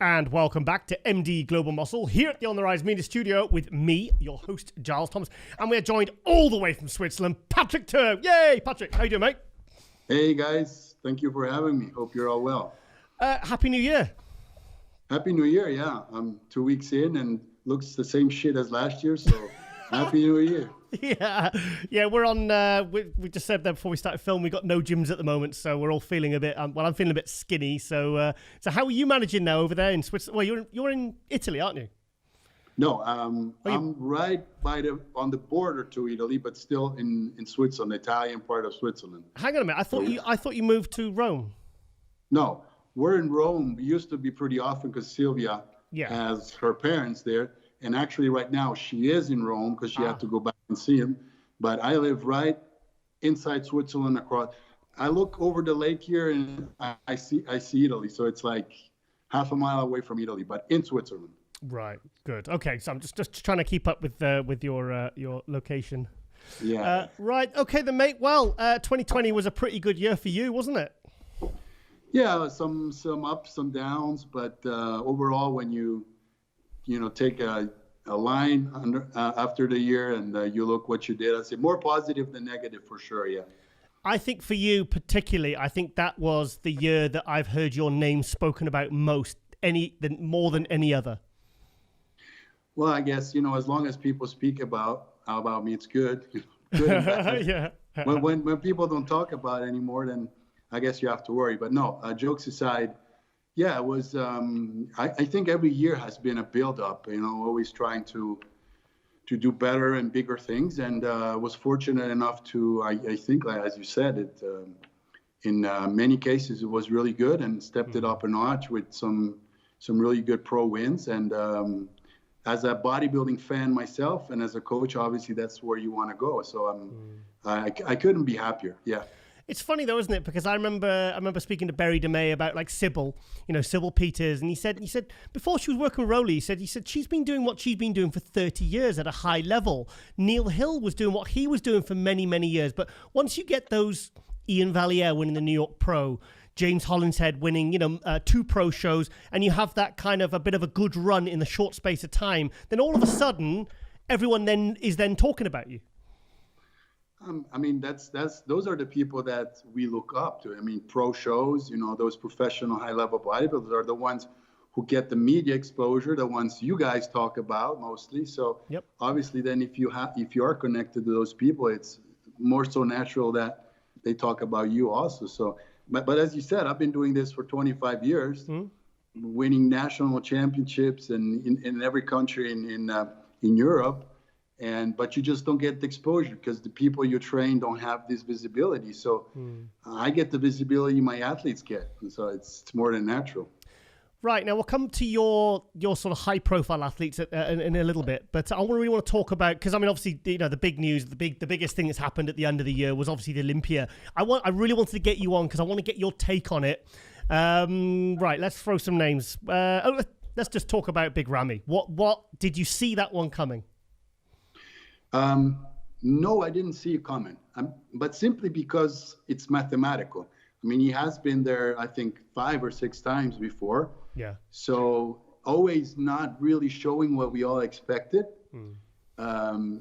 And welcome back to MD Global Muscle here at the On the Rise Media Studio with me, your host, Giles Thomas. And we're joined all the way from Switzerland, Patrick Tuor. Yay, Patrick. How you doing, mate? Hey, guys. Thank you for having me. Hope you're all well. Happy New Year. Happy New Year, yeah. I'm 2 weeks in and looks the same shit as last year, so Happy New Year. Yeah, we're on, we just said that before we started filming, we got no gyms at the moment, so we're all feeling a bit, I'm feeling a bit skinny, so how are you managing now over there in Switzerland? Well, you're in Italy, aren't you? No, I'm right on the border to Italy, but still in Switzerland, the Italian part of Switzerland. Hang on a minute, I thought you moved to Rome. No, we're in Rome. We used to be pretty often because Sylvia has her parents there. And actually right now she is in Rome because she had to go back and see him. But I live right inside Switzerland across. I look over the lake here and I see Italy. So it's like half a mile away from Italy, but in Switzerland. Right. Good. Okay. So I'm just trying to keep up with your location. Yeah. Right. Okay then, mate. Well, 2020 was a pretty good year for you, wasn't it? Yeah. Some ups, some downs, but overall, when you take a line after the year and you look what you did, I say more positive than negative for sure. Yeah. I think for you particularly, I think that was the year that I've heard your name spoken about more than any other. Well, I guess, as long as people speak about me, it's good. Good and bad. Yeah. When people don't talk about it anymore, then I guess you have to worry. But no, jokes aside, yeah, it was. I think every year has been a build-up. Always trying to do better and bigger things, and was fortunate enough to. I think, as you said, it in many cases it was really good and stepped it up a notch with some really good pro wins. And as a bodybuilding fan myself, and as a coach, obviously that's where you want to go. So I couldn't be happier. Yeah. It's funny though, isn't it? Because I remember speaking to Barry DeMay about like Sybil, Sybil Peters, and he said before she was working with Rolly, he said she's been doing what she's been doing for 30 years at a high level. Neil Hill was doing what he was doing for many, many years. But once you get those, Ian Valliere winning the New York Pro, James Hollinshead winning, 2 pro shows, and you have that kind of a bit of a good run in the short space of time, then all of a sudden, everyone is talking about you. Those are the people that we look up to. Pro shows, those professional high-level bodybuilders are the ones who get the media exposure, the ones you guys talk about mostly. So Obviously then if you are connected to those people, it's more so natural that they talk about you also. So, but as you said, I've been doing this for 25 years, winning national championships in every country in Europe. But you just don't get the exposure because the people you train don't have this visibility. So I get the visibility my athletes get. And so it's more than natural. Right. Now we'll come to your sort of high profile athletes in a little bit. But I really want to talk about, because obviously, the big news, the biggest thing that's happened at the end of the year was obviously the Olympia. I really wanted to get you on because I want to get your take on it. Right. Let's throw some names. Let's just talk about Big Ramy. What did you see that one coming? No, I didn't see it coming, but simply because it's mathematical. He has been there, I think, 5 or 6 times before. Yeah. So always not really showing what we all expected.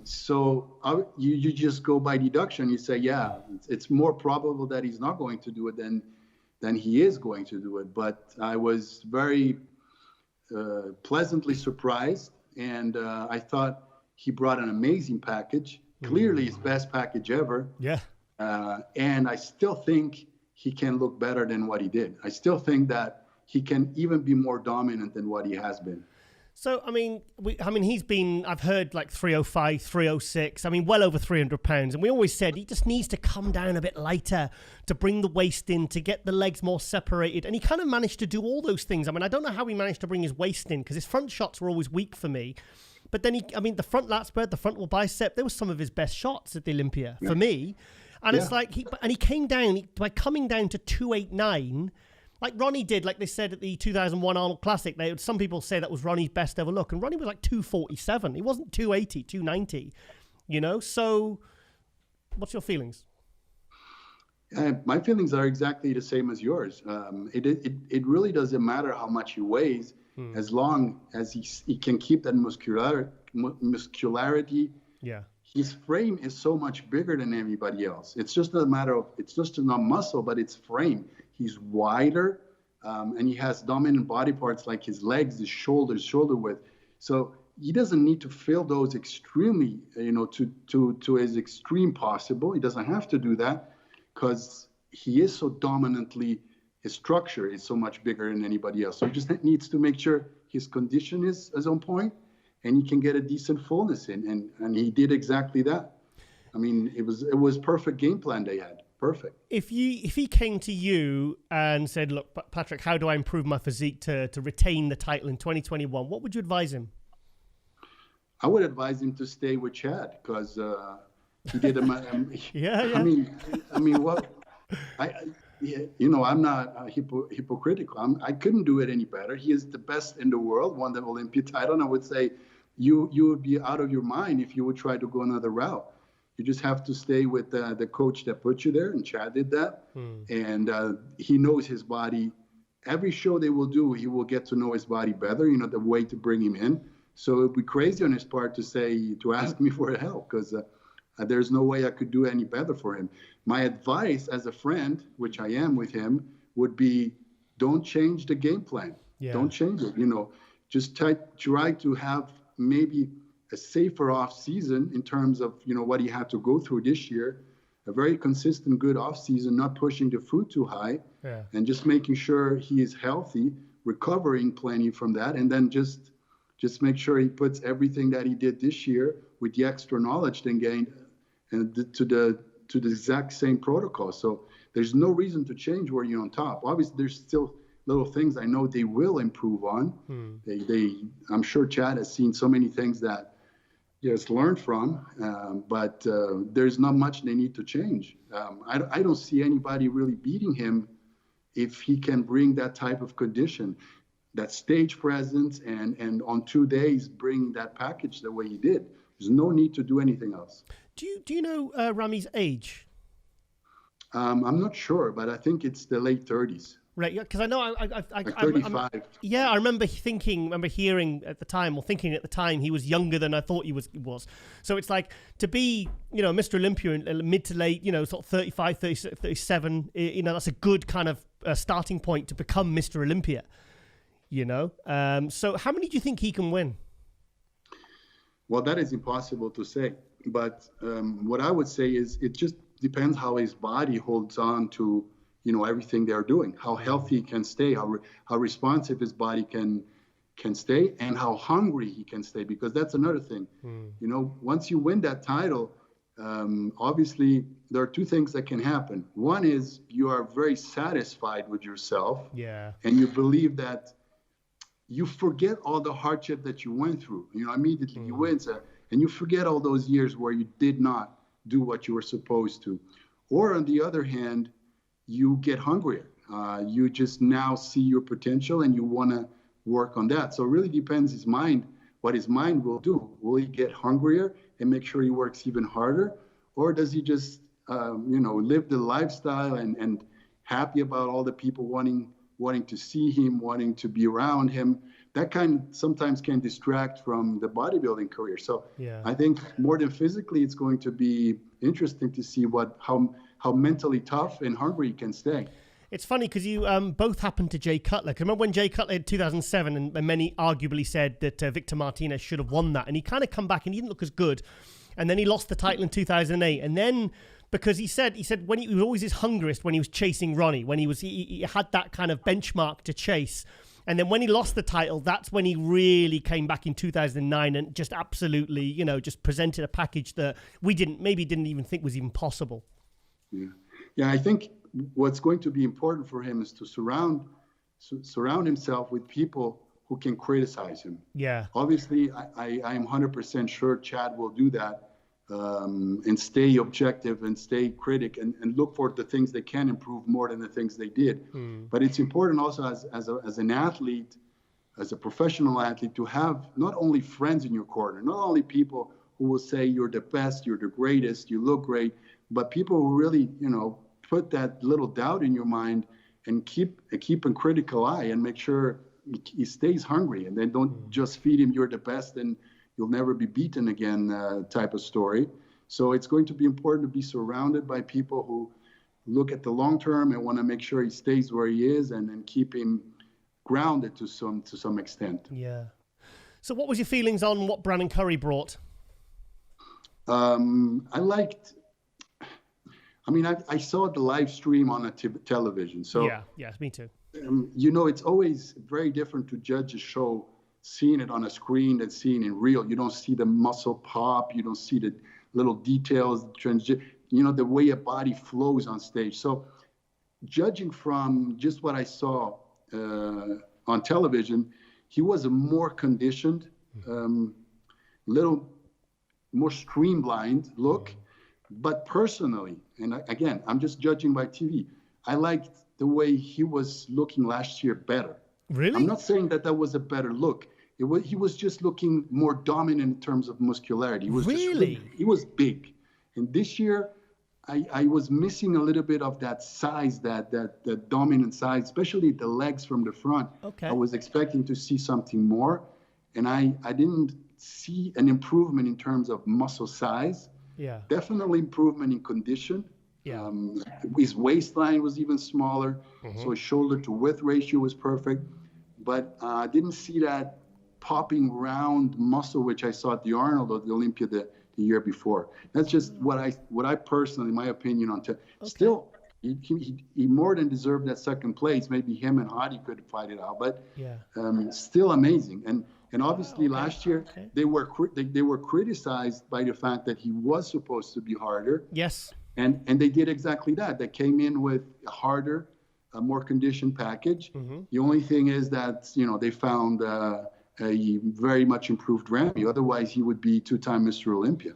So you just go by deduction. You say, yeah, it's more probable that he's not going to do it than he is going to do it. But I was very pleasantly surprised, and I thought he brought an amazing package, clearly his best package ever. Yeah. And I still think he can look better than what he did. I still think that he can even be more dominant than what he has been. So, he's been, I've heard like 305, 306, well over 300 pounds. And we always said he just needs to come down a bit lighter to bring the waist in, to get the legs more separated. And he kind of managed to do all those things. I don't know how he managed to bring his waist in because his front shots were always weak for me. But then the front lat spread, the frontal bicep, they were some of his best shots at the Olympia for me. And it's like, he came down, by coming down to 289, like Ronnie did, like they said at the 2001 Arnold Classic, some people say that was Ronnie's best ever look. And Ronnie was like 247. He wasn't 280, 290, So what's your feelings? My feelings are exactly the same as yours. It really doesn't matter how much he weighs, as long as he can keep that muscularity. Yeah. His frame is so much bigger than everybody else. It's just a matter of, it's just not muscle, but it's frame. He's wider, and he has dominant body parts like his legs, his shoulders, shoulder width. So he doesn't need to fill those extremely, to his extreme possible. He doesn't have to do that, because he is so dominantly, his structure is so much bigger than anybody else. So he just needs to make sure his condition is on point, and he can get a decent fullness in. And he did exactly that. I mean, it was perfect game plan they had. Perfect. If he came to you and said, look, Patrick, how do I improve my physique to retain the title in 2021? What would you advise him? I would advise him to stay with Chad, because he did yeah. I mean, what? I'm not hypocritical. I couldn't do it any better. He is the best in the world, won the Olympia title, and I would say you would be out of your mind if you would try to go another route. You just have to stay with the coach that put you there, and Chad did that. And he knows his body. Every show they will do, he will get to know his body better, the way to bring him in. So it would be crazy on his part to ask me for help, because there's no way I could do any better for him. My advice as a friend, which I am with him, would be, don't change the game plan. Yeah. Don't change it. Just try to have maybe a safer off season in terms of, what he had to go through this year. A very consistent, good off season, not pushing the food too high, and just making sure he is healthy, recovering plenty from that, and then just make sure he puts everything that he did this year with the extra knowledge then gained and to the exact same protocol. So there's no reason to change where you're on top. Obviously, there's still little things I know they will improve on. I'm sure Chad has seen so many things that he has learned from, but there's not much they need to change. I don't see anybody really beating him if he can bring that type of condition, that stage presence, and on 2 days bring that package the way he did. There's no need to do anything else. Do you know Ramy's age? I'm not sure, but I think it's the late 30s. Right, because I know like 35. I remember hearing at the time, or thinking at the time, he was younger than I thought he was. So it's like, to be, Mr. Olympia in mid to late, sort of 35, 36, 37, that's a good kind of starting point to become Mr. Olympia, So how many do you think he can win? Well, that is impossible to say. But what I would say is it just depends how his body holds on to, everything they're doing, how healthy he can stay, how responsive his body can stay, and how hungry he can stay, because that's another thing. Once you win that title, obviously there are two things that can happen. One is you are very satisfied with yourself, and you believe that you forget all the hardship that you went through. Immediately you win, and you forget all those years where you did not do what you were supposed to. Or on the other hand, you get hungrier. You just now see your potential and you want to work on that. So it really depends what his mind will do. Will he get hungrier and make sure he works even harder? Or does he just, live the lifestyle and happy about all the people wanting to see him, wanting to be around him? That sometimes can distract from the bodybuilding career. So I think more than physically, it's going to be interesting to see how mentally tough and hungry he can stay. It's funny because you both happened to Jay Cutler. Cause remember when Jay Cutler in 2007, and many arguably said that Victor Martinez should have won that, and he kind of come back and he didn't look as good, and then he lost the title in 2008, and then. Because he said when he was always his hungriest when he was chasing Ronnie, when he had that kind of benchmark to chase. And then when he lost the title, that's when he really came back in 2009 and just absolutely, just presented a package that we didn't even think was even possible. Yeah, I think what's going to be important for him is to surround himself with people who can criticize him. Yeah. Obviously, I am 100% sure Chad will do that. And stay objective and stay critic and look for the things they can improve more than the things they did. But it's important also as an athlete, as a professional athlete, to have not only friends in your corner, not only people who will say you're the best, you're the greatest, you look great, but people who really, put that little doubt in your mind and keep a critical eye and make sure he stays hungry, and then don't just feed him you're the best and you'll never be beaten again type of story. So it's going to be important to be surrounded by people who look at the long term and want to make sure he stays where he is, and then keep him grounded to some extent. Yeah. So what was your feelings on what Brandon Curry brought? I saw the live stream on a television. So yeah, me too. It's always very different to judge a show, seeing it on a screen than seeing it in real. You don't see the muscle pop. You don't see the little details, the way a body flows on stage. So judging from just what I saw on television, he was a more conditioned, little more streamlined look. But personally, and again, I'm just judging by TV, I liked the way he was looking last year better. Really? I'm not saying that was a better look. He was just looking more dominant in terms of muscularity. He was he was big. And this year, I was missing a little bit of that size, that dominant size, especially the legs from the front. Okay. I was expecting to see something more, and I didn't see an improvement in terms of muscle size. Yeah. Definitely improvement in condition. Yeah. His waistline was even smaller, so his shoulder to width ratio was perfect. But I didn't see that popping round muscle which I saw at the Arnold or the Olympia the year before. That's just what I personally, my opinion on. Still, he more than deserved that second place. Maybe him and Hadi could fight it out, but still amazing. And obviously last year they were criticized by the fact that he was supposed to be harder. Yes. And they did exactly that. They came in with a harder, a more conditioned package. The only thing is that they found a very much improved Ramy. Otherwise, he would be two-time Mr. Olympia.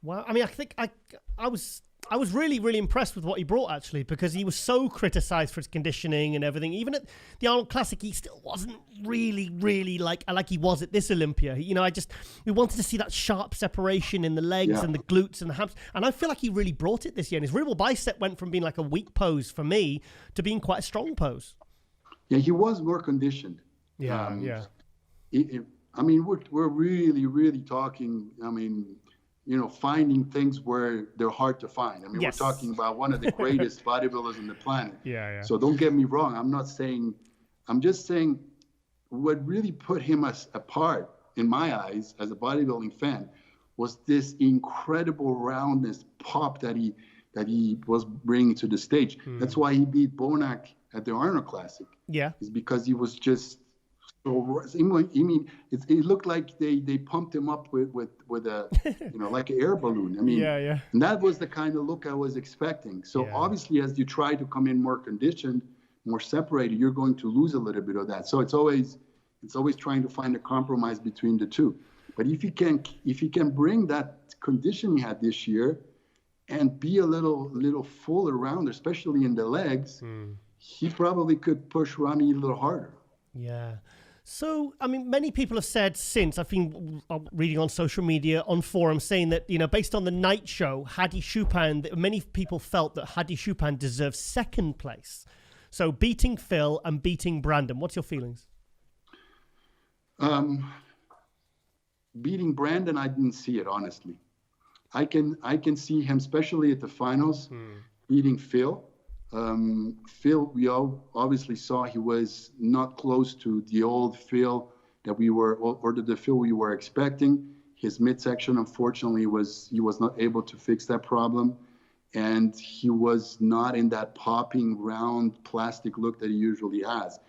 Wow. I mean, I think I was really, really impressed with what he brought, actually, because he was so criticized for his conditioning and everything. Even at the Arnold Classic, he still wasn't really like he was at this Olympia. We wanted to see that sharp separation in the legs and the glutes and the hams. And I feel like he really brought it this year. And his ribble bicep went from being like a weak pose for me to being quite a strong pose. Yeah, he was more conditioned. Yeah. We're really, really talking, finding things where they're hard to find. We're talking about one of the greatest bodybuilders on the planet. Yeah. So don't get me wrong. I'm just saying what really put him apart, in my eyes, as a bodybuilding fan, was this incredible roundness, pop that he was bringing to the stage. That's why he beat Bonac at the Arnold Classic. Yeah. It's because he was just so, it looked like they pumped him up with a, like an air balloon. And that was the kind of look I was expecting. So obviously, as you try to come in more conditioned, more separated, you're going to lose a little bit of that. So it's always trying to find a compromise between the two. But if you can bring that condition he had this year and be a little fuller around, especially in the legs, he probably could push Ramy a little harder. Yeah. So, many people have said since, I've been reading on social media, on forums, saying that, based on the night show, Hadi Choopan, many people felt that Hadi Choopan deserves second place. So beating Phil and beating Brandon. What's your feelings? Beating Brandon, I didn't see it, honestly. I can see him, especially at the finals, beating Phil. Phil, we all obviously saw he was not close to the old Phil that we were, or the Phil we were expecting. His midsection, unfortunately, he was not able to fix that problem, and he was not in that popping round plastic look that he usually has.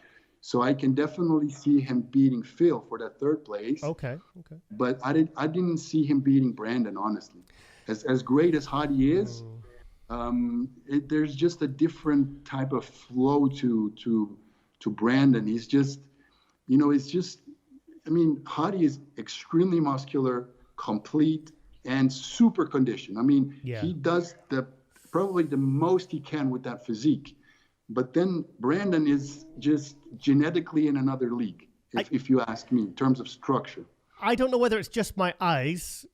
So I can definitely see him beating Phil for that third place. Okay. But I didn't see him beating Brandon, honestly. As great as Hadi is. There's just a different type of flow to Brandon. He's just, Hadi is extremely muscular, complete, and super conditioned. He does probably the most he can with that physique. But then Brandon is just genetically in another league, if you ask me, in terms of structure. I don't know whether it's just my eyes,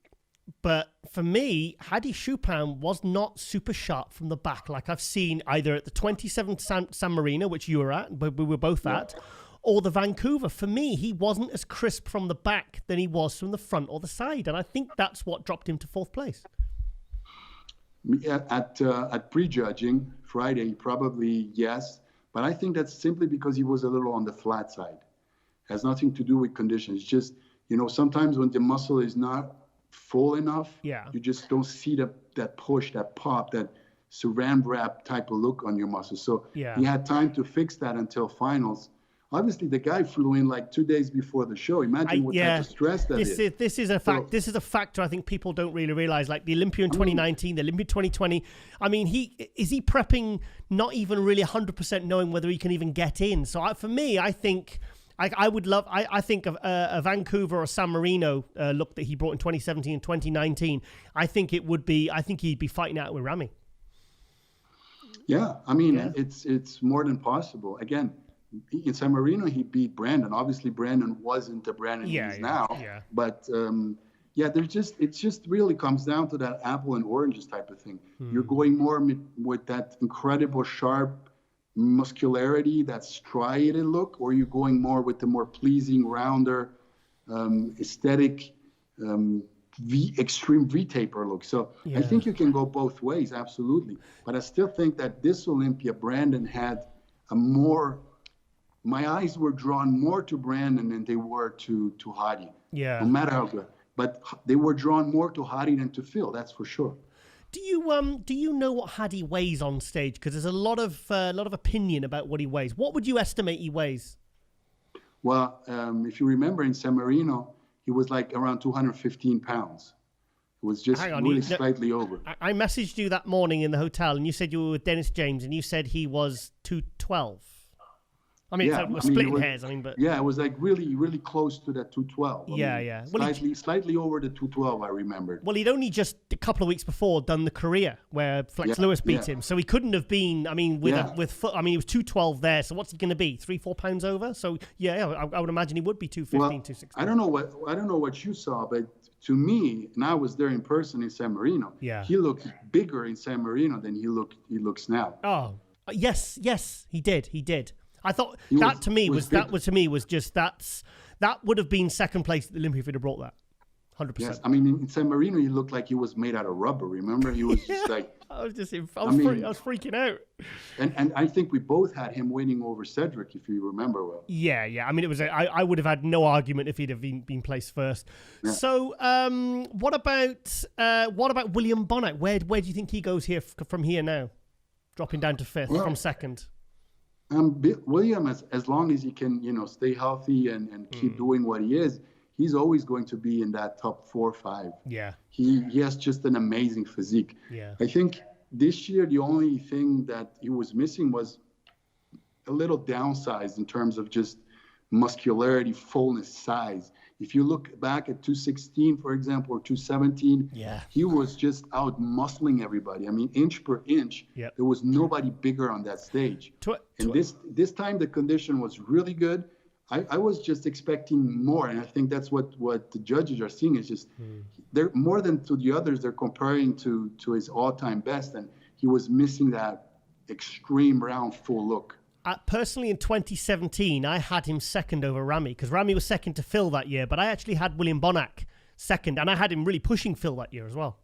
But for me, Hadi Choopan was not super sharp from the back like I've seen either at the 27th San Marino, which you were at, but we were both at, or the Vancouver. For me, he wasn't as crisp from the back than he was from the front or the side. And I think that's what dropped him to 4th place. At prejudging Friday, probably yes. But I think that's simply because he was a little on the flat side. It has nothing to do with conditions. It's just, sometimes when the muscle is not full enough, you just don't see that push, that pop, that saran wrap type of look on your muscles. So he had time to fix that until finals. Obviously, the guy flew in like 2 days before the show. Imagine what type of stress that is. This is a fact. This is a factor I think people don't really realize. Like the Olympia in 2019, the Olympia 2020. I mean, is he prepping not even really 100% knowing whether he can even get in. So for me, I think I would love. I think of a Vancouver or San Marino look that he brought in 2017 and 2019. I think it would be. I think he'd be fighting out with Ramy. Yeah, I mean, it's more than possible. Again, in San Marino, he beat Brandon. Obviously, Brandon wasn't the Brandon he is now. Yeah. But it just really comes down to that apple and oranges type of thing. You're going more with that incredible sharp muscularity, that striated look, or you're going more with the more pleasing, rounder, aesthetic, extreme V-taper look. So I think you can go both ways, absolutely. But I still think that this Olympia, Brandon had my eyes were drawn more to Brandon than they were to Hadi. Yeah. No matter how good. But they were drawn more to Hadi than to Phil, that's for sure. Do you know what Hadi weighs on stage? Because there's a lot of opinion about what he weighs. What would you estimate he weighs? Well, if you remember in San Marino, he was like around 215 pounds. It was just slightly over. I messaged you that morning in the hotel, and you said you were with Dennis James, and you said he was 212. I mean, we're splitting hairs. But it was like really, really close to that 212. Slightly over the 212. I remembered. Well, he'd only just a couple of weeks before done the Korea where Flex Lewis beat him, so he couldn't have been. I mean, he was 212 there. So what's he going to be? 3-4 pounds over. So I would imagine he would be 215, 216. I don't know what you saw, but to me, and I was there in person in San Marino. Yeah, he looked bigger in San Marino than he looks now. Oh, yes, he did. I thought that would have been second place at the Olympia if he'd have brought that. 100%. Yes, I mean in San Marino he looked like he was made out of rubber. Remember, he was just like I was freaking out. And I think we both had him winning over Cedric, if you remember well. Yeah. I mean, it was I would have had no argument if he'd have been placed first. Yeah. So what about William Bonac? Where do you think he goes here from here now, dropping down to 5th from 2nd? William, as long as he can, stay healthy and keep doing what he is, he's always going to be in that top 4 or 5. Yeah. He has just an amazing physique. Yeah. I think this year the only thing that he was missing was a little downsized in terms of just muscularity, fullness, size. If you look back at 216, for example, or 217, he was just out muscling everybody. I mean, inch per inch, there was nobody bigger on that stage. And this time the condition was really good. I was just expecting more, and I think that's what the judges are seeing is just they're more than to the others. They're comparing to his all-time best, and he was missing that extreme round full look. Personally, in 2017, I had him second over Ramy because Ramy was second to Phil that year, but I actually had William Bonac second, and I had him really pushing Phil that year as well.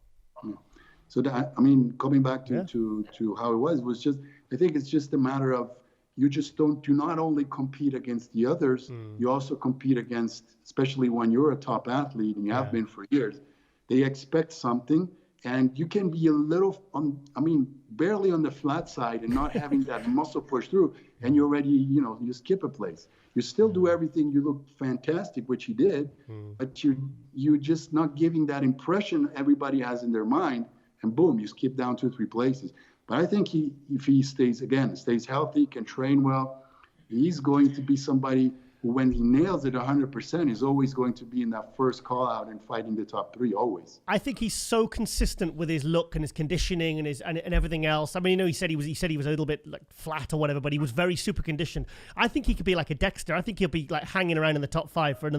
So, coming back to how it was just, I think it's just a matter of you just do not only compete against the others, you also compete against, especially when you're a top athlete, and you have been for years, they expect something. And you can be a little, barely on the flat side and not having that muscle push through, and you're already, you skip a place. You still do everything. You look fantastic, which he did, but you're just not giving that impression everybody has in their mind, and boom, you skip down 2-3 places. But I think if he stays healthy, can train well, he's going to be somebody when he nails it 100%, is always going to be in that first call out and fighting the top three, always. I think he's so consistent with his look and his conditioning and his and everything else. I mean, you know, he said he was a little bit like flat or whatever, but he was very super conditioned. I think he could be like a Dexter. I think he'll be like hanging around in the top five for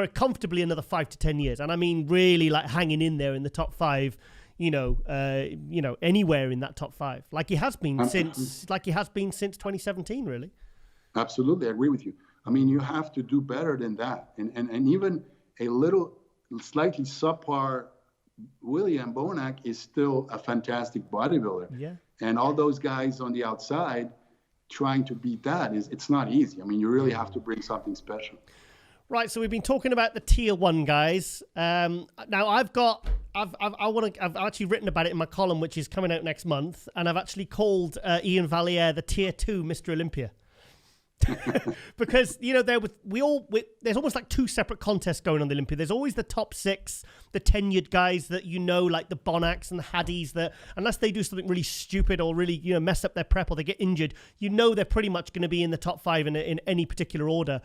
comfortably another 5 to 10 years. And I mean, really like hanging in there in the top five. Anywhere in that top five, like he has been since 2017, really. Absolutely, I agree with you. I mean, you have to do better than that, and even a little slightly subpar William Bonac is still a fantastic bodybuilder. Yeah. And all those guys on the outside trying to beat that it's not easy. I mean, you really have to bring something special. Right, so we've been talking about the tier 1 guys. Now I've actually written about it in my column, which is coming out next month, and I've actually called Ian Valliere the tier 2 Mr. Olympia. Because, you know, there's almost like 2 separate contests going on the Olympia. There's always the top 6, the tenured guys that, you know, like the Bonacs and the Haddis, that unless they do something really stupid or really, you know, mess up their prep or they get injured, you know, they're pretty much going to be in the top 5 in any particular order.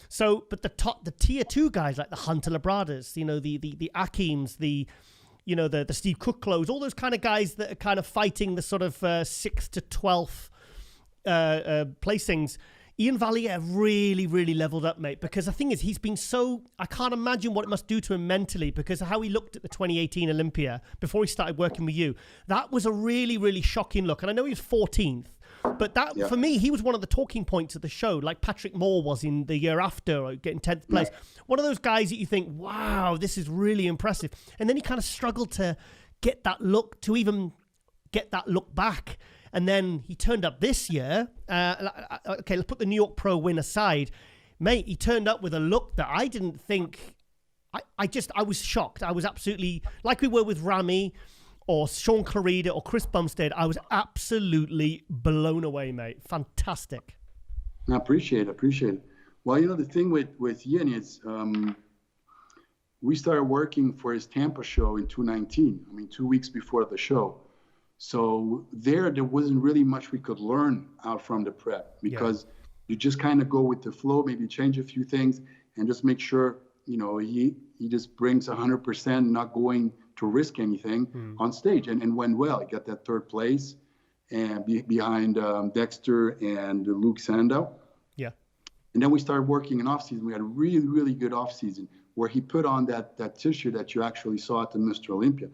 So, but the tier 2 guys like the Hunter Labradas, you know, the Akims, the Steve Cooklows, all those kind of guys that are kind of fighting the sort of 6th to 12th placings. Ian Valliere really, really leveled up, mate, because the thing is, he's been I can't imagine what it must do to him mentally, because of how he looked at the 2018 Olympia before he started working with you. That was a really, really shocking look. And I know he was 14th, but for me, he was one of the talking points of the show, like Patrick Moore was in the year after, getting 10th place. Yeah. One of those guys that you think, wow, this is really impressive. And then he kind of struggled to get that look, to even get that look back. And then he turned up this year. Okay, let's put the New York Pro win aside. Mate, he turned up with a look that I didn't think... I was shocked. I was absolutely... Like we were with Ramy or Sean Clarida or Chris Bumstead, I was absolutely blown away, mate. Fantastic. I appreciate it. Well, you know, the thing with Ian is we started working for his Tampa show in 2019. I mean, 2 weeks before the show. So there wasn't really much we could learn out from the prep, because you just kind of go with the flow, maybe change a few things and just make sure, you know, he just brings 100%, not going to risk anything on stage, and went well. He got that 3rd place and behind Dexter and Luke Sandow. Yeah. And then we started working in off season. We had a really, really good off season where he put on that tissue that you actually saw at the Mr. Olympia.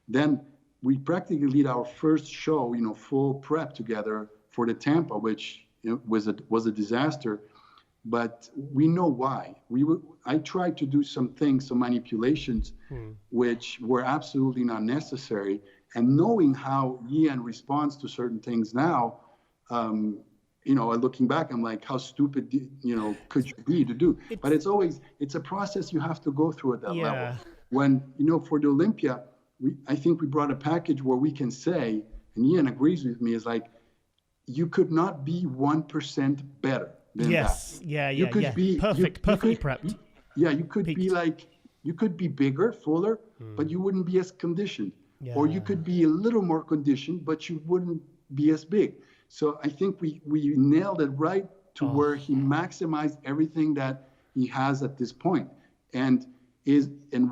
Then we practically lead our first show, you know, full prep together for the Tampa, which was a disaster, but we know why. I tried to do some manipulations, which were absolutely not necessary. And knowing how Ian responds to certain things now, you know, looking back, I'm like, how stupid, you know, could you be to do? But it's a process you have to go through at that level. When, you know, for the Olympia, I think we brought a package where we can say, and Ian agrees with me, is like, you could not be 1% better than that. You could be perfectly prepped. You could be like, you could be bigger, fuller, but you wouldn't be as conditioned. Or you could be a little more conditioned, but you wouldn't be as big. So I think we nailed it right to where he maximized everything that he has at this point. And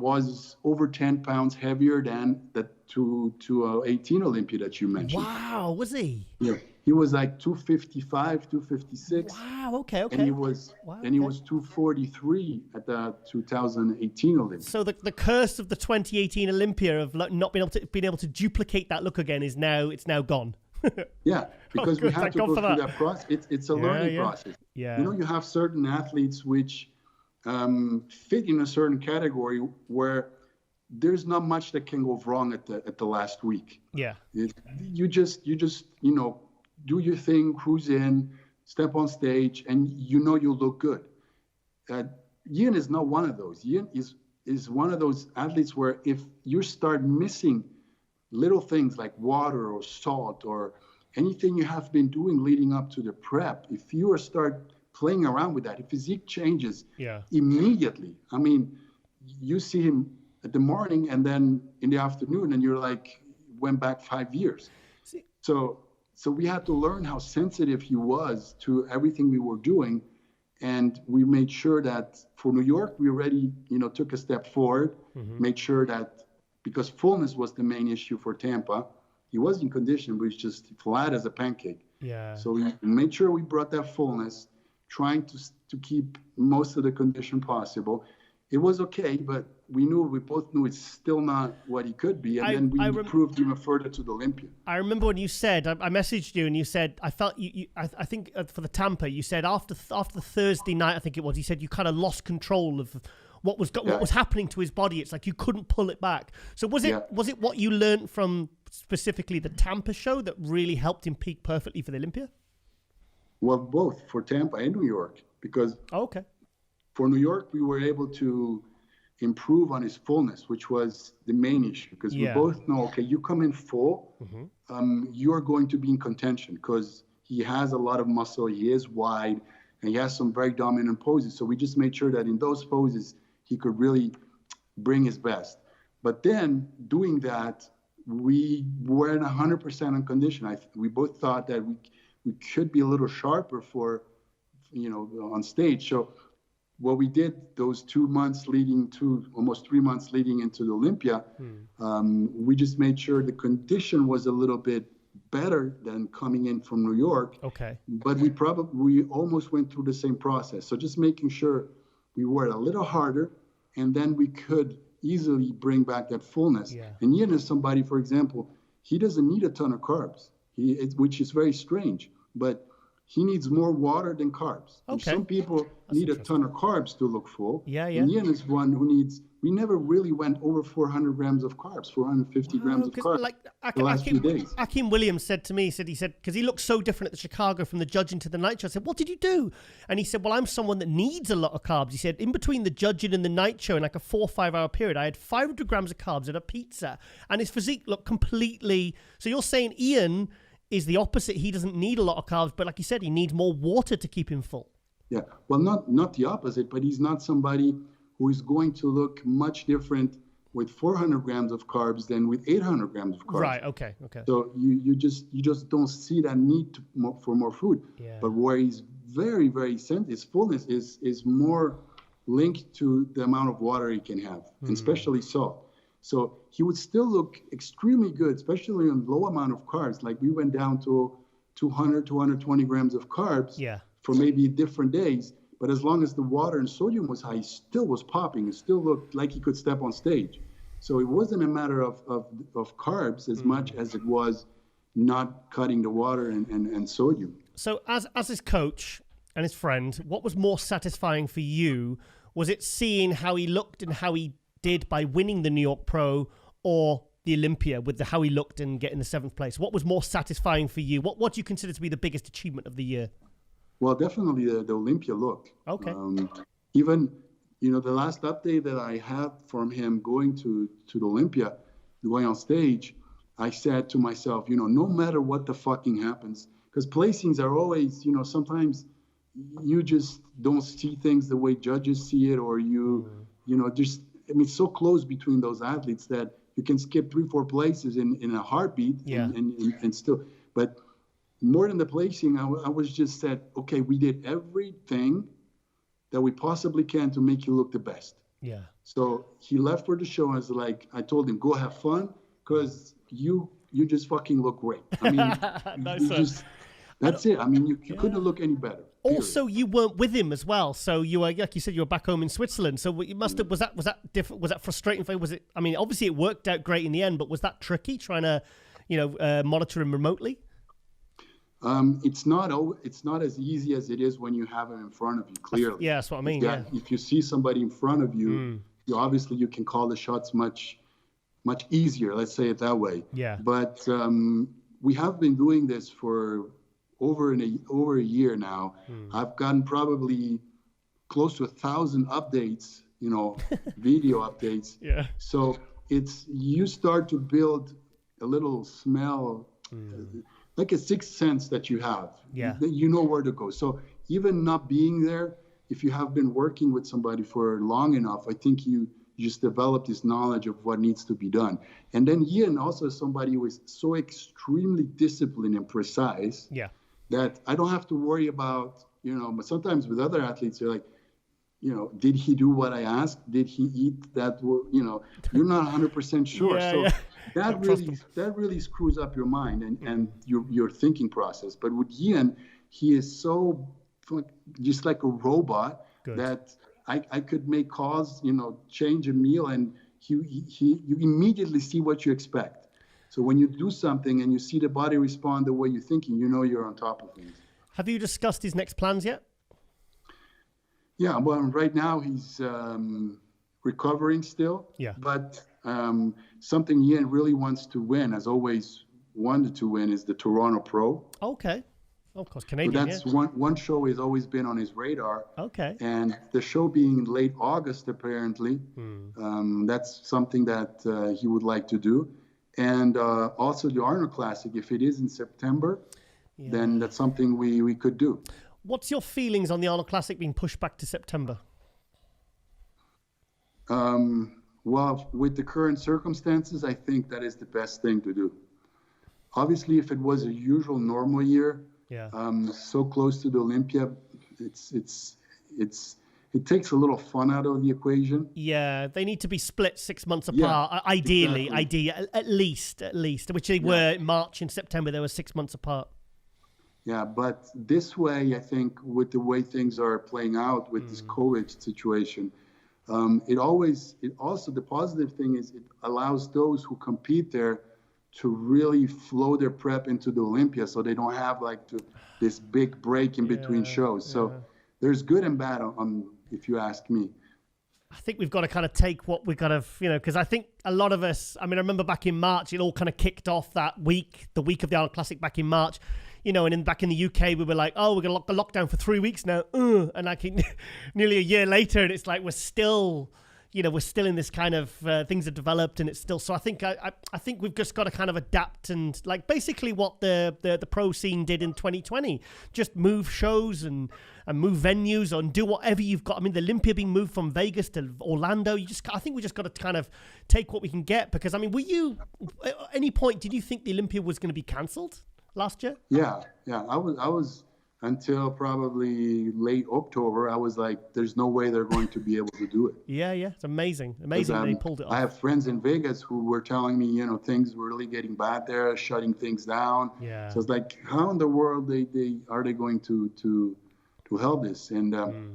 was over 10 pounds heavier than the 2018 Olympia that you mentioned. Wow, was he? Yeah, he was like 255, 256. Wow, okay. And he was 243 at the 2018 Olympia. So the curse of the 2018 Olympia of not being able to duplicate that look again is now gone. Yeah, because we had to go through that process. It's a learning process. Yeah. You know, you have certain athletes which fit in a certain category where there's not much that can go wrong at the last week. Yeah. You just you know, do your thing, cruise in, step on stage, and you know you'll look good. Ian is not one of those. Ian is one of those athletes where if you start missing little things like water or salt or anything you have been doing leading up to the prep, if you start playing around with that, if physique changes immediately, I mean, you see him at the morning and then in the afternoon and you're like, went back 5 years. So we had to learn how sensitive he was to everything we were doing. And we made sure that for New York, we already, took a step forward, made sure that because fullness was the main issue for Tampa, he was in condition, but he's just flat as a pancake. Yeah. So we made sure we brought that fullness, trying to keep most of the condition possible. It was okay, but we both knew it's still not what he could be. And then we improved even further to the Olympia. I remember when you said, I messaged you and you said, I felt I think for the Tampa, you said after the Thursday night, I think it was, you said you kind of lost control of what was happening to his body. It's like you couldn't pull it back. So was it what you learned from specifically the Tampa show that really helped him peak perfectly for the Olympia? Well, both for Tampa and New York, because for New York, we were able to improve on his fullness, which was the main issue, because we both know, okay, you come in full, you're going to be in contention because he has a lot of muscle, he is wide, and he has some very dominant poses. So we just made sure that in those poses, he could really bring his best. But then doing that, we weren't 100% on condition. We both thought that we could be a little sharper for, on stage. So what we did those 2 months almost 3 months leading into the Olympia, we just made sure the condition was a little bit better than coming in from New York. Okay. But we almost went through the same process. So just making sure we worked a little harder, and then we could easily bring back that fullness. Yeah. And Ian is somebody, for example, he doesn't need a ton of carbs, which is very strange, but he needs more water than carbs. Okay. And some people need a ton of carbs to look full. Yeah, yeah. And Ian is one who we never really went over 400 grams of carbs, 450 grams of carbs the last few days. Akim Williams said to me, he said, because he looked so different at the Chicago from the judging to the night show. I said, what did you do? And he said, well, I'm someone that needs a lot of carbs. He said, in between the judging and the night show in like a 4 or 5 hour period, I had 500 grams of carbs and a pizza. And his physique looked completely... So you're saying Ian is the opposite. He doesn't need a lot of carbs, but like you said, he needs more water to keep him full. Yeah, well, not the opposite, but he's not somebody who is going to look much different with 400 grams of carbs than with 800 grams of carbs. Right, okay. So you just don't see that need for more food. Yeah. But where he's very, very sensitive, his fullness is more linked to the amount of water he can have, and especially salt. So he would still look extremely good, especially on low amount of carbs. Like we went down to 200, 220 grams of carbs for maybe different days. But as long as the water and sodium was high, he still was popping. It still looked like he could step on stage. So it wasn't a matter of carbs as much as it was not cutting the water and sodium. So as his coach and his friend, what was more satisfying for you? Was it seeing how he looked and how he did by winning the New York Pro, or the Olympia with how he looked and getting the 7th place? What was more satisfying for you? What do you consider to be the biggest achievement of the year? Well, definitely the Olympia look. Okay. Even, the last update that I had from him going to the Olympia, going on stage, I said to myself, no matter what the fucking happens, because placings are always, sometimes you just don't see things the way judges see it, or it's so close between those athletes that you can skip 3-4 places in a heartbeat and still, but more than the placing, I was just said, okay, we did everything that we possibly can to make you look the best. Yeah. So he left for the show. I told him, go have fun, because you just fucking look great. I mean, that's it. I mean, you couldn't look any better. Also, you weren't with him as well, so you were, like you said, you were back home in Switzerland. So you must have, was that different? Was that frustrating for you? Was it? I mean, obviously it worked out great in the end, but was that tricky trying to, monitor him remotely? It's not as easy as it is when you have him in front of you. Clearly, that's what I mean. If you see somebody in front of you, you can call the shots much easier. Let's say it that way. Yeah. But we have been doing this for over a year now. I've gotten probably close to 1,000 updates, video updates. Yeah. So you start to build a little smell, like a sixth sense that you have. Yeah. You know where to go. So even not being there, if you have been working with somebody for long enough, I think you just develop this knowledge of what needs to be done. And then Ian also is somebody who is so extremely disciplined and precise. Yeah. That I don't have to worry about, but sometimes with other athletes, you're like, did he do what I asked? Did he eat that? You're not 100% sure. Yeah. That really screws up your mind and your thinking process. But with Ian, he is so just like a robot. Good. That I could make calls, change a meal, and you immediately see what you expect. So when you do something and you see the body respond the way you're thinking, you're on top of things. Have you discussed his next plans yet? Yeah, well, right now he's recovering still. Yeah. But something Ian really wants to win, has always wanted to win, is the Toronto Pro. Okay. Of course, Canadian. So that's one show has always been on his radar. Okay. And the show being late August, apparently, that's something that he would like to do. And also the Arnold Classic, if it is in September, then that's something we could do. What's your feelings on the Arnold Classic being pushed back to September? Well, with the current circumstances, I think that is the best thing to do. Obviously, if it was a usual normal year, so close to the Olympia, it takes a little fun out of the equation. Yeah, they need to be split 6 months apart, ideally, at least, which they were in March and September, they were 6 months apart. Yeah, but this way, I think with the way things are playing out with this COVID situation, the positive thing is it allows those who compete there to really flow their prep into the Olympia, so they don't have this big break in between shows. So there's good and bad if you ask me. I think we've got to kind of take what we got to, because I think a lot of us, I remember back in March, it all kind of kicked off that week, the week of the Arnold Classic back in March, and back in the UK, we were like, oh, we're going to lock the lockdown for 3 weeks now. And nearly a year later, and it's like, we're still in this kind of things have developed, and it's still. So I think we've just got to kind of adapt and basically what the pro scene did in 2020, just move shows and move venues and do whatever you've got. I mean, the Olympia being moved from Vegas to Orlando. I think we just got to kind of take what we can get, because were you at any point, did you think the Olympia was going to be cancelled last year? Yeah. I was. Until probably late October, I was like, there's no way they're going to be able to do it. Yeah, it's amazing they pulled it off. I have friends in Vegas who were telling me, things were really getting bad there, shutting things down. Yeah. So it's like, how in the world are they going to help this? And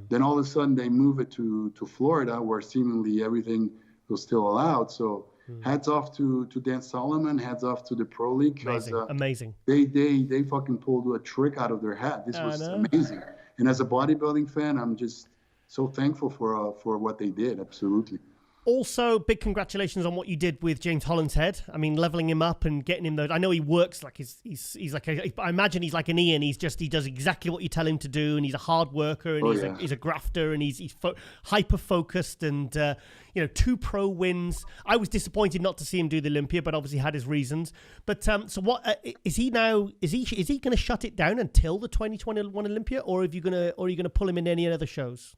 then all of a sudden they move it to Florida, where seemingly everything was still allowed. So hats off to Dan Solomon, hats off to the Pro League. Amazing. They fucking pulled a trick out of their hat. This was amazing. And as a bodybuilding fan, I'm just so thankful for what they did. Absolutely. Also, big congratulations on what you did with James Hollinshead. I mean, leveling him up and getting him those. I know he works like he's like I imagine he's like an Ian. He does exactly what you tell him to do, and he's a hard worker, and he's a grafter, and he's hyper focused, and 2 pro wins. I was disappointed not to see him do the Olympia, but obviously had his reasons. But so what is he now? Is he going to shut it down until the 2021 Olympia, or are you going to pull him in any other shows?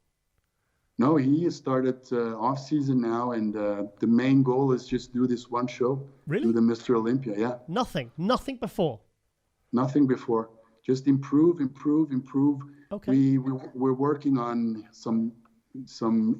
No, he has started off season now, and the main goal is just do this one show. Really? Do the Mr. Olympia, yeah. Nothing before. Nothing before. Just improve. Okay. We're working on some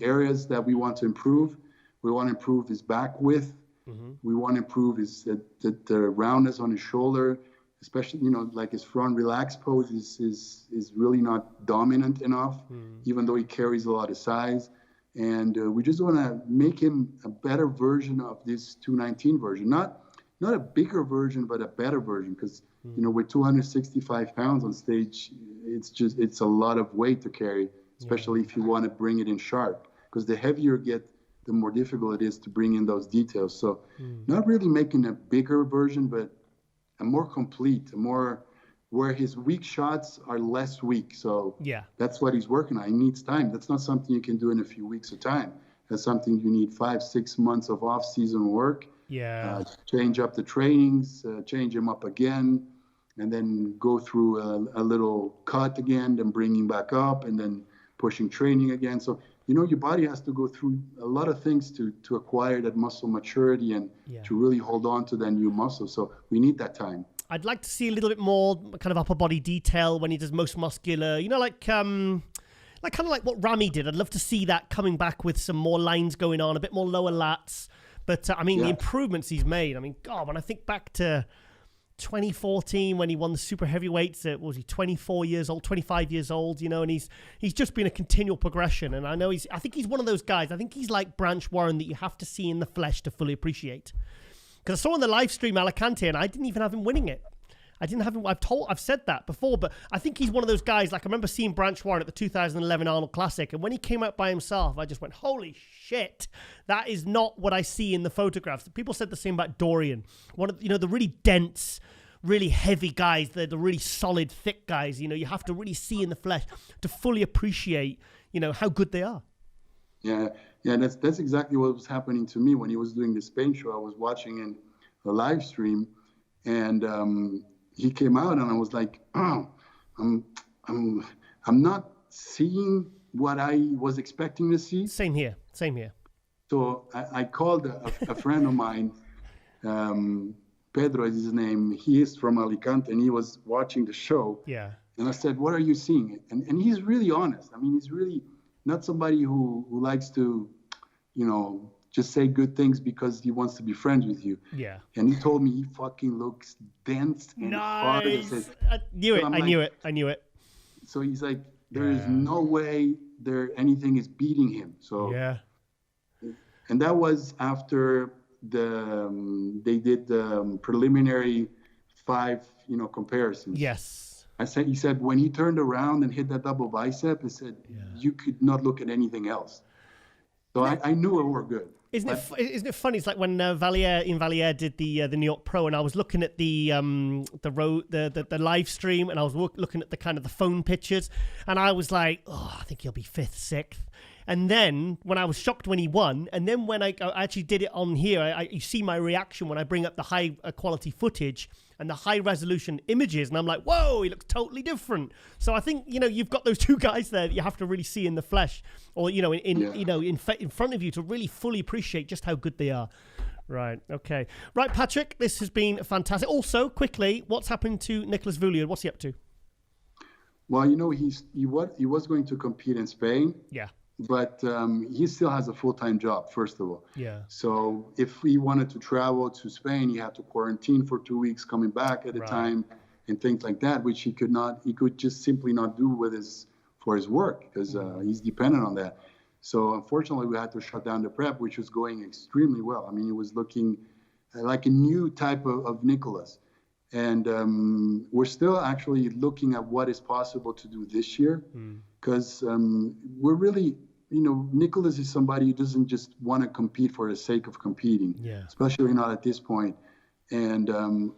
areas that we want to improve. We want to improve his back width. Mm-hmm. We want to improve the roundness on his shoulder, especially like his front relaxed pose is really not dominant enough, even though he carries a lot of size. And we just want to make him a better version of this 219 version, not a bigger version, but a better version, because with 265 pounds on stage, it's a lot of weight to carry, especially if you want to bring it in sharp, because the heavier you get, the more difficult it is to bring in those details. So not really making a bigger version, but a more complete, where his weak shots are less weak. So that's what he's working on. He needs time. That's not something you can do in a few weeks of time. That's something you need 5-6 months of off-season work. Yeah. Change up the trainings, change him up again, and then go through a little cut again, then bringing back up, and then pushing training again. So, your body has to go through a lot of things to acquire that muscle maturity and to really hold on to that new muscle. So we need that time. I'd like to see a little bit more kind of upper body detail when he does most muscular. You know, like kind of like what Ramy did. I'd love to see that coming back with some more lines going on, a bit more lower lats. But I mean, the improvements he's made. I mean, God, when I think back to 2014 when he won the super heavyweights, what was he, 24 years old, 25 years old, you know, and he's just been a continual progression. And I think he's one of those guys. I think he's like Branch Warren that you have to see in the flesh to fully appreciate. Because I saw on the live stream Alicante and I didn't even have him winning it. I didn't have him. I've said that before, but I think he's one of those guys. Like I remember seeing Branch Warren at the 2011 Arnold Classic, and when he came out by himself, I just went, "Holy shit, that is not what I see in the photographs." People said the same about Dorian. One of the really dense, really heavy guys, the really solid, thick guys. You know, you have to really see in the flesh to fully appreciate, you know, how good they are. Yeah. That's exactly what was happening to me when he was doing the Spain show. I was watching in the live stream, and he came out, and I was like, "Oh, I'm not seeing what I was expecting to see." Same here. So I called a friend of mine, Pedro is his name. He is from Alicante, and he was watching the show. Yeah. And I said, "What are you seeing?" And he's really honest. I mean, he's really not somebody who likes to, you know, just say good things because he wants to be friends with you. Yeah. And he told me he fucking looks dense and hard. I knew it. So he's like, there is no way anything is beating him. So yeah. And that was after they did the preliminary 5, comparisons. Yes. He said when he turned around and hit that double bicep, he said you could not look at anything else. So I knew it were good. Isn't it funny? It's like when Valliere did the New York Pro, and I was looking at the live stream, and I was looking at the kind of the phone pictures, and I was like, oh, I think he'll be 5th, 6th. And then when I was shocked when he won, and then when I actually did it on here, you see my reaction when I bring up the high quality footage and the high resolution images, and I'm like, whoa, he looks totally different. So I think you've got those two guys there that you have to really see in the flesh, or in front of you to really fully appreciate just how good they are. Right. Okay. Right, Patrick, this has been fantastic. Also, quickly, what's happened to Nicholas Vuilliard? What's he up to? Well, he was going to compete in Spain. Yeah. But he still has a full-time job, first of all. Yeah. So if he wanted to travel to Spain, he had to quarantine for 2 weeks coming back at a time and things like that, which he could just simply not do for his work because he's dependent on that. So unfortunately, we had to shut down the prep, which was going extremely well. I mean, it was looking like a new type of Nicholas. And we're still actually looking at what is possible to do this year because we're really, Nicholas is somebody who doesn't just want to compete for the sake of competing, especially not at this point. And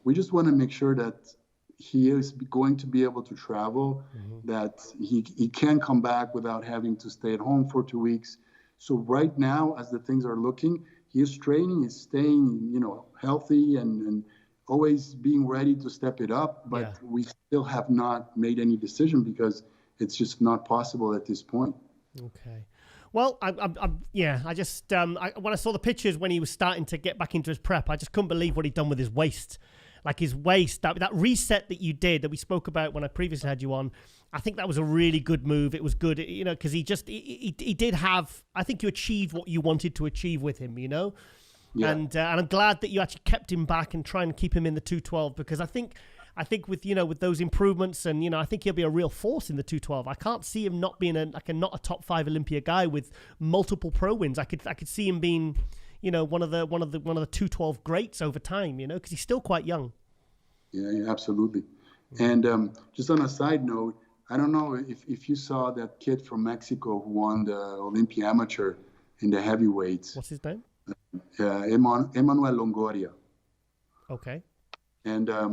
we just want to make sure that he is going to be able to travel, that he can come back without having to stay at home for 2 weeks. So right now, as the things are looking, he is training, he's staying, healthy and always being ready to step it up, but we still have not made any decision because it's just not possible at this point. Okay. Well, I just when I saw the pictures when he was starting to get back into his prep, I just couldn't believe what he'd done with his waist. Like his waist, that reset that you did, that we spoke about when I previously had you on, I think that was a really good move. It was good, because he did have, I think you achieved what you wanted to achieve with him, Yeah. And I'm glad that you actually kept him back and try and keep him in the 212 because I think with those improvements and I think he'll be a real force in the 212. I can't see him not being not a top 5 Olympia guy with multiple pro wins. I could see him being one of the 212 greats over time. Because he's still quite young. Yeah, absolutely. And just on a side note, I don't know if you saw that kid from Mexico who won the Olympia Amateur in the heavyweights. What's his name? Emmanuel Longoria. Okay. And I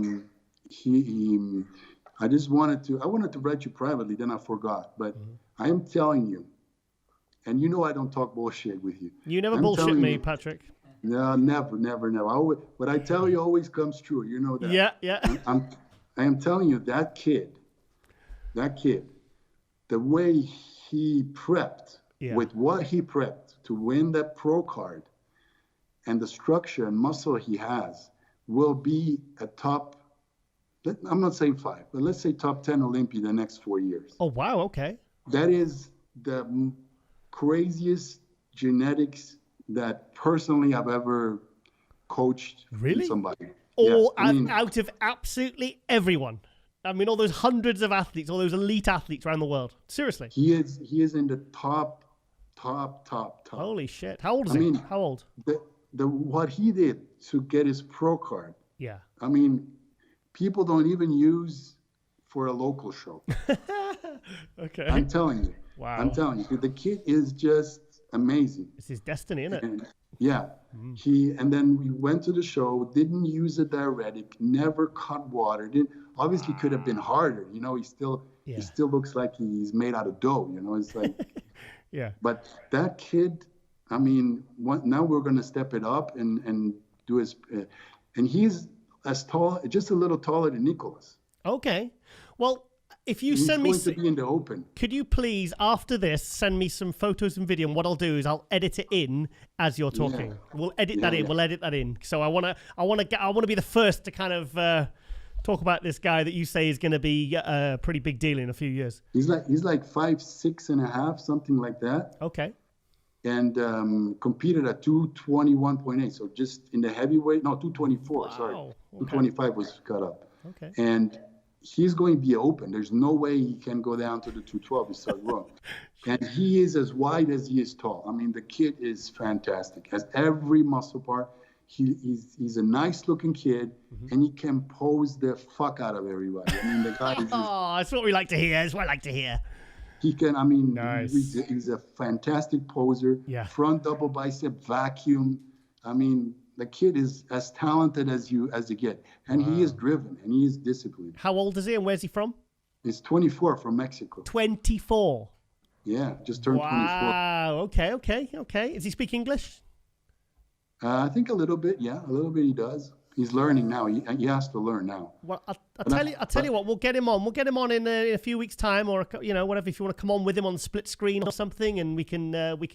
wanted to write you privately, then I forgot. But I am telling you, and I don't talk bullshit with you. You never bullshit me, Patrick. No, never. What I tell you always comes true. You know that. Yeah. I am telling you, that kid, the way he prepped, with what he prepped to win that pro card, and the structure and muscle he has, will be a top I'm not saying 5, but let's say top 10 Olympia the next 4 years. Oh, wow. Okay. That is the craziest genetics that personally I've ever coached somebody. Or out of absolutely everyone. I mean, all those hundreds of athletes, all those elite athletes around the world. Seriously. He is in the top. Holy shit. How old is he? How old? What he did to get his pro card. Yeah. I mean, people don't even use for a local show. Okay. I'm telling you. Wow. I'm telling you. The kid is just amazing. It's his destiny, isn't it? And then we went to the show, didn't use a diuretic, never cut water. Obviously could have been harder. You know, he still looks like he's made out of dough. You know, it's like, yeah. But that kid, I mean, now we're going to step it up and do his, and he's as tall, just a little taller than Nicholas. Okay. Well, if you He's send me, going to be in the open. Could you please, after this, send me some photos and video? And what I'll do is I'll edit it in as you're talking. Yeah. We'll edit that in. Yeah. We'll edit that in. So I want to be the first to kind of talk about this guy that you say is going to be a pretty big deal in a few years. He's like 5'6.5", something like that. Okay. And competed at 221.8. So just in the heavyweight, no, 224. Wow. Sorry, 225 was cut up. Okay. And he's going to be open. There's no way he can go down to the 212 and start growing. And he is as wide as he is tall. I mean, the kid is fantastic. Has every muscle part. He's a nice-looking kid, and he can pose the fuck out of everybody. I mean, the guy is... that's what we like to hear. That's what I like to hear. He can, I mean, nice. He's a fantastic poser. Yeah. Front double bicep, vacuum. I mean, the kid is as talented as you get. And he is driven, and he is disciplined. How old is he, and where's he from? He's 24, from Mexico. 24? Yeah, just turned 24. Wow, okay. Does he speak English? I think a little bit, yeah. A little bit he does. He's learning now. He has to learn now. Well, I'll tell you what. We'll get him on. We'll get him on in a few weeks' time, or whatever. If you want to come on with him on split screen or something, and we can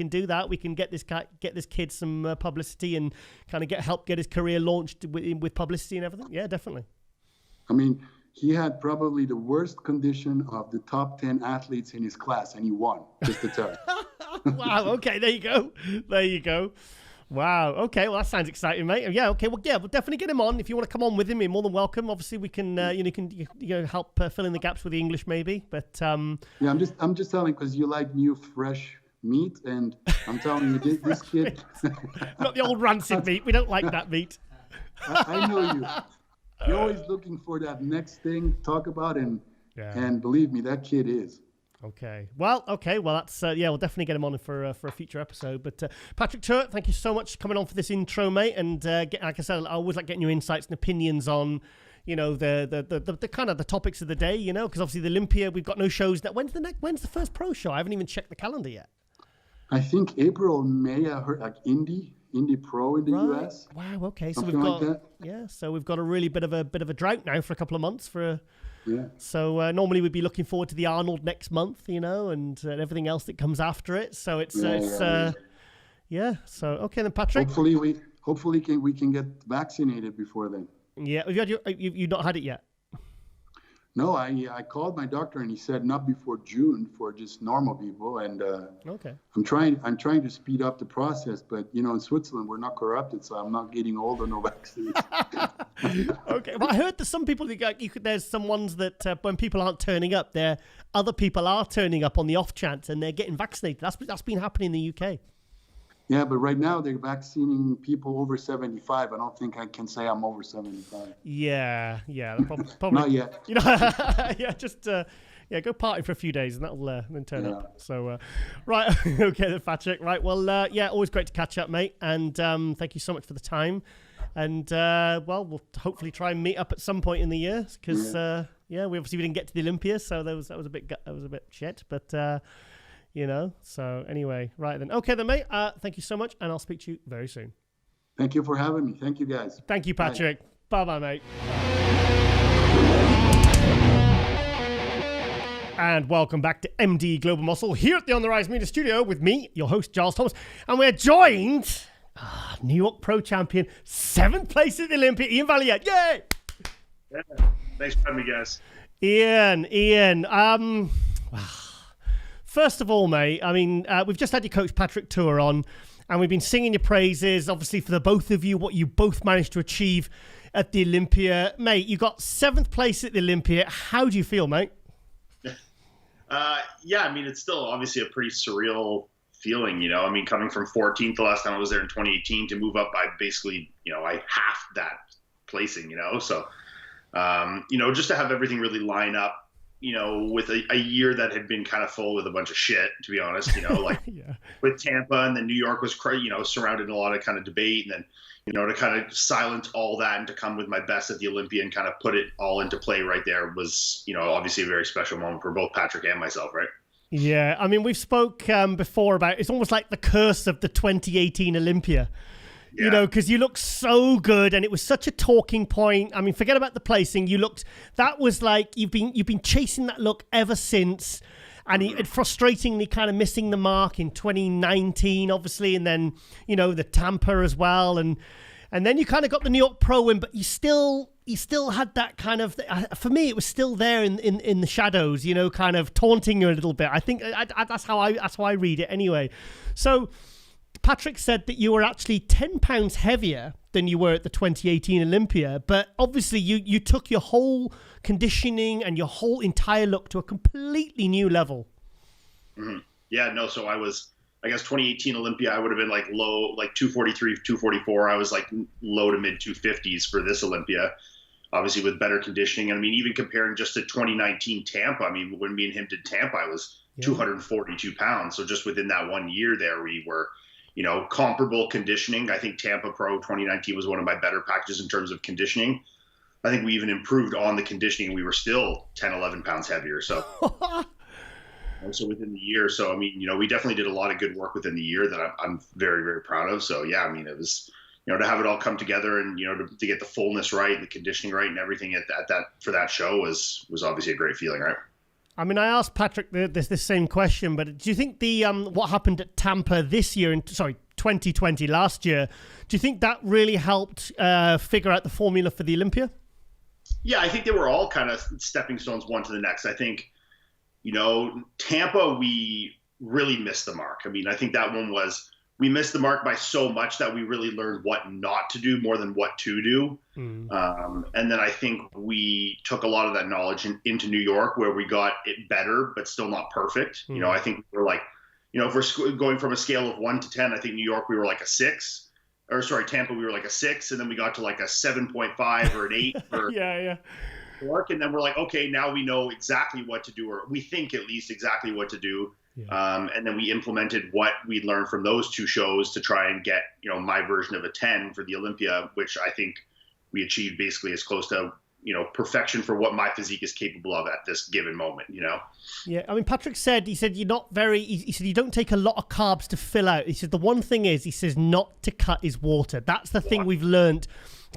do that. We can get this kid some publicity and kind of help get his career launched with publicity and everything. Yeah, definitely. I mean, he had probably the worst condition of the top 10 athletes in his class, and he won. Just to tell you. Wow. Okay. There you go. Wow. Okay. Well, that sounds exciting, mate. Yeah. Okay. Well, yeah. We'll definitely get him on. If you want to come on with him, you're more than welcome. Obviously, we can. You help fill in the gaps with the English, maybe. But yeah, I'm just telling because you like new, fresh meat, and I'm telling you, this kid. Not the old rancid meat. We don't like that meat. I know you. You're always looking for that next thing to talk about, and believe me, that kid is. Okay. Well, that's we'll definitely get him on for a future episode. But Patrick Tuor, thank you so much for coming on for this intro, mate. And like I said, I always like getting your insights and opinions on, the kind of the topics of the day. Because obviously the Olympia, we've got no shows. When's the first pro show? I haven't even checked the calendar yet. I think April or May. I heard like Indy Pro in the US. Wow. Okay. So we've got So we've got a really bit of a drought now for a couple of months for. Yeah. So normally we'd be looking forward to the Arnold next month, and everything else that comes after it. So it's So okay then, Patrick. Hopefully we can get vaccinated before then. Yeah. Have you've not had it yet? No, I called my doctor and he said not before June for just normal people, and okay. I'm trying to speed up the process, but in Switzerland we're not corrupted, so I'm not getting old or no vaccines. Okay, well I heard that some people there's some ones that when people aren't turning up, other people are turning up on the off chance and they're getting vaccinated. That's been happening in the UK. Yeah, but right now they're vaccinating people over 75. I don't think I can say I'm over 75. Yeah, probably not yet. Yeah, just go party for a few days and that'll then turn up. So, right, okay, then, Patrick. Right, well, always great to catch up, mate. And thank you so much for the time. And we'll hopefully try and meet up at some point in the year because we obviously didn't get to the Olympia, so that was a bit shit, but. So anyway, right then. Okay then, mate. Thank you so much, and I'll speak to you very soon. Thank you for having me. Thank you, guys. Thank you, Patrick. Bye-bye, mate. And welcome back to MD Global Muscle here at the On The Rise Media Studio with me, your host, Giles Thomas. And we're joined, New York Pro Champion, 7th place at the Olympia, Ian Valier. Yay! Yeah. Thanks for having me, guys. Ian. First of all, mate, I mean, we've just had your coach Patrick Tuor on, and we've been singing your praises, obviously, for the both of you, what you both managed to achieve at the Olympia. Mate, you got 7th place at the Olympia. How do you feel, mate? Yeah, I mean, it's still obviously a pretty surreal feeling, I mean, coming from 14th the last time I was there in 2018 to move up by basically, I half that placing, so, just to have everything really line up, with a year that had been kind of full with a bunch of shit, to be honest, like yeah. With Tampa, and then New York was, surrounded in a lot of kind of debate, and then, to kind of silence all that and to come with my best at the Olympia and kind of put it all into play right there was, obviously a very special moment for both Patrick and myself, right? Yeah, I mean, we've spoke before about, it's almost like the curse of the 2018 Olympia. Yeah. Because you looked so good and it was such a talking point. I mean, forget about the placing. That was like, you've been chasing that look ever since. And it frustratingly kind of missing the mark in 2019, obviously. And then, the Tampa as well. And then you kind of got the New York Pro win, but you still had that kind of, for me, it was still there in the shadows, kind of taunting you a little bit. I think that's how I read it anyway. So Patrick said that you were actually 10 pounds heavier than you were at the 2018 Olympia, but obviously you took your whole conditioning and your whole entire look to a completely new level. Mm-hmm. Yeah, no, so I guess 2018 Olympia, I would have been like low, like 243, 244. I was like low to mid 250s for this Olympia, obviously with better conditioning. And I mean, even comparing just to 2019 Tampa, I mean, when me and him did Tampa, I was 242 pounds. So just within that 1 year there, we were, comparable conditioning. I think Tampa Pro 2019 was one of my better packages in terms of conditioning. I think we even improved on the conditioning. We were still 10, 11 pounds heavier. So, so within the year. So, I mean, we definitely did a lot of good work within the year that I'm very, very proud of. So, yeah, I mean, it was, to have it all come together and, to get the fullness right, the conditioning right and everything at that for that show was obviously a great feeling, right? I mean, I asked Patrick this same question, but do you think the what happened at Tampa this year, 2020, last year, do you think that really helped figure out the formula for the Olympia? Yeah, I think they were all kind of stepping stones one to the next. I think, Tampa, we really missed the mark. I mean, I think that one we missed the mark by so much that we really learned what not to do more than what to do. And then I think we took a lot of that knowledge into New York, where we got it better, but still not perfect. I think we're like, if we're going from a scale of 1 to 10, I think New York, we were like a 6. Or sorry, Tampa, we were like a 6, and then we got to like a 7.5 or an 8 for York, and then we're like, okay, now we know exactly what to do, or we think at least exactly what to do. And then we implemented what we learned from those two shows to try and get, my version of a 10 for the Olympia, which I think we achieved basically as close to, perfection for what my physique is capable of at this given moment, Yeah, I mean, Patrick said, he said, he said, you don't take a lot of carbs to fill out. He said, the one thing is, he says, not to cut is water. That's the thing we've learned.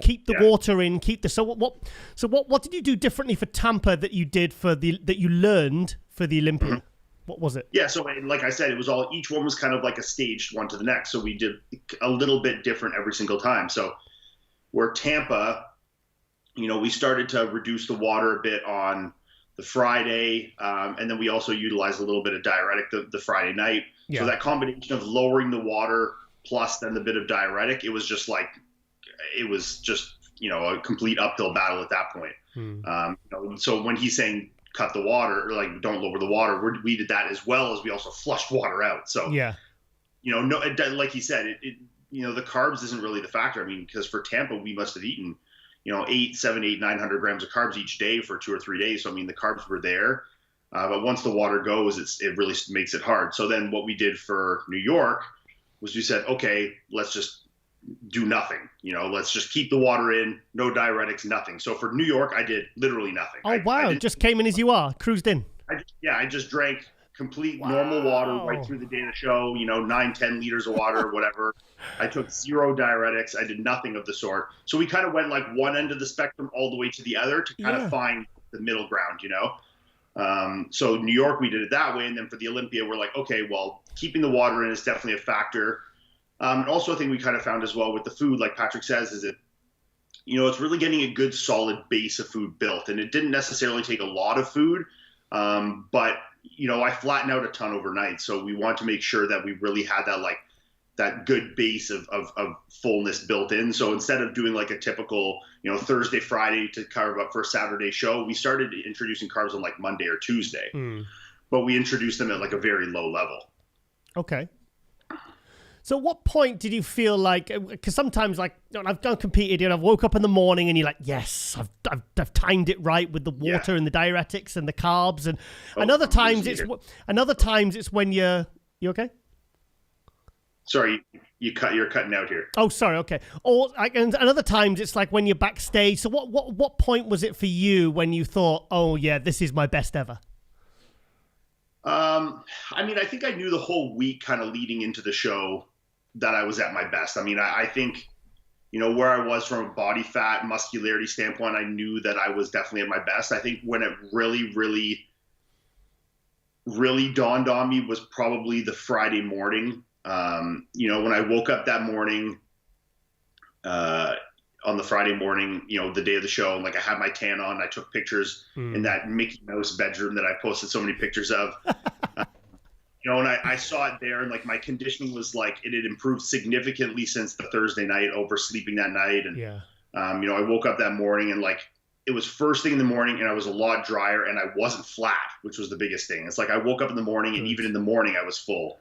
Keep the water in, so what did you do differently for Tampa that you did that you learned for the Olympia? Mm-hmm. What was it? Yeah, so like I said, it was each one was kind of like a staged one to the next. So we did a little bit different every single time. So where Tampa, we started to reduce the water a bit on the Friday. And then we also utilized a little bit of diuretic the Friday night. Yeah. So that combination of lowering the water plus then the bit of diuretic, it was just a complete uphill battle at that point. So when he's saying cut the water, or like don't lower the water, we did that as well as we also flushed water out. So, like he said, the carbs isn't really the factor. I mean, because for Tampa, we must have eaten, 900 grams of carbs each day for 2 or 3 days. So, I mean, the carbs were there. But once the water goes, it really makes it hard. So then what we did for New York was we said, okay, let's just do nothing. Let's just keep the water in, no diuretics, nothing. So for New York, I did literally nothing. Oh, wow. Just came in as you are, cruised in. I just drank complete normal water right through the day of the show, 9-10 liters of water, whatever. I took 0 diuretics. I did nothing of the sort. So we kind of went like one end of the spectrum all the way to the other to kind of find the middle ground, So New York, we did it that way. And then for the Olympia, we're like, okay, well, keeping the water in is definitely a factor. And also, I think we kind of found as well with the food, like Patrick says, is it's really getting a good solid base of food built. And it didn't necessarily take a lot of food, but I flattened out a ton overnight. So we want to make sure that we really had that good base of fullness built in. So instead of doing like a typical, Thursday, Friday to carve up for a Saturday show, we started introducing carbs on like Monday or Tuesday, but we introduced them at like a very low level. Okay. So at what point did you feel like, because sometimes like I've done competed and I've woke up in the morning and you're like, yes, I've timed it right with the water and the diuretics and the carbs. And other times it's when you okay? Sorry, you're cutting out here. Oh, sorry. Okay. And other times it's like when you're backstage. So what point was it for you when you thought, oh yeah, this is my best ever? I think I knew the whole week kind of leading into the show that I was at my best. I think, where I was from a body fat muscularity standpoint, I knew that I was definitely at my best. I think when it really, really, really dawned on me was probably the Friday morning. When I woke up that morning, on the Friday morning, the day of the show, like I had my tan on, I took pictures in that Mickey Mouse bedroom that I posted so many pictures of, and I saw it there, and like my conditioning was like, it had improved significantly since the Thursday night, oversleeping that night. And, I woke up that morning and like, it was first thing in the morning and I was a lot drier and I wasn't flat, which was the biggest thing. It's like, I woke up in the morning and even in the morning I was full.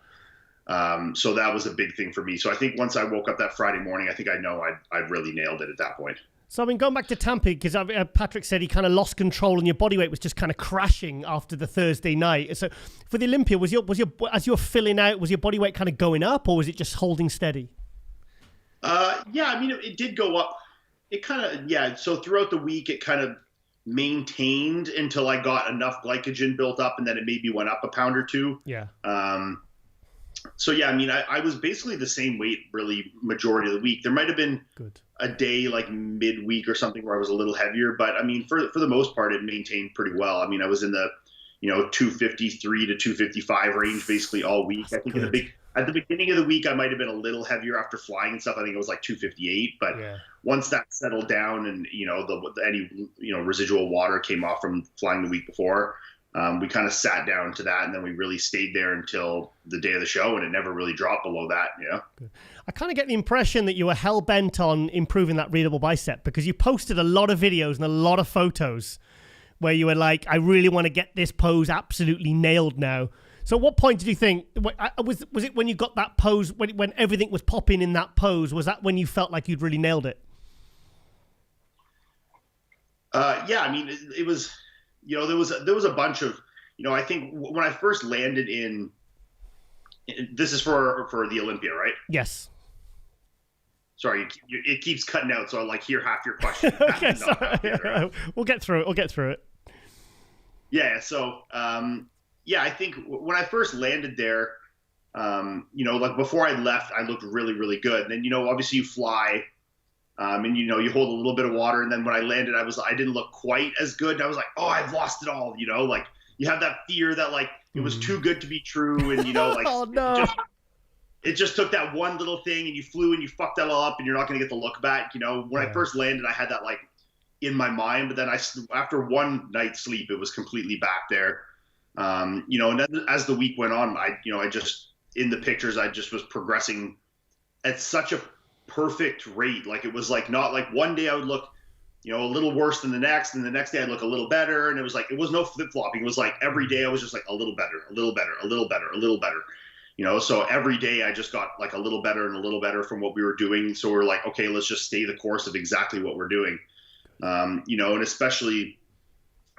So that was a big thing for me. So I think once I woke up that Friday morning, I think I'd really nailed it at that point. So going back to Tampa, because Patrick said he kind of lost control and your body weight was just kind of crashing after the Thursday night. So for the Olympia, was your as you were filling out, was your body weight kind of going up or was it just holding steady? It did go up. It kind of, so throughout the week, it kind of maintained until I got enough glycogen built up and then it maybe went up a pound or two. Yeah. I was basically the same weight really majority of the week. There might have been a day like midweek or something where I was a little heavier, but for the most part, it maintained pretty well. I was in the, 253 to 255 range basically all week. I think at the beginning of the week, I might've been a little heavier after flying and stuff. I think it was like 258, but once that settled down and, any residual water came off from flying the week before, we kind of sat down to that and then we really stayed there until the day of the show and it never really dropped below that. Good. I kind of get the impression that you were hell bent on improving that readable bicep because you posted a lot of videos and a lot of photos where you were like, I really want to get this pose absolutely nailed now. So at what point did you think, was it when you got that pose, when everything was popping in that pose, was that when you felt like you'd really nailed it? It was, there was a bunch of, I think when I first landed this is for the Olympia, right? Yes. Sorry, it keeps cutting out, so I like hear half your question. Okay, sorry. We'll get through it. Yeah. So, I think when I first landed there, like before I left, I looked really, really good. And then, obviously you fly, and you hold a little bit of water. And then when I landed, I didn't look quite as good. And I was like, oh, I've lost it all. Like you have that fear that like it was too good to be true. And, like, oh, no. It just took that one little thing and you flew and you fucked that all up and you're not going to get the look back. When I first landed, I had that like in my mind, but then after one night's sleep, it was completely back there. And then as the week went on, I just, in the pictures, I just was progressing at such a perfect rate. Like it was like, not like one day I would look, a little worse than the next, and the next day I'd look a little better. And it was like, it was no flip flopping. It was like every day I was just like a little better, a little better, a little better, a little better. So every day I just got like a little better and a little better from what we were doing. So we're like, okay, let's just stay the course of exactly what we're doing. And especially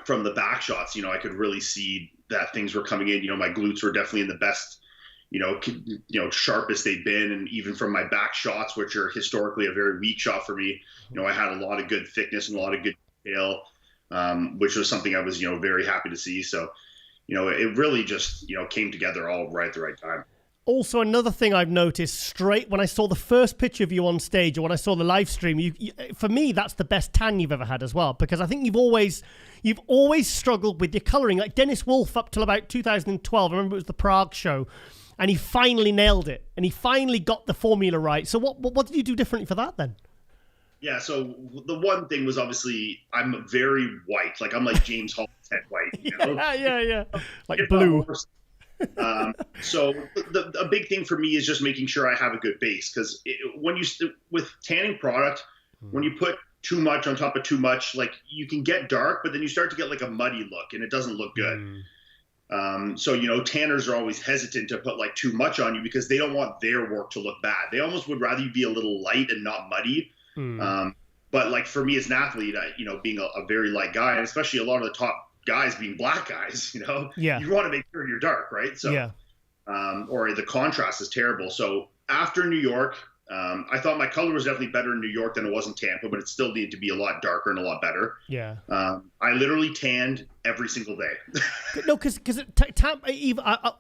from the back shots, I could really see that things were coming in. My glutes were definitely in the best, sharpest they've been. And even from my back shots, which are historically a very weak shot for me, I had a lot of good thickness and a lot of good detail, which was something I was, very happy to see. So, it really just, came together all right at the right time. Also, another thing I've noticed straight when I saw the first picture of you on stage or when I saw the live stream, you, for me, that's the best tan you've ever had as well, because I think you've always struggled with your coloring. Like Dennis Wolf up till about 2012, I remember it was the Prague show, and he finally nailed it, and he finally got the formula right. So what did you do differently for that then? Yeah, so the one thing was obviously I'm very white. Like I'm like James Hall's head white, you know? Yeah. Like blue. So a big thing for me is just making sure I have a good base, because when you with tanning product, when you put too much on top of too much, like you can get dark, but then you start to get like a muddy look and it doesn't look good. So, you know, tanners are always hesitant to put like too much on you because they don't want their work to look bad. They almost would rather you be a little light and not muddy. But like for me as an athlete, you know, being a very light guy, and especially a lot of the top guys being black guys, you know, you want to make sure you're dark, right? So, or the contrast is terrible. So after New York, I thought my color was definitely better in New York than it was in Tampa, but it still needed to be a lot darker and a lot better. I literally tanned every single day. No, because Tampa,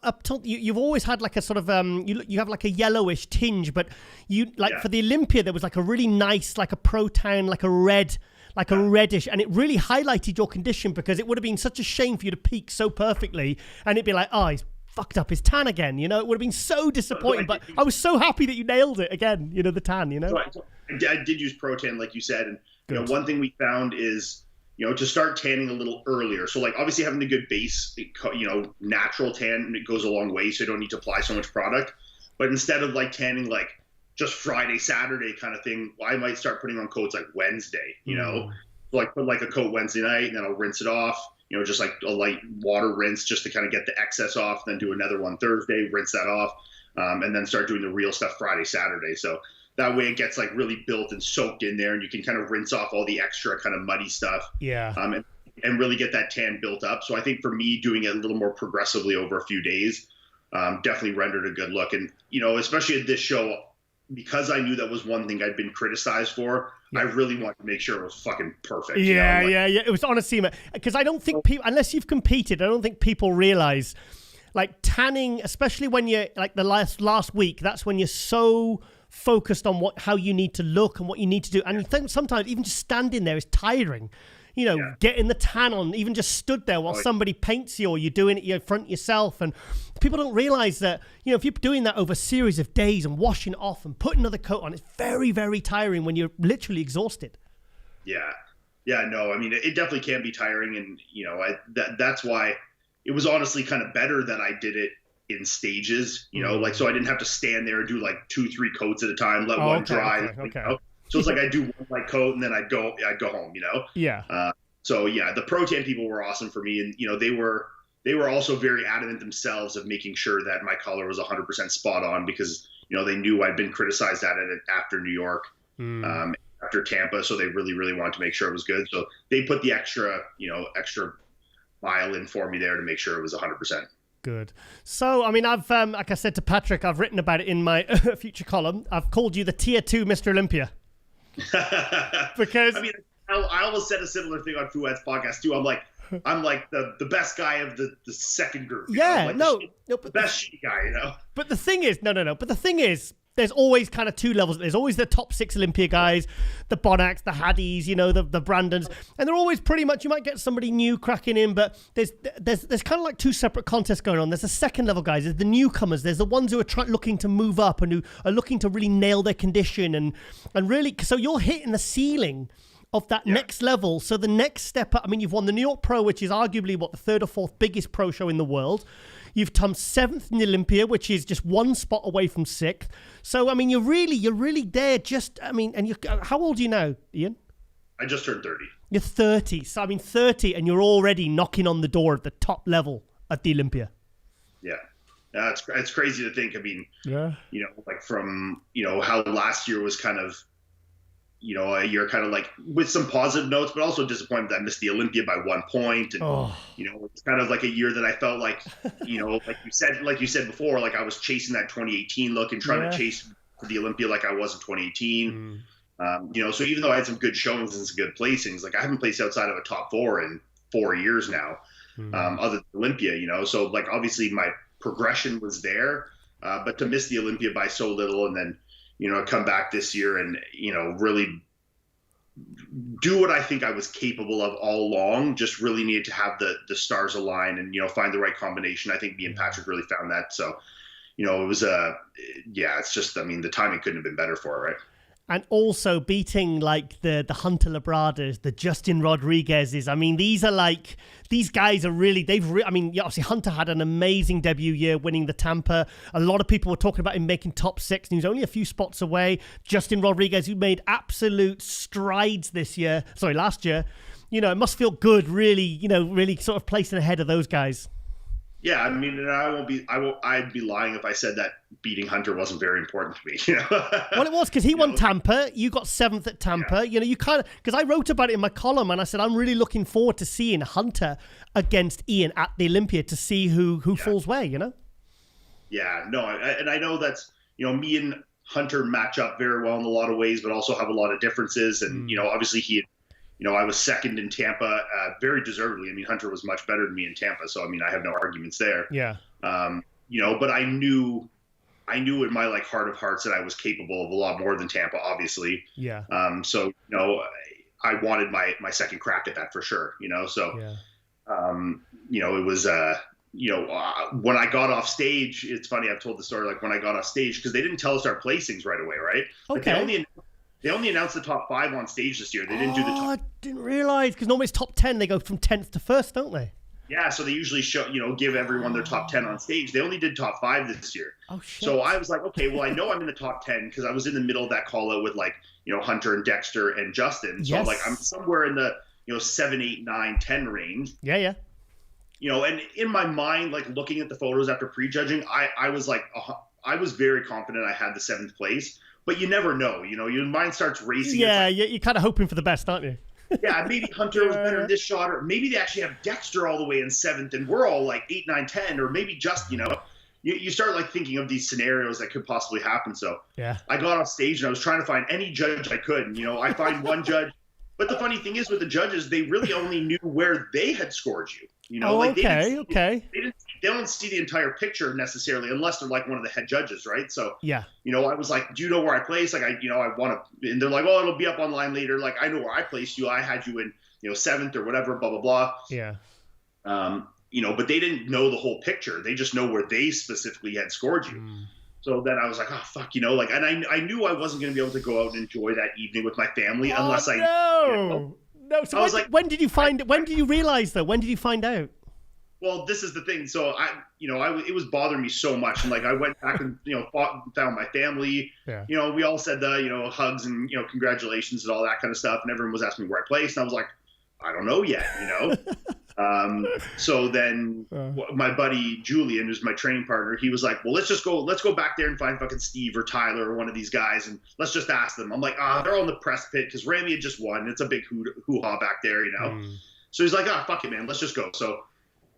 up till you've always had like a sort of you have like a yellowish tinge, but you like for the Olympia there was like a really nice like a pro tan, like a red. Like a reddish, and it really highlighted your condition, because it would have been such a shame for you to peak so perfectly and it'd be like, oh, he's fucked up his tan again, you know. It would have been so disappointing, but I was so happy that you nailed it again, you know, the tan, you know. So I did use pro tan like you said, and you know, one thing we found is, you know, to start tanning a little earlier. So like obviously having a good base, you know, natural tan, it goes a long way, so you don't need to apply so much product. But instead of like tanning like just Friday, Saturday kind of thing, I might start putting on coats like Wednesday, you know, so like put like a coat Wednesday night and then I'll rinse it off, you know, just like a light water rinse just to kind of get the excess off, then do another one Thursday, rinse that off, and then start doing the real stuff Friday, Saturday. So that way it gets like really built and soaked in there, and you can kind of rinse off all the extra kind of muddy stuff. And really get that tan built up. So I think for me, doing it a little more progressively over a few days definitely rendered a good look. And, you know, especially at this show, because I knew that was one thing I'd been criticized for, I really wanted to make sure it was fucking perfect. Yeah. It was honestly, because I don't think people, unless you've competed, I don't think people realize, like tanning, especially when you're like the last week, that's when you're so focused on how you need to look and what you need to do. And you think sometimes even just standing there is tiring. You know, getting the tan on, even just stood there while somebody paints you, or you're doing it in front yourself. And people don't realize that, you know, if you're doing that over a series of days and washing it off and putting another coat on, it's very, very tiring when you're literally exhausted. Yeah, no, I mean, it definitely can be tiring. And, you know, that's why it was honestly kind of better that I did it in stages, you know, like, so I didn't have to stand there and do like 2-3 coats at a time, let one dry. You know? So it's like I do one light coat and then I'd go home, you know? So yeah, the pro tan people were awesome for me. And, you know, they were also very adamant themselves of making sure that my color was 100% spot on, because, you know, they knew I'd been criticized at it after New York, after Tampa. So they really, really wanted to make sure it was good. So they put the extra mile in for me there to make sure it was 100%. Good. So, I mean, I've, like I said to Patrick, I've written about it in my future column. I've called you the Tier 2 Mr. Olympia. Because I mean, I almost said a similar thing on Fouet's podcast too. I'm like the best guy of the second group. Yeah, like the best shitty guy, you know. But the thing is, no. But the thing is, there's always kind of two levels. There's always the top 6 Olympia guys, the Bonacks, the Haddis, you know, the Brandons, and they're always pretty much, you might get somebody new cracking in, but there's kind of like 2 separate contests going on. There's the second level guys, there's the newcomers, there's the ones who are looking to move up and who are looking to really nail their condition and really, so you're hitting the ceiling of that next level. So the next step up, I mean, you've won the New York Pro, which is arguably the 3rd or 4th biggest pro show in the world. You've come 7th in the Olympia, which is just 1 spot away from 6th. So, I mean, you're really there. And how old are you now, Ian? I just turned 30. You're 30. So, I mean, 30, and you're already knocking on the door at the top level at the Olympia. Yeah. It's crazy to think. I mean, you know, like from, you know, how last year was kind of, you know, a year kind of like with some positive notes, but also disappointed that I missed the Olympia by 1 point. And, you know, it's kind of like a year that I felt like, you know, like you said before, like I was chasing that 2018 look and trying to chase the Olympia like I was in 2018. You know, so even though I had some good showings and some good placings, like I haven't placed outside of a top 4 in 4 years now, other than Olympia, you know, so like obviously my progression was there, but to miss the Olympia by so little and then, you know, come back this year and, you know, really do what I think I was capable of all along. Just really needed to have the stars align and, you know, find the right combination. I think me and Patrick really found that. So, you know, it was it's just, I mean, the timing couldn't have been better for it, right? And also beating like the Hunter Labradas, the Justin Rodriguez's. I mean, these guys are really, I mean, obviously Hunter had an amazing debut year winning the Tampa. A lot of people were talking about him making top 6, and he was only a few spots away. Justin Rodriguez, who made absolute strides last year. You know, it must feel good, really, really sort of placing ahead of those guys. Yeah, I mean, and I'd be lying if I said that beating Hunter wasn't very important to me. You know? Well, it was, because he won Tampa. You got 7th at Tampa. Yeah. You know, you kind of, because I wrote about it in my column, and I said I'm really looking forward to seeing Hunter against Ian at the Olympia to see who falls where. You know. Yeah, no, and I know that's, you know, me and Hunter match up very well in a lot of ways, but also have a lot of differences. And you know, obviously I was second in Tampa, very deservedly. I mean, Hunter was much better than me in Tampa, so I mean, I have no arguments there. Yeah. You know, but I knew in my like heart of hearts that I was capable of a lot more than Tampa, obviously. Yeah. So you know, I wanted my second crack at that for sure. You know, so you know, it was when I got off stage, it's funny. I've told the story like when I got off stage, because they didn't tell us our placings right away, right? Okay. Like they only announced the top 5 on stage this year. They didn't do the top. I didn't realize, because normally it's top 10. They go from 10th to 1st, don't they? Yeah, so they usually give everyone their top 10 on stage. They only did top 5 this year. Oh shit. So I was like, okay, well, I know I'm in the top 10 because I was in the middle of that call out with like, you know, Hunter and Dexter and Justin. So Yes. I'm somewhere in the, 7, 8, 9, 10 range. Yeah. You know, and in my mind, like looking at the photos after prejudging, I was like, I was very confident I had the 7th place. But you never know, you know, your mind starts racing. Yeah, you're kind of hoping for the best, aren't you? Yeah, maybe Hunter was better in this shot, or maybe they actually have Dexter all the way in 7th, and we're all like 8, 9, 10, or maybe just, you know, you start like thinking of these scenarios that could possibly happen. So yeah, I got off stage and I was trying to find any judge I could, and, you know, I find one judge. But the funny thing is with the judges, they really only knew where they had scored you. You know, They don't see the entire picture necessarily unless they're like one of the head judges, right? So yeah, you know, I was like, do you know where I placed? Like, I want to, and they're like, oh, it'll be up online later. Like, I know where I placed you. I had you in, 7th or whatever, blah, blah, blah. Yeah. You know, but they didn't know the whole picture. They just know where they specifically had scored you. So then I was like, oh, fuck, you know, like, and I knew I wasn't going to be able to go out and enjoy that evening with my family unless I. No. So when did you realize though? When did you find out? Well, this is the thing. So it was bothering me so much. And like, I went back and, found my family, we all said the, hugs and, congratulations and all that kind of stuff. And everyone was asking me where I placed. And I was like, I don't know yet, So then my buddy Julian, who's my training partner, he was like, well, let's go back there and find fucking Steve or Tyler or one of these guys. And let's just ask them. I'm like, they're all in the press pit because Ramy had just won. It's a big hoo-ha back there, So he's like, fuck it, man. Let's just go. So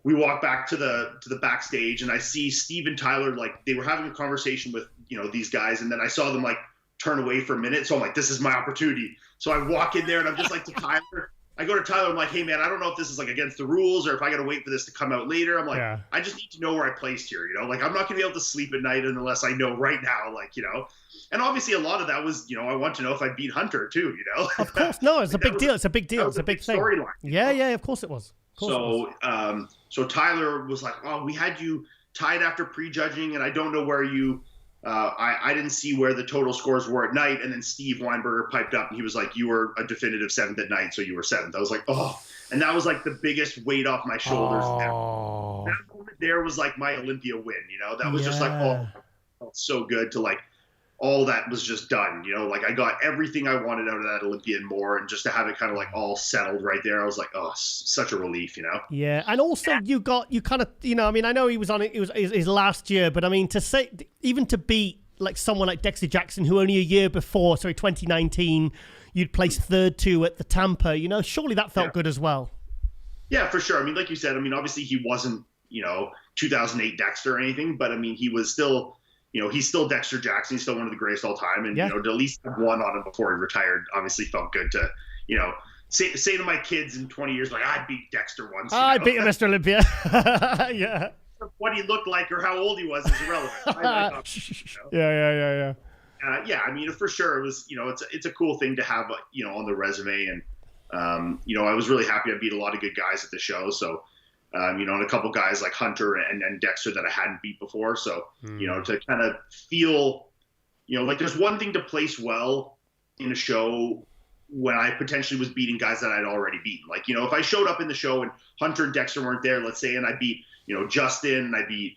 we walk back to the backstage and I see Steve and Tyler, like they were having a conversation with, these guys. And then I saw them like turn away for a minute. So I'm like, this is my opportunity. So I walk in there and I'm just like to Tyler. I go to Tyler, I'm like, hey, man, I don't know if this is like against the rules or if I got to wait for this to come out later. I'm like, I just need to know where I placed here, like I'm not going to be able to sleep at night unless I know right now, and obviously a lot of that was, I want to know if I beat Hunter too, Of course, no, it's a big deal. It's a big deal. It's a big thing. Storyline. Yeah, of course it was. So Tyler was like, oh, we had you tied after prejudging and I don't know where you I didn't see where the total scores were at night. And then Steve Weinberger piped up and he was like, you were a definitive 7th at night. So you were 7th. I was like, oh, and that was like the biggest weight off my shoulders. Oh. That moment there was like my Olympia win, that was just like, oh, felt so good to like, all that was just done, like I got everything I wanted out of that Olympia and more. And just to have it kind of like all settled right there, I was like, oh, such a relief, Yeah. And also you kind of, I mean, I know he was on it. It was his last year, but I mean, even to beat like someone like Dexter Jackson, who only a year before, 2019, you'd placed 3rd to at the Tampa, surely that felt good as well. Yeah, for sure. I mean, like you said, I mean, obviously he wasn't, 2008 Dexter or anything, but I mean, he was still, he's still Dexter Jackson. He's still one of the greatest all time. And, to at least have one on him before he retired obviously felt good to, say to my kids in 20 years, like, I beat Dexter once. I beat him, Mr. Olympia. Yeah. What he looked like or how old he was is irrelevant. Yeah. Yeah, I mean, for sure, it was, it's a cool thing to have, on the resume. And, I was really happy I beat a lot of good guys at the show. So, and a couple guys like Hunter and Dexter that I hadn't beat before. So, to kind of feel, like there's one thing to place well in a show when I potentially was beating guys that I'd already beaten. Like, if I showed up in the show and Hunter and Dexter weren't there, let's say, and I beat, Justin, and I beat,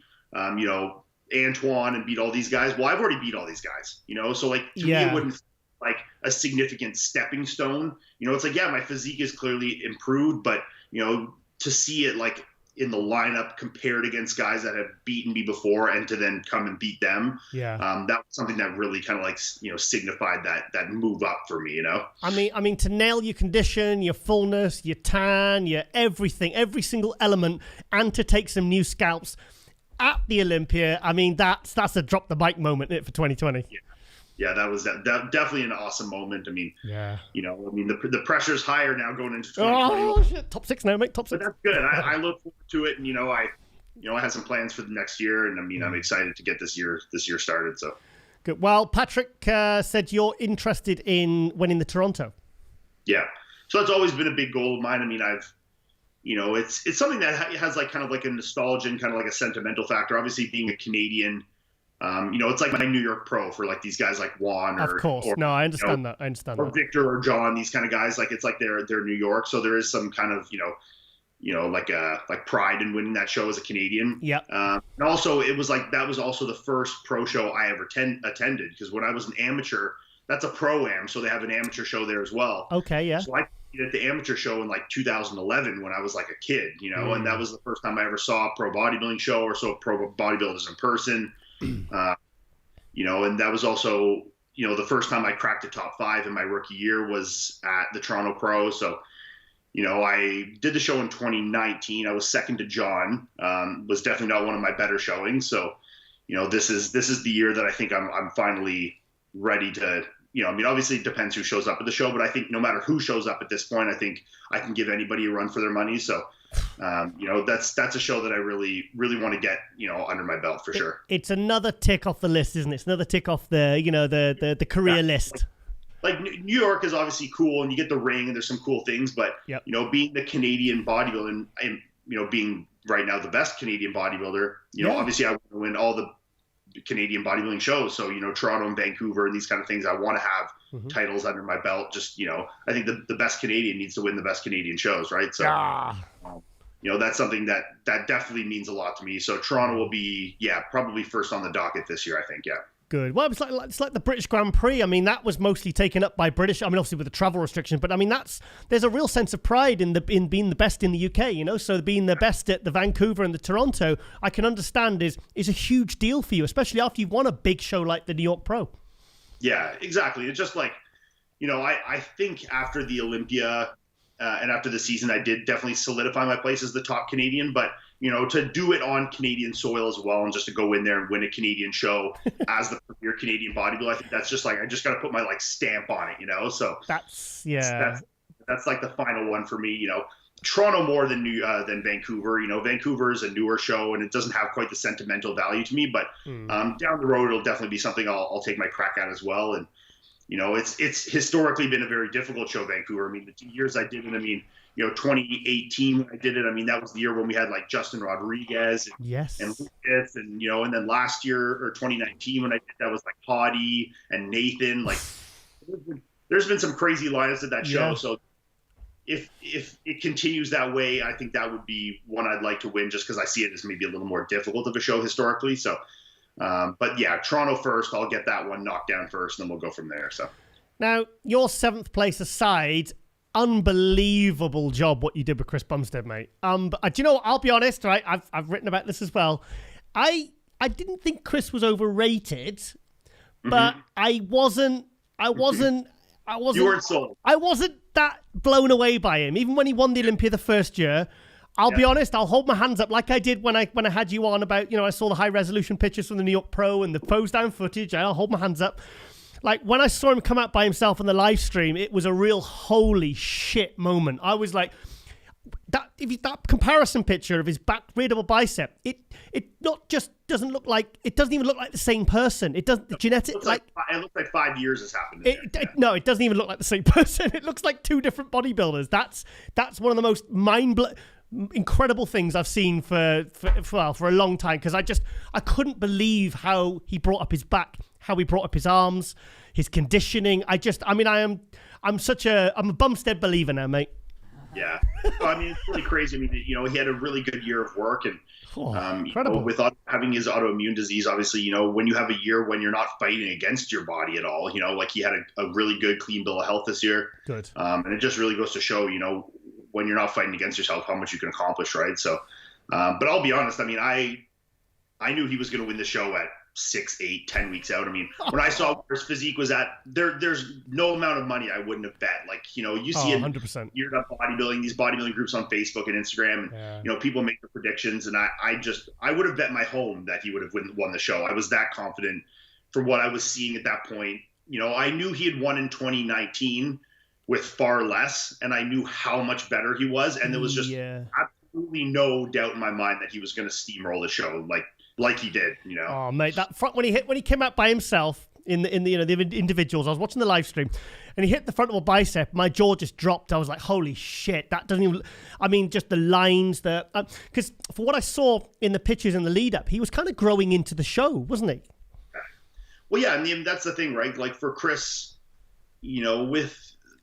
Antoine and beat all these guys. Well, I've already beat all these guys, so like to me, it wouldn't like a significant stepping stone. It's like, yeah, my physique is clearly improved, but, to see it like in the lineup compared against guys that have beaten me before and to then come and beat them. Yeah. That was something that really kind of like, signified that move up for me, I mean, to nail your condition, your fullness, your tan, your everything, every single element, and to take some new scalps at the Olympia. I mean, that's a drop the bike moment for 2020. Yeah, that was definitely an awesome moment. I mean, the pressure's higher now going into 2020. Oh shit! Top 6 now, mate. Top 6. But that's good. I look forward to it, and I have some plans for the next year, and I'm excited to get this year started. So good. Well, Patrick said you're interested in winning the Toronto. Yeah, so that's always been a big goal of mine. I mean, it's something that has like kind of like a nostalgia and kind of like a sentimental factor. Obviously, being a Canadian. It's like my New York Pro for like these guys like Juan of course. No, I understand that. I understand or that. Victor or John, these kind of guys, like it's like they're New York. So there is some kind of, like pride in winning that show as a Canadian. Yeah. And also it was like, that was also the first pro show I ever attended, because when I was an amateur, that's a pro-am. So they have an amateur show there as well. Okay. Yeah. So I did at the amateur show in like 2011 when I was like a kid, and that was the first time I ever saw a pro bodybuilding show or saw pro bodybuilders in person. And that was also, the first time I cracked the top 5 in my rookie year was at the Toronto Pro. So, I did the show in 2019. I was second to John, was definitely not one of my better showings. So, this is the year that I think I'm finally ready to, obviously it depends who shows up at the show, but I think no matter who shows up at this point, I think I can give anybody a run for their money. So, that's a show that I really, really want to get, under my belt for sure. It's another tick off the list, isn't it? It's another tick off the, the career list. Like New York is obviously cool and you get the ring and there's some cool things, but, being the Canadian bodybuilder and being right now the best Canadian bodybuilder, obviously I want to win all the Canadian bodybuilding shows. So, Toronto and Vancouver and these kind of things, I want to have titles under my belt. Just, I think the best Canadian needs to win the best Canadian shows, right? So, that's something that definitely means a lot to me. So Toronto will be, probably first on the docket this year, I think. Yeah. Good. Well, it's like the British Grand Prix. I mean, that was mostly taken up by British. I mean, obviously with the travel restrictions, but I mean, there's a real sense of pride in being the best in the UK. So being the best at the Vancouver and the Toronto, I can understand is a huge deal for you, especially after you've won a big show like the New York Pro. Yeah, exactly. It's just like, I think after the Olympia and after the season, I did definitely solidify my place as the top Canadian, but to do it on Canadian soil as well, and just to go in there and win a Canadian show as the premier Canadian bodybuilder, I think that's just like, I just got to put my like stamp on it, so that's like the final one for me. Toronto more than Vancouver. Vancouver is a newer show and it doesn't have quite the sentimental value to me, but down the road, it'll definitely be something I'll take my crack at as well. And, it's historically been a very difficult show, Vancouver. I mean, the 2 years I did it, 2018 when I did it, that was the year when we had like Justin Rodriguez and Lucas and, and then last year or 2019 when I did that was like Hottie and Nathan. Like there's been some crazy lineups at that show. So if it continues that way, I think that would be one I'd like to win just because I see it as maybe a little more difficult of a show historically. So, but yeah, Toronto first, I'll get that one knocked down first and then we'll go from there. So now your 7th place aside, unbelievable job what you did with Chris Bumstead, mate. Do you know what? I'll be honest, right? I've written about this as well. I didn't think Chris was overrated, but I wasn't. You weren't sold. I wasn't that blown away by him. Even when he won the Olympia the first year, I'll be honest. I'll hold my hands up like I did when I had you on about I saw the high resolution pictures from the New York Pro and the pose down footage. I'll hold my hands up. Like, when I saw him come out by himself on the live stream, it was a real holy shit moment. I was like, that comparison picture of his back rear double bicep, it not just doesn't look like, it doesn't even look like the same person. It doesn't, it looks like 5 years has happened. No, it doesn't even look like the same person. It looks like 2 different bodybuilders. That's one of the most incredible things I've seen for a long time, because I couldn't believe how he brought up his back, how he brought up his arms, his conditioning. I'm a Bumstead believer now, mate. Yeah. I mean, it's really crazy. I mean, he had a really good year of work, and incredible. With having his autoimmune disease, obviously, when you have a year when you're not fighting against your body at all, like he had a really good, clean bill of health this year. Good. And it just really goes to show, when you're not fighting against yourself, how much you can accomplish, right? So, but I'll be honest. I mean, I knew he was going to win the show at 6, 8, 10 weeks out. I mean, when I saw where his physique was at, there's no amount of money I wouldn't have bet. Like, you see it 100%. Geared Up Bodybuilding, these bodybuilding groups on Facebook and Instagram, and people make the predictions, and I would have bet my home that he would have won the show. I was that confident for what I was seeing at that point. I knew he had won in 2019 with far less, and I knew how much better he was, and there was just absolutely no doubt in my mind that he was going to steamroll the show like he did. Oh, mate, that front when he came out by himself in the the individuals. I was watching the live stream, and he hit the frontal bicep. My jaw just dropped. I was like, holy shit, that doesn't even. I mean, just the lines, because for what I saw in the pictures in the lead up, he was kind of growing into the show, wasn't he? Well, yeah, I mean, that's the thing, right? Like for Chris, with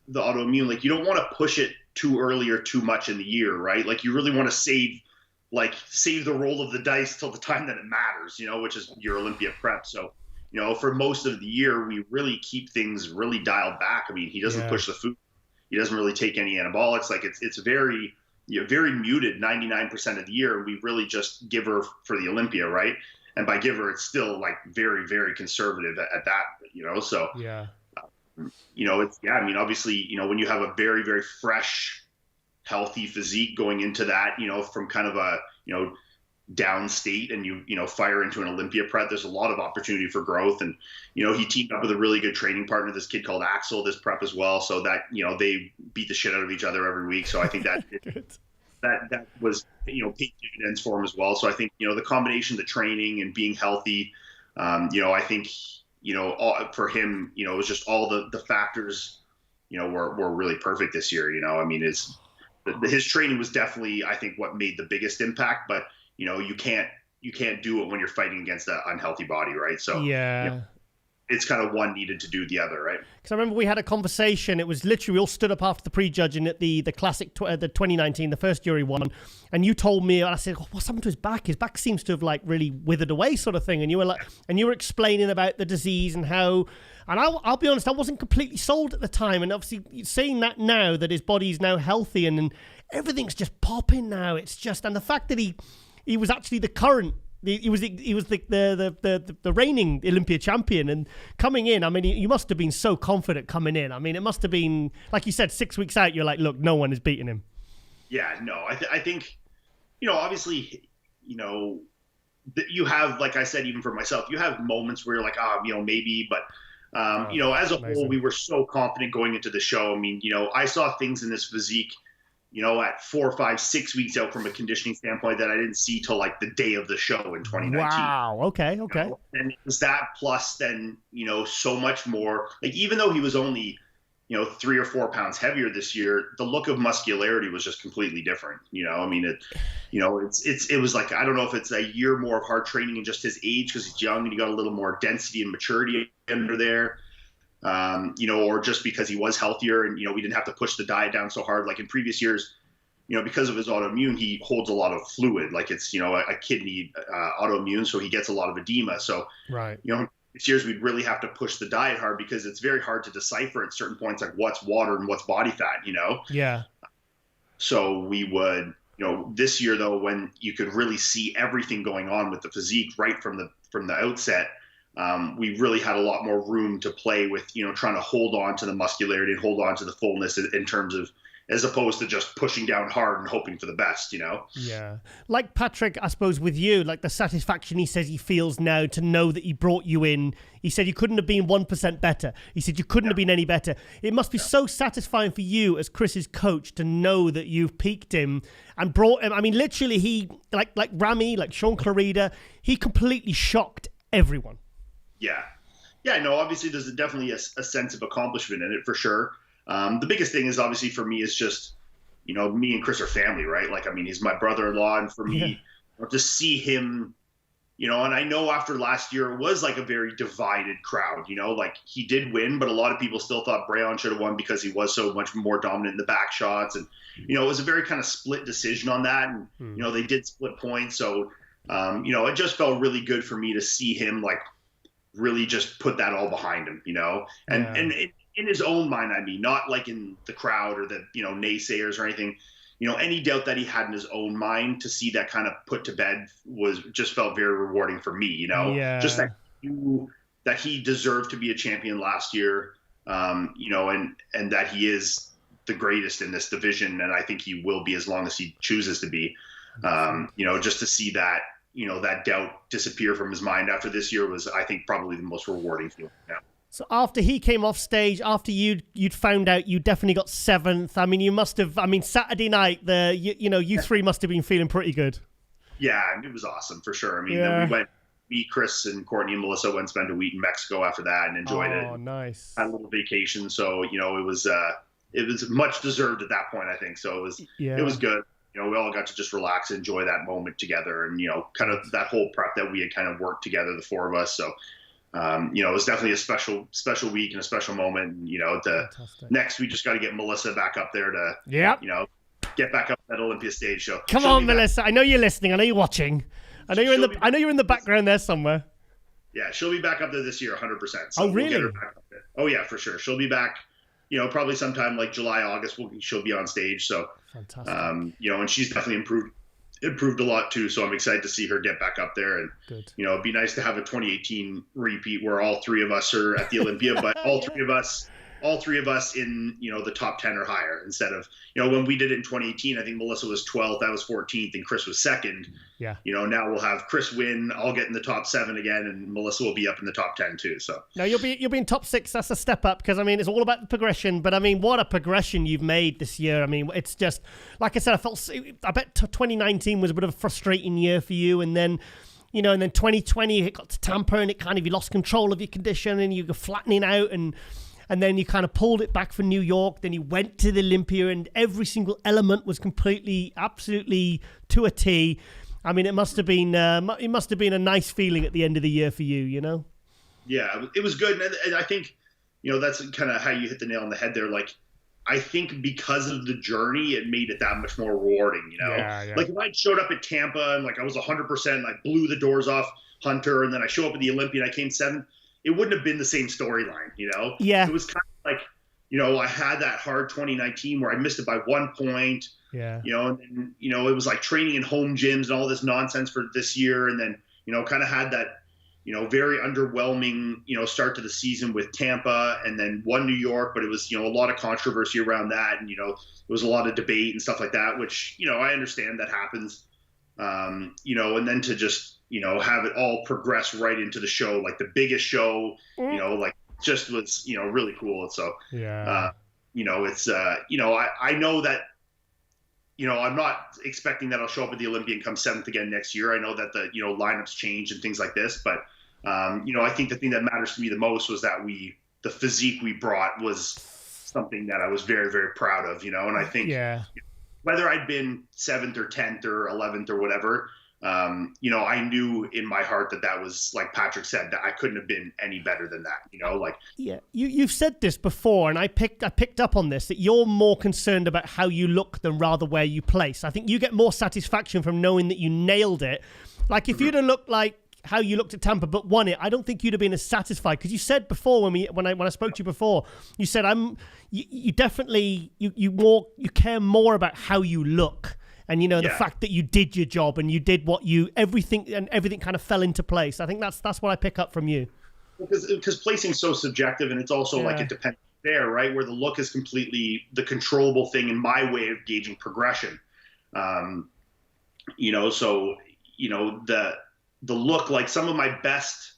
the autoimmune, like you don't want to push it too early or too much in the year, right? Like you really want to save the roll of the dice till the time that it matters, which is your Olympia prep. So, for most of the year, we really keep things really dialed back. I mean, he doesn't push the food. He doesn't really take any anabolics. Like it's very, very muted 99% of the year. We really just give her for the Olympia, right? And by give her, it's still like very, very conservative at that, so, I mean, obviously, when you have a very, very fresh, healthy physique going into that, from kind of a, down state, and you fire into an Olympia prep, there's a lot of opportunity for growth. And, he teamed up with a really good training partner, this kid called Axel, this prep as well. So that, they beat the shit out of each other every week. So I think that that was, paid dividends for him as well. So I think, the combination, the training and being healthy, I think, for him, it was just all the factors, were really perfect this year. I mean, his training was definitely, I think, what made the biggest impact, but you can't do it when you're fighting against an unhealthy body, right? So it's kind of one needed to do the other, right? Because I remember we had a conversation. It was literally we all stood up after the prejudging at the classic, the 2019, the first jury one, and you told me, and I said, "What's happened to his back? His back seems to have like really withered away, sort of thing." And you were explaining about the disease and how. And I'll be honest, I wasn't completely sold at the time. And obviously, saying that now that his body's now healthy and everything's just popping now, it's just, and the fact that he was actually the current. He was the reigning Olympia champion, and coming in, I mean, you must have been so confident coming in. I mean, it must have been, like you said, 6 weeks out, you're like, look, no one is beating him. Yeah, no, I think, obviously, you have, like I said, even for myself, you have moments where you're like, maybe, but, as a whole, we were so confident going into the show. I mean, I saw things in this physique, at 4, 5, 6 weeks out from a conditioning standpoint that I didn't see till like the day of the show in 2019. Wow. Okay. And it was that plus then, so much more. Like, even though he was only, 3 or 4 pounds heavier this year, the look of muscularity was just completely different. I mean, it was like, I don't know if it's a year more of hard training and just his age, because he's young and he got a little more density and maturity under there. Or just because he was healthier and, we didn't have to push the diet down so hard. Like in previous years, because of his autoimmune, he holds a lot of fluid, like it's, a kidney autoimmune. So he gets a lot of edema. So, right. These years we'd really have to push the diet hard because it's very hard to decipher at certain points, like what's water and what's body fat, Yeah. So we would, this year though, when you could really see everything going on with the physique right from the outset, we really had a lot more room to play with, trying to hold on to the muscularity and hold on to the fullness in terms of, as opposed to just pushing down hard and hoping for the best, Yeah. Like Patrick, I suppose with you, like the satisfaction he says he feels now to know that he brought you in. He said you couldn't have been 1% better. He said you couldn't have been any better. It must be so satisfying for you as Chris's coach to know that you've peaked him and brought him. I mean, literally he, like Ramy, like Sean Clarida, he completely shocked everyone. Yeah, no, obviously there's definitely a sense of accomplishment in it for sure. The biggest thing is obviously for me is just, you know, me and Chris are family, right? Like, I mean, he's my brother-in-law, and for me, to see him, you know, and I know after last year it was like a very divided crowd, you know, like he did win, but a lot of people still thought Brayon should have won because he was so much more dominant in the back shots. And, you know, it was a very kind of split decision on that. And, you know, they did split points. So, you know, it just felt really good for me to see him like really just put that all behind him, you know, and in his own mind, I mean, not like in the crowd or the, you know, naysayers or anything, you know, any doubt that he had in his own mind, to see that kind of put to bed was just felt very rewarding for me, you know, just that he deserved to be a champion last year, you know, and that he is the greatest in this division. And I think he will be as long as he chooses to be, you know, just to see that, you know, that doubt disappear from his mind after this year was, I think, probably the most rewarding feeling. Yeah. So after he came off stage, after you'd found out you definitely got 7th, I mean, you must have, I mean, Saturday night, you know, you three must have been feeling pretty good. Yeah, it was awesome for sure. I mean, then we went, me, Chris, and Courtney and Melissa went and spent a week in Mexico after that and enjoyed it. Oh, nice. Had a little vacation. So, you know, it was much deserved at that point, I think. So it was good. You know, we all got to just relax and enjoy that moment together, and, you know, kind of that whole prep that we had kind of worked together, the four of us. So, you know, it was definitely a special week and a special moment. And, you know, next we just got to get Melissa back up there to, you know, get back up that Olympia stage show. Come on, Melissa. I know you're listening. I know you're watching. I know you're in the background there somewhere. Yeah, she'll be back up there this year, 100%. So oh, really? We'll get her back up there. Oh, yeah, for sure. She'll be back, you know, probably sometime like July, August. She'll be on stage. So, fantastic. You know, and she's definitely improved a lot too. So I'm excited to see her get back up there. And, you know, it'd be nice to have a 2018 repeat where all three of us are at the Olympia, but all three of us in, you know, the top 10 or higher, instead of, you know, when we did it in 2018, I think Melissa was 12th, I was 14th, and Chris was 2nd. Yeah. You know, now we'll have Chris win, I'll get in the top 7 again, and Melissa will be up in the top 10 too. So now you'll be in top 6. That's a step up, because I mean, it's all about the progression, but I mean, what a progression you've made this year. I mean, it's just, like I said, I bet 2019 was a bit of a frustrating year for you, and then, you know, and then 2020 it got to Tampa, and you lost control of your condition, and you were flattening out, and then you kind of pulled it back for New York. Then you went to the Olympia, and every single element was absolutely to a T. I mean, it must have been a nice feeling at the end of the year for you, you know? Yeah, it was good. And I think, you know, that's kind of how you hit the nail on the head there. Like, I think because of the journey, it made it that much more rewarding, you know? Yeah. Like, if I showed up at Tampa and like I was 100% and I blew the doors off Hunter, and then I show up at the Olympia and I came 7th, it wouldn't have been the same storyline, you know? Yeah. It was kind of like, you know, I had that hard 2019 where I missed it by 1 point. Yeah. You know, and then, you know, it was like training in home gyms and all this nonsense for this year. And then, you know, kind of had that, you know, very underwhelming, you know, start to the season with Tampa, and then won New York, but it was, you know, a lot of controversy around that. And, you know, there was a lot of debate and stuff like that, which, you know, I understand that happens, you know, and then to just, you know, have it all progress right into the show, like the biggest show, you know, like just was, you know, really cool. So, you know, it's, you know, I know that, you know, I'm not expecting that I'll show up at the Olympia and come 7th again next year. I know that the, you know, lineups change and things like this, but, you know, I think the thing that matters to me the most was that the physique we brought was something that I was very, very proud of, you know, and I think whether I'd been 7th or 10th or 11th or whatever, you know, I knew in my heart that was, like Patrick said, that I couldn't have been any better than that, you know, like. Yeah, you've said this before, and I picked up on this, that you're more concerned about how you look than rather where you place. I think you get more satisfaction from knowing that you nailed it. Like, if you'd have looked like how you looked at Tampa but won it, I don't think you'd have been as satisfied, because you said before when I spoke to you before, you said you definitely care more about how you look. And, you know, the fact that you did your job and you did everything kind of fell into place. I think that's what I pick up from you. Because placing's so subjective, and it's also like it depends there, right? Where the look is completely the controllable thing in my way of gauging progression. You know, so, you know, the look, like some of my best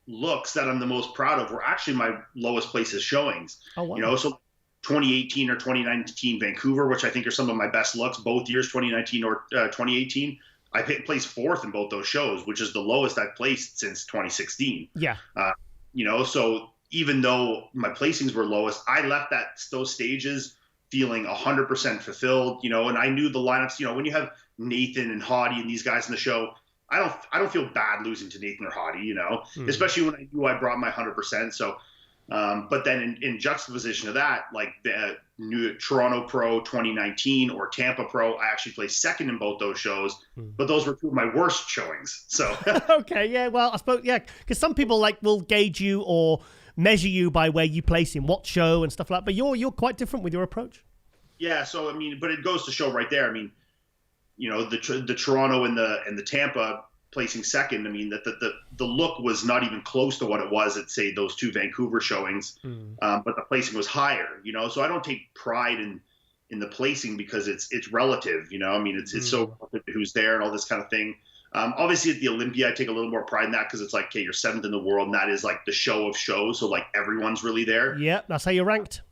looks that I'm the most proud of were actually my lowest places showings. Oh, wow. You know, so 2018 or 2019 Vancouver, which I think are some of my best looks, both years, 2019 or 2018. I placed 4th in both those shows, which is the lowest I've placed since 2016. Yeah. You know, so even though my placings were lowest, I left those stages feeling 100% fulfilled, and I knew the lineups, when you have Nathan and Hottie and these guys in the show, I don't feel bad losing to Nathan or Hottie, especially when I knew I brought my 100%. So, but then in juxtaposition to that, like the new Toronto Pro 2019 or Tampa Pro, I actually placed second in both those shows, but those were two of my worst showings. So okay, yeah, well, I suppose because some people will gauge you or measure you by where you place in what show and stuff like that. But you're quite different with your approach. Yeah, so but it goes to show right there. The Toronto and the Tampa placing second, that the look was not even close to what it was at, say, those two Vancouver showings, but the placing was higher, so I don't take pride in the placing because it's relative, it's so relative to who's there and all this kind of thing. Obviously at the Olympia, I take a little more pride in that because it's like, okay, you're seventh in the world, and that is like the show of shows, so like everyone's really there. Yeah, that's how you're ranked.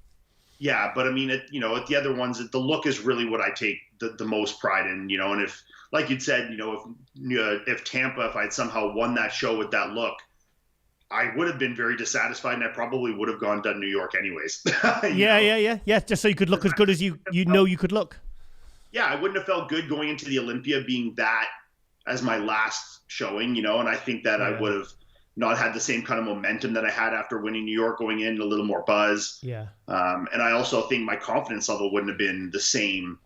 Yeah, but at the other ones, the look is really what I take the most pride in, and if, like you'd said, if Tampa, if I'd somehow won that show with that look, I would have been very dissatisfied, and I probably would have done New York anyways. Yeah. Just so you could look as good as you could look. Yeah, I wouldn't have felt good going into the Olympia being that as my last showing, and I think that I would have not had the same kind of momentum that I had after winning New York, going in a little more buzz. Yeah. And I also think my confidence level wouldn't have been the same,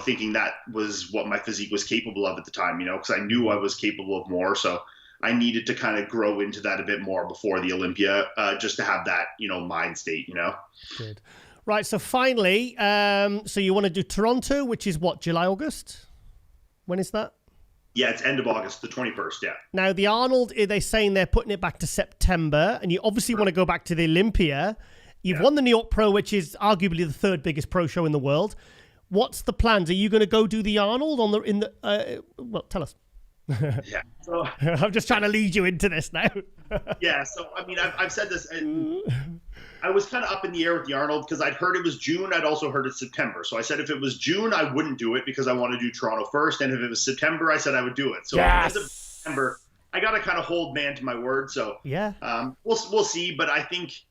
thinking that was what my physique was capable of at the time, because I knew I was capable of more. So I needed to kind of grow into that a bit more before the Olympia, just to have that, mind state, Good. Right. So finally, so you want to do Toronto, which is what, July, August? When is that? Yeah, it's end of August, the 21st, yeah. Now, the Arnold, they're saying they're putting it back to September, and you obviously want to go back to the Olympia. You've won the New York Pro, which is arguably the third biggest pro show in the world. What's the plans? Are you going to go do the Arnold well, tell us. Yeah. So, I'm just trying to lead you into this now. Yeah, so, I've said this, I was kind of up in the air with the Arnold because I'd heard it was June. I'd also heard it's September. So I said if it was June, I wouldn't do it because I want to do Toronto first. And if it was September, I said I would do it. So at the end of September, I got to kind of hold man to my word. So we'll see. But I think,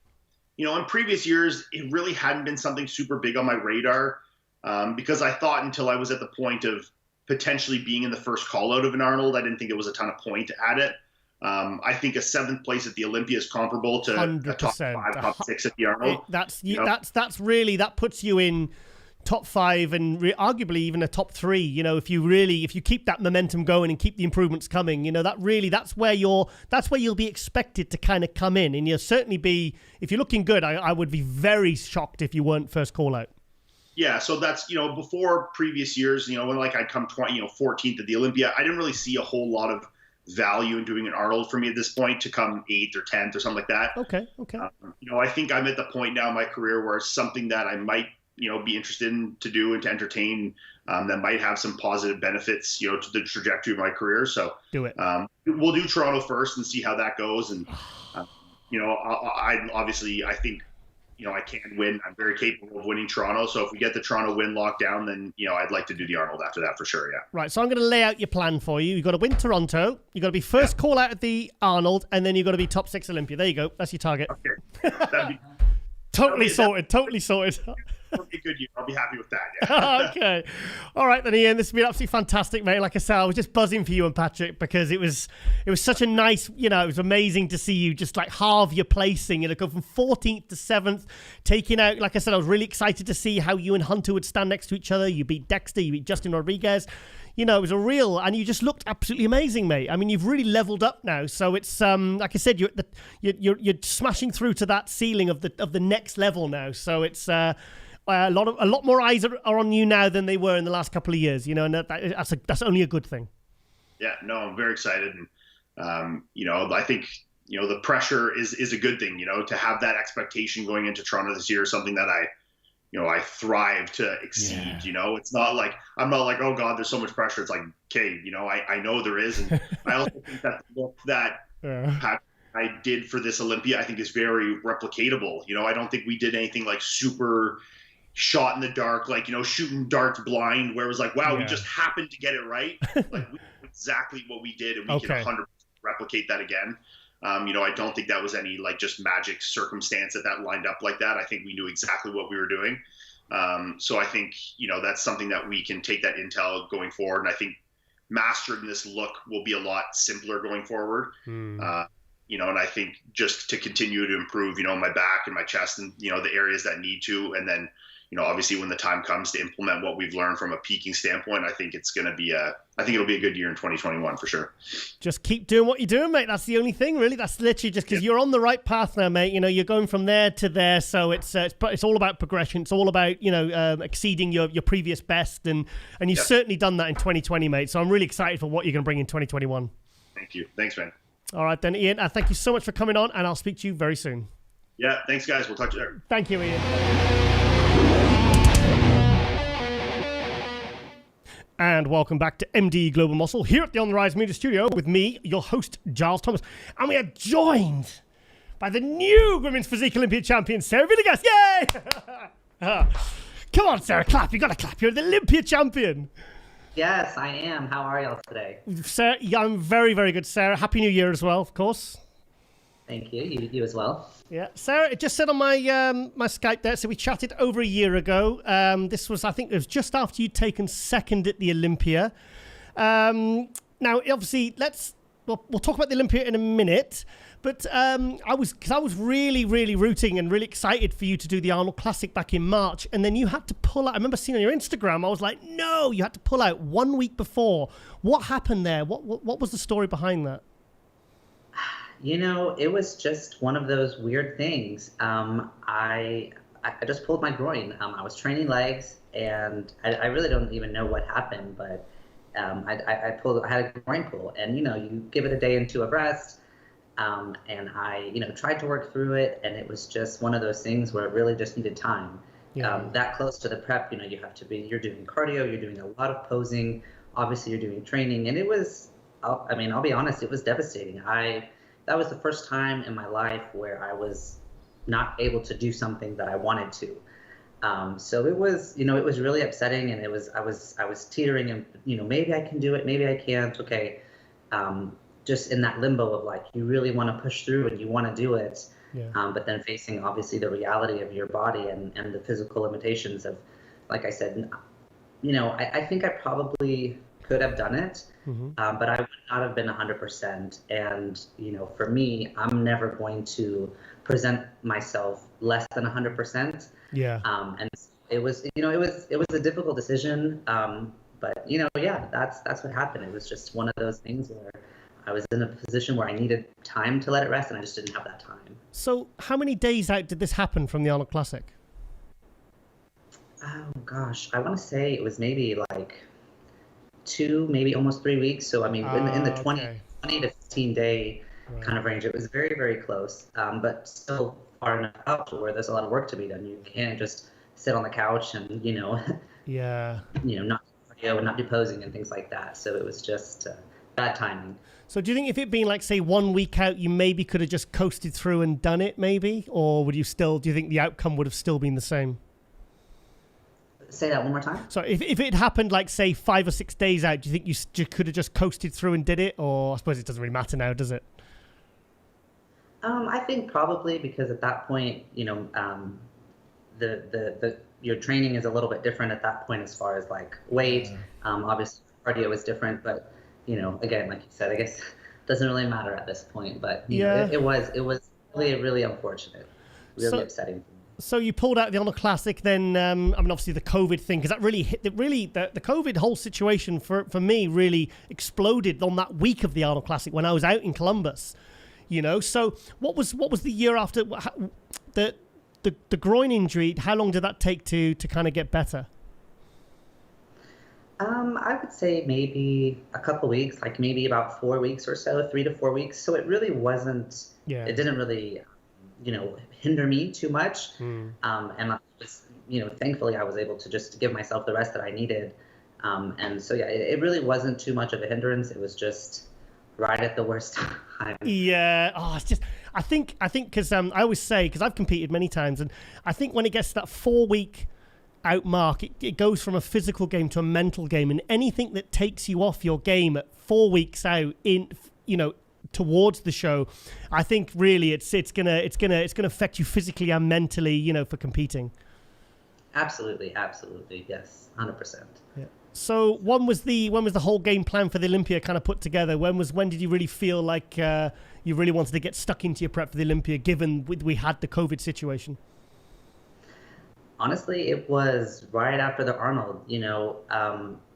in previous years, it really hadn't been something super big on my radar because I thought until I was at the point of potentially being in the first call out of an Arnold, I didn't think it was a ton of point at it. I think a 7th place at the Olympia is comparable to 100%. A top 5, top 6 at the Arnold. That's really, that puts you in top 5 and arguably even a top 3. If you keep that momentum going and keep the improvements coming, that's where you'll be expected to kind of come in, and you'll certainly be, if you're looking good. I would be very shocked if you weren't first call out. Yeah, so that's, before previous years, when I'd come 14th at the Olympia, I didn't really see a whole lot of value in doing an Arnold for me at this point to come 8th or 10th or something like that. Okay. I think I'm at the point now in my career where it's something that I might, be interested in to do and to entertain that might have some positive benefits, to the trajectory of my career. So do it. We'll do Toronto first and see how that goes. And, I think, I can win. I'm very capable of winning Toronto. So if we get the Toronto win locked down, then, I'd like to do the Arnold after that for sure. Yeah. Right. So I'm going to lay out your plan for you. You've got to win Toronto. You've got to be first call out at the Arnold, and then you've got to be top 6 Olympia. There you go. That's your target. Okay. Totally sorted. It'll be a good year. I'll be happy with that. Yeah. Okay. All right then, Ian. This has been absolutely fantastic, mate. Like I said, I was just buzzing for you and Patrick because it was such a nice, it was amazing to see you just like halve your placing, go from 14th to 7th, taking out, like I said, I was really excited to see how you and Hunter would stand next to each other. You beat Dexter, you beat Justin Rodriguez. It was a real, and you just looked absolutely amazing, mate. You've really leveled up now. So it's like I said, you're smashing through to that ceiling of the next level now. So it's a lot more eyes are on you now than they were in the last couple of years. And that's only a good thing. Yeah, no, I'm very excited, and I think the pressure is a good thing. To have that expectation going into Toronto this year is something that I thrive to exceed. Yeah. It's not like, I'm not like, oh God, there's so much pressure. It's like, okay, I know there is. And I also think that the look that I did for this Olympia, I think is very replicatable. I don't think we did anything like super shot in the dark, like, shooting darts blind, where it was like, wow, we just happened to get it right. Like, we knew exactly what we did, and we can 100% replicate that again. I don't think that was any like just magic circumstance that lined up like that. I think we knew exactly what we were doing. So I think, that's something that we can take that intel going forward. And I think mastering this look will be a lot simpler going forward. And I think just to continue to improve, my back and my chest and, the areas that need to, and then, obviously when the time comes to implement what we've learned from a peaking standpoint, I think it's going to be I think it'll be a good year in 2021 for sure. Just keep doing what you're doing, mate. That's the only thing, really. That's literally just because you're on the right path now, mate. You're going from there to there. So it's all about progression. It's all about, exceeding your previous best. And you've certainly done that in 2020, mate. So I'm really excited for what you're going to bring in 2021. Thank you. Thanks, man. All right, then, Ian, thank you so much for coming on, and I'll speak to you very soon. Yeah, thanks, guys. We'll talk to you later. Thank you, Ian. And welcome back to MD Global Muscle here at the On the Rise Media Studio with me, your host, Giles Thomas. And we are joined by the new Women's Physique Olympia champion, Sarah Villegas. Yay! Come on, Sarah, clap. You got to clap. You're the Olympia champion. Yes, I am. How are y'all today? Sarah, I'm very, very good, Sarah. Happy New Year as well, of course. Thank you. You as well. Yeah, Sarah, it just said on my my Skype there, so we chatted over a year ago. This was, I think it was just after you'd taken second at the Olympia. Now, obviously, we'll talk about the Olympia in a minute, but I was really, really rooting and really excited for you to do the Arnold Classic back in March, and then you had to pull out. I remember seeing on your Instagram, I was like, no, you had to pull out 1 week before. What happened there? What was the story behind that? It was just one of those weird things. I just pulled my groin. I was training legs, and I really don't even know what happened, but I had a groin pull, and you give it a day and two of rest, and I tried to work through it, and it was just one of those things where it really just needed time. That close to the prep, you're doing cardio, you're doing a lot of posing, obviously you're doing training, and it was, I'll be honest, it was devastating. That was the first time in my life where I was not able to do something that I wanted to. So it was really upsetting, and I was teetering, and maybe I can do it, maybe I can't. Okay, just in that limbo of like, you really want to push through and you want to do it, but then facing obviously the reality of your body and the physical limitations of, like I said, I think I probably could have done it, but I would not have been 100%. And for me, I'm never going to present myself less than 100%. And it was a difficult decision, but that's what happened. It was just one of those things where I was in a position where I needed time to let it rest, and I just didn't have that time. So how many days out did this happen from the Arnold Classic? Oh gosh, I want to say it was maybe like 2, maybe almost 3 weeks. So in the 20 to 15 day kind of range. It was very, very close, but still far enough out to where there's a lot of work to be done. You can't just sit on the couch and not do cardio and not do posing and things like that. So it was just bad timing. So do you think if it'd been like, say, 1 week out, you maybe could have just coasted through and done it maybe? Or do you think the outcome would have still been the same? Say that one more time. So if it happened like, say, 5 or 6 days out, do you think you could have just coasted through and did it? Or I suppose it doesn't really matter now, does it? I think probably, because at that point, your training is a little bit different at that point as far as like weight. Obviously cardio is different, but again, like you said, I guess it doesn't really matter at this point. But it was really, really unfortunate, really upsetting. So you pulled out the Arnold Classic, then obviously the COVID thing, because that really hit. The COVID whole situation for me really exploded on that week of the Arnold Classic when I was out in Columbus. So what was the year after the groin injury? How long did that take to kind of get better? I would say maybe a couple weeks, like maybe about 4 weeks or so, 3 to 4 weeks. So it really wasn't. It didn't really, hinder me too much. And I was, thankfully I was able to just give myself the rest that I needed. And so it really wasn't too much of a hindrance. It was just right at the worst time. Yeah. Oh, it's just, I think because I always say, because I've competed many times, and I think when it gets to that 4 week out mark, it goes from a physical game to a mental game, and anything that takes you off your game at 4 weeks out in, towards the show, I think really it's gonna affect you physically and mentally, for competing. Absolutely, absolutely, yes, 100%. Yeah. So when was the whole game plan for the Olympia kind of put together? When did you really feel like you really wanted to get stuck into your prep for the Olympia, given we had the COVID situation? Honestly, it was right after the Arnold.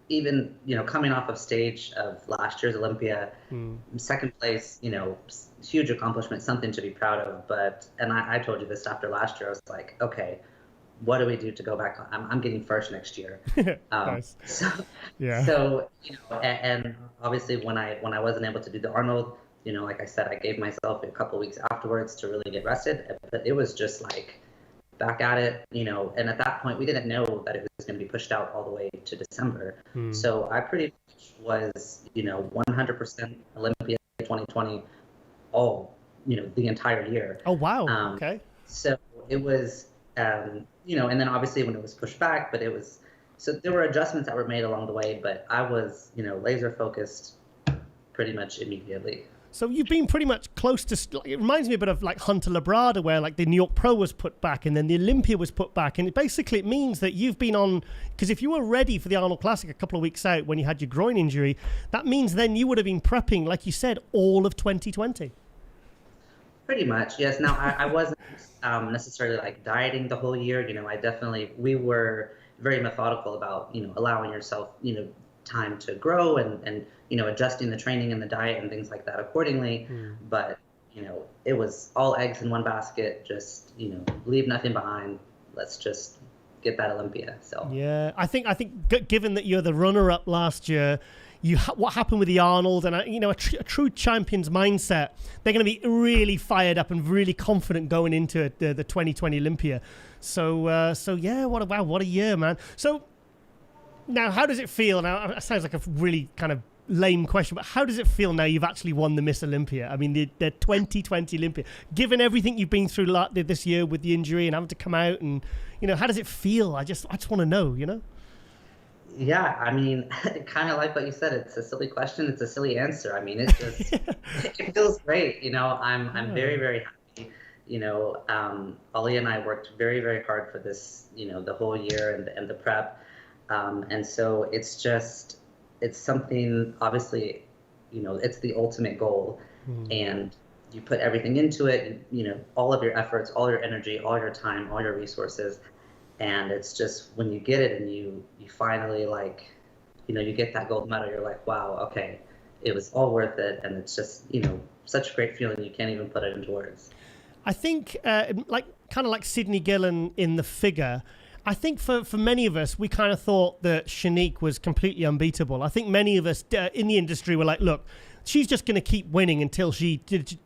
Even coming off of stage of last year's Olympia, second place, huge accomplishment, something to be proud of. And I told you this after last year. I was like, okay, what do we do to go back? I'm getting first next year. Nice. So and obviously when I wasn't able to do the Arnold, like I said, I gave myself a couple weeks afterwards to really get rested. But it was just like back at it, and at that point we didn't know that it was going to be pushed out all the way to December. So I pretty much was 100% Olympia 2020 the entire year. Oh wow. Okay. So it was and then obviously when it was pushed back, but so there were adjustments that were made along the way, but I was laser focused pretty much immediately. So you've been pretty much close to, it reminds me a bit of like Hunter Labrada, where like the New York Pro was put back and then the Olympia was put back. And it means that you've been on, because if you were ready for the Arnold Classic a couple of weeks out when you had your groin injury, that means then you would have been prepping, like you said, all of 2020. Pretty much, yes. Now, I wasn't necessarily like dieting the whole year. We were very methodical about, allowing yourself, time to grow and adjusting the training and the diet and things like that accordingly. But it was all eggs in one basket, just leave nothing behind, let's just get that Olympia. So yeah, I think given that you're the runner-up last year, what happened with the Arnold and a true champion's mindset, they're going to be really fired up and really confident going into the 2020 Olympia. So yeah, what a year, man. So now, how does it feel? Now, it sounds like a really kind of lame question, but how does it feel now you've actually won the Miss Olympia? I mean, the 2020 Olympia, given everything you've been through this year with the injury and having to come out, and how does it feel? I just want to know. Yeah, I mean, kind of like what you said. It's a silly question. It's a silly answer. I mean, it's just it feels great. I'm very, very happy. Ollie and I worked very, very hard for this. The whole year and the prep. And so it's something, obviously, it's the ultimate goal, and you put everything into it, all of your efforts, all your energy, all your time, all your resources. And it's just when you get it and you finally you get that gold medal, you're like, wow, okay, it was all worth it. And it's just, such a great feeling. You can't even put it into words. I think kind of like Sydney Gillen in the figure, I think for many of us, we kind of thought that Shanique was completely unbeatable. I think many of us in the industry were like, look, she's just going to keep winning until she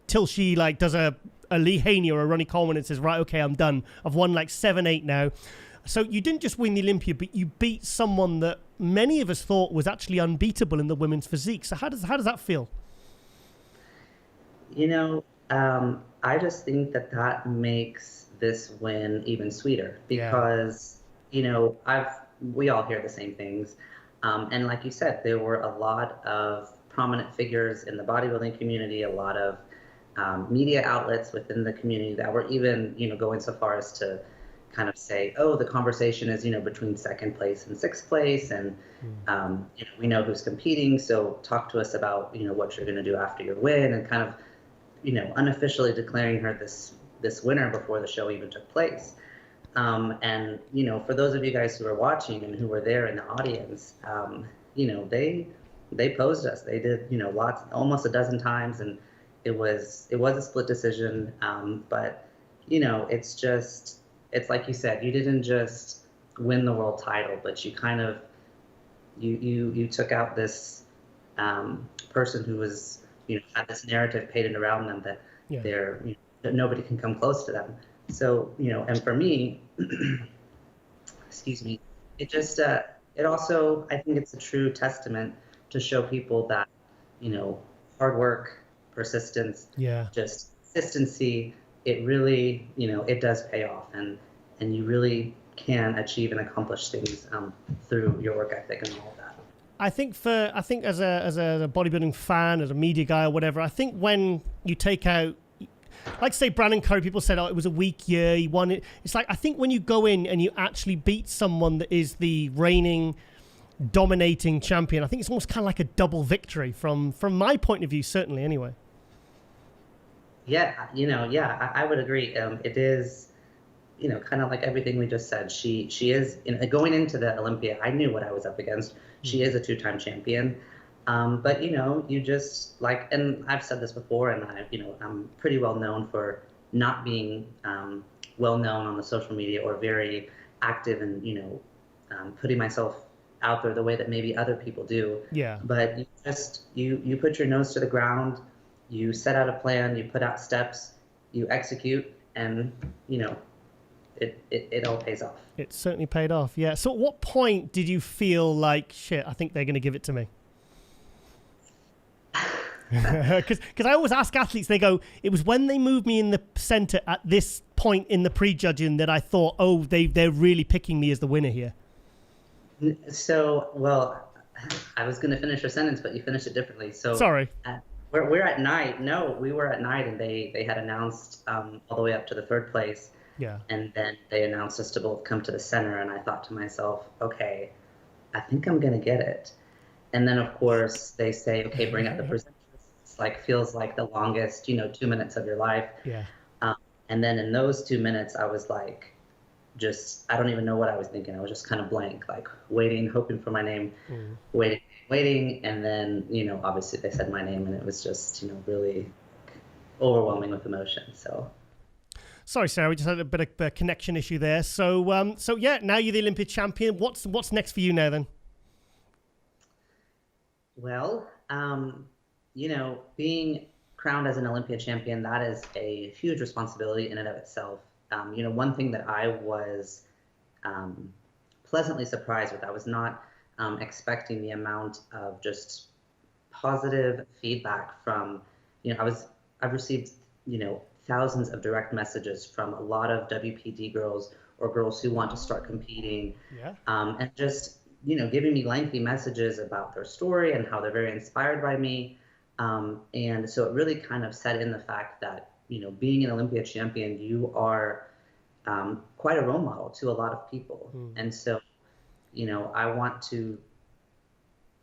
does a Lee Haney or a Ronnie Coleman and says, right, okay, I'm done. I've won 7-8 now. So you didn't just win the Olympia, but you beat someone that many of us thought was actually unbeatable in the women's physique. So how does that feel? I just think that makes this win even sweeter because, we all hear the same things. And like you said, there were a lot of prominent figures in the bodybuilding community, a lot of media outlets within the community that were even, going so far as to kind of say, oh, the conversation is, between second place and sixth place. And, we know who's competing. So talk to us about, what you're going to do after your win, and kind of, unofficially declaring her this winner before the show even took place. And, for those of you guys who are watching and who were there in the audience, they posed us. They did, almost a dozen times, and it was a split decision. But, it's like you said, you didn't just win the world title, but you kind of, you took out this person who was, had this narrative painted around them that they're, that nobody can come close to them. So, and for me, excuse me, it just, it also, I think it's a true testament to show people that, hard work, persistence, just consistency, it really, it does pay off, and you really can achieve and accomplish things through your work ethic and all of that. I think as a bodybuilding fan, as a media guy or whatever, I think when you take out, like say Brandon Curry, people said, oh, it was a weak year, he won it. It's like, I think when you go in and you actually beat someone that is the reigning, dominating champion, I think it's almost kind of like a double victory from my point of view, certainly anyway. Yeah, I would agree. It is, kind of like everything we just said. She is, going into the Olympia, I knew what I was up against. She is a 2-time champion. But, you just like, and I've said this before, and I'm pretty well known for not being well known on the social media or very active and, putting myself out there the way that maybe other people do. Yeah. But you put your nose to the ground, you set out a plan, you put out steps, you execute, and, it all pays off. It certainly paid off, yeah. So at what point did you feel like, shit, I think they're going to give it to me? Because I always ask athletes, they go, it was when they moved me in the center at this point in the prejudging that I thought, oh, they're really picking me as the winner here. So, well, I was going to finish your sentence, but you finished it differently. So sorry. We're at night. No, we were at night, and they had announced all the way up to the 3rd place. Yeah. And then they announced us to both come to the center, and I thought to myself, okay, I think I'm going to get it. And then, of course, they say, okay, bring up the presenters. It's like, feels like the longest, 2 minutes of your life. Yeah. And then in those 2 minutes, I was like, I don't even know what I was thinking. I was just kind of blank, like waiting, hoping for my name, waiting. And then, obviously they said my name, and it was just, really overwhelming with emotion. So. Sorry, Sarah, we just had a bit of a connection issue there. So, yeah, now you're the Olympia champion. What's next for you now then? Well, being crowned as an Olympia champion, that is a huge responsibility in and of itself. One thing that I was pleasantly surprised with, I was not expecting the amount of just positive feedback from, I've received, thousands of direct messages from a lot of WPD girls or girls who want to start competing. Yeah. And just, giving me lengthy messages about their story and how they're very inspired by me. And so it really kind of set in the fact that, being an Olympia champion, you are quite a role model to a lot of people. And so, I want to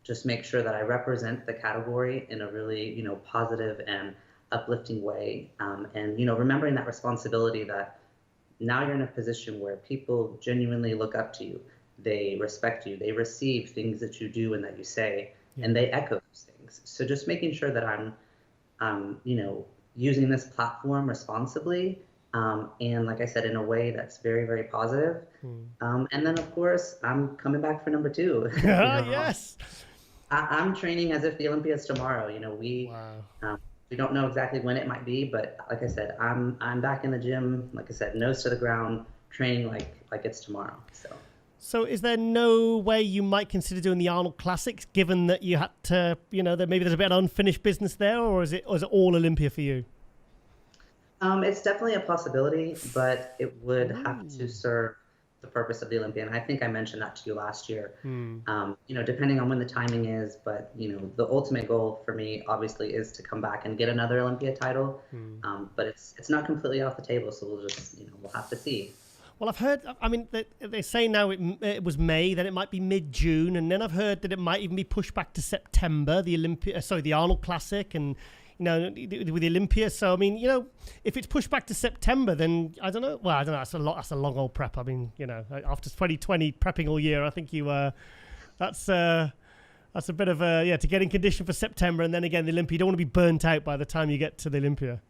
just make sure that I represent the category in a really, positive and uplifting way. And, remembering that responsibility that now you're in a position where people genuinely look up to you. They respect you. They receive things that you do and that you say, and they echo those things. So just making sure that I'm using this platform responsibly, and like I said, in a way that's very, very positive. And then, of course, I'm coming back for number 2. Yes. I'm training as if the Olympia is tomorrow. We don't know exactly when it might be, but like I said, I'm back in the gym. Like I said, nose to the ground, training like it's tomorrow. So is there no way you might consider doing the Arnold Classics, given that you had to, that maybe there's a bit of unfinished business there, or is it all Olympia for you? It's definitely a possibility, but it would have to serve the purpose of the Olympia. And I think I mentioned that to you last year. Depending on when the timing is, but the ultimate goal for me obviously is to come back and get another Olympia title. But it's not completely off the table, so we'll have to see. Well, I've heard, they say now it was May, then it might be mid-June, and then I've heard that it might even be pushed back to September, the Arnold Classic, and, with the Olympia. So, if it's pushed back to September, then I don't know. Well, I don't know. That's a long old prep. After 2020, prepping all year, I think that's a bit of to get in condition for September, and then again, the Olympia. You don't want to be burnt out by the time you get to the Olympia.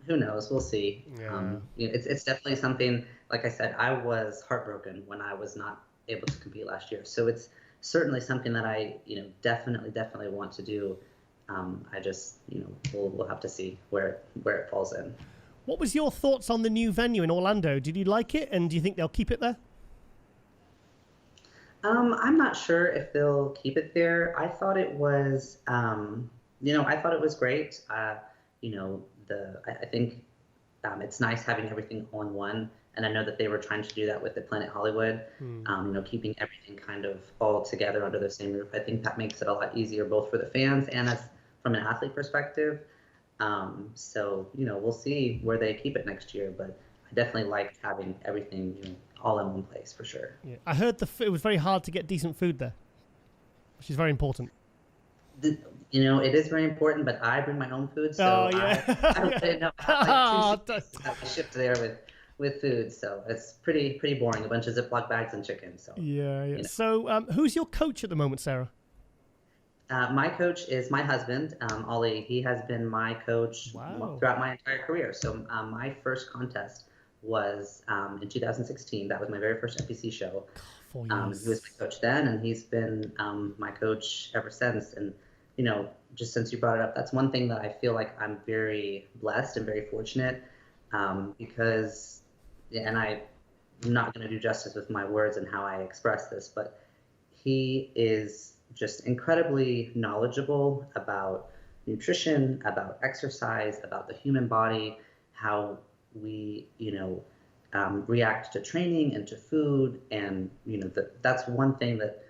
Who knows? We'll see. Yeah. It's definitely something, like I said, I was heartbroken when I was not able to compete last year. So it's certainly something that I, definitely want to do. I just, we'll have to see where it falls in. What was your thoughts on the new venue in Orlando? Did you like it? And do you think they'll keep it there? I'm not sure if they'll keep it there. I thought it was, I thought it was great. I think it's nice having everything on one, and I know that they were trying to do that with the Planet Hollywood, keeping everything kind of all together under the same roof. I think that makes it a lot easier both for the fans and from an athlete perspective. So, we'll see where they keep it next year, but I definitely like having everything, all in one place for sure. Yeah. I heard it was very hard to get decent food there, which is very important. It is very important, but I bring my own food, so yeah. I don't really know how to shipped there with food, so it's pretty boring. A bunch of Ziploc bags and chicken. So yeah. So who's your coach at the moment, Sarah? My coach is my husband, Ollie. He has been my coach throughout my entire career. So my first contest was in 2016. That was my very first NPC show. 4 years. He was my coach then, and he's been my coach ever since. And just since you brought it up, that's one thing that I feel like I'm very blessed and very fortunate because, and I'm not going to do justice with my words and how I express this, but he is just incredibly knowledgeable about nutrition, about exercise, about the human body, how we, react to training and to food. And, that's one thing that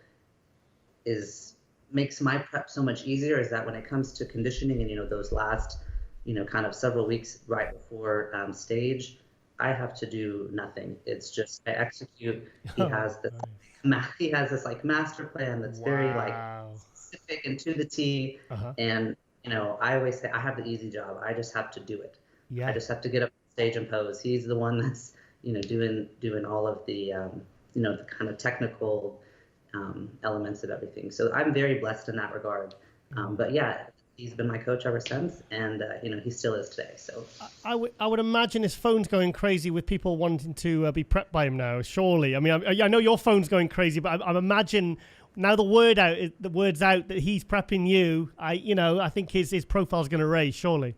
makes my prep so much easier, is that when it comes to conditioning and, those last, kind of several weeks right before stage, I have to do nothing. It's just I execute. He has this like master plan that's very like specific and to the T. And I always say I have the easy job. I just have to do it. I just have to get up on stage and pose. He's the one that's doing all of the the kind of technical elements of everything. So I'm very blessed in that regard. But yeah, he's been my coach ever since, and he still is today. So I would imagine his phone's going crazy with people wanting to be prepped by him now. Surely, I mean, I know your phone's going crazy, but I imagine now the word's out that he's prepping you. I think his profile's going to raise. Surely.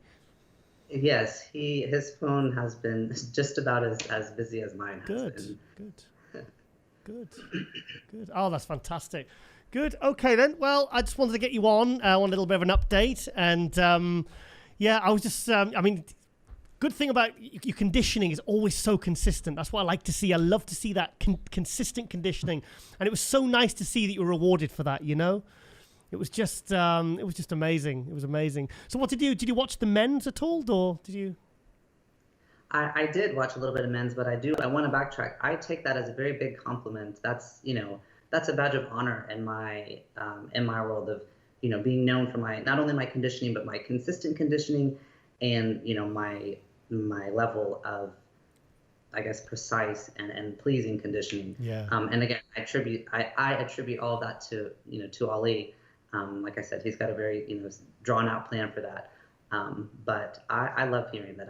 Yes, his phone has been just about as busy as mine has been. Good. Oh, that's fantastic. Good. Okay, then. Well, I just wanted to get you on. I want a little bit of an update. And, I was just, good thing about your conditioning is always so consistent. That's what I like to see. I love to see that consistent conditioning. And it was so nice to see that you were rewarded for that, It was just amazing. It was amazing. So what did you watch the men's at all, or did you? I did watch a little bit of men's, but I want to backtrack. I take that as a very big compliment. That's a badge of honor in my world of being known for not only my conditioning but my consistent conditioning and my level of, I guess, precise and pleasing conditioning. Yeah. And again, I attribute all of that to Ali. Like I said, he's got a very drawn out plan for that. But I love hearing that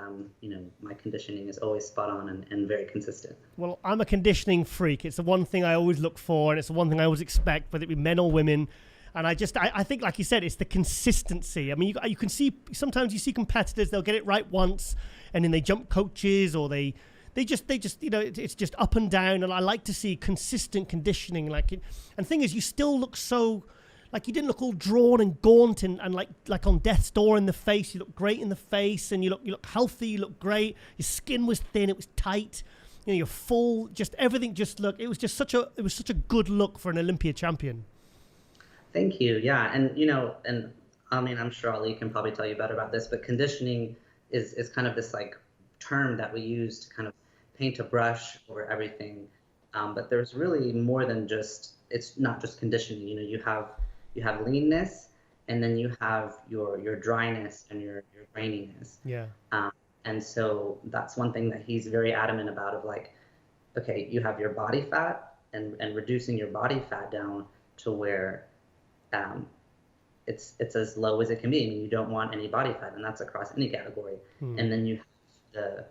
my conditioning is always spot on and very consistent. Well, I'm a conditioning freak. It's the one thing I always look for, and it's the one thing I always expect, whether it be men or women. And I think, like you said, it's the consistency. I mean, you can see, sometimes you see competitors, they'll get it right once, and then they jump coaches, or they just it's just up and down. And I like to see consistent conditioning. And thing is, you still look so... Like, you didn't look all drawn and gaunt and like on death's door in the face. You look great in the face, and you look healthy. You look great. Your skin was thin. It was tight. You're full. Just everything. It was such a good look for an Olympia champion. Thank you. Yeah, and and I mean, I'm sure Ali can probably tell you better about this, but conditioning is kind of this like term that we use to kind of paint a brush over everything. But there's really more than just. It's not just conditioning. You have leanness, and then you have your dryness and your graininess. Yeah. And so that's one thing that he's very adamant about, of like, okay, you have your body fat and reducing your body fat down to where it's as low as it can be. I mean, you don't want any body fat, and that's across any category. And then you have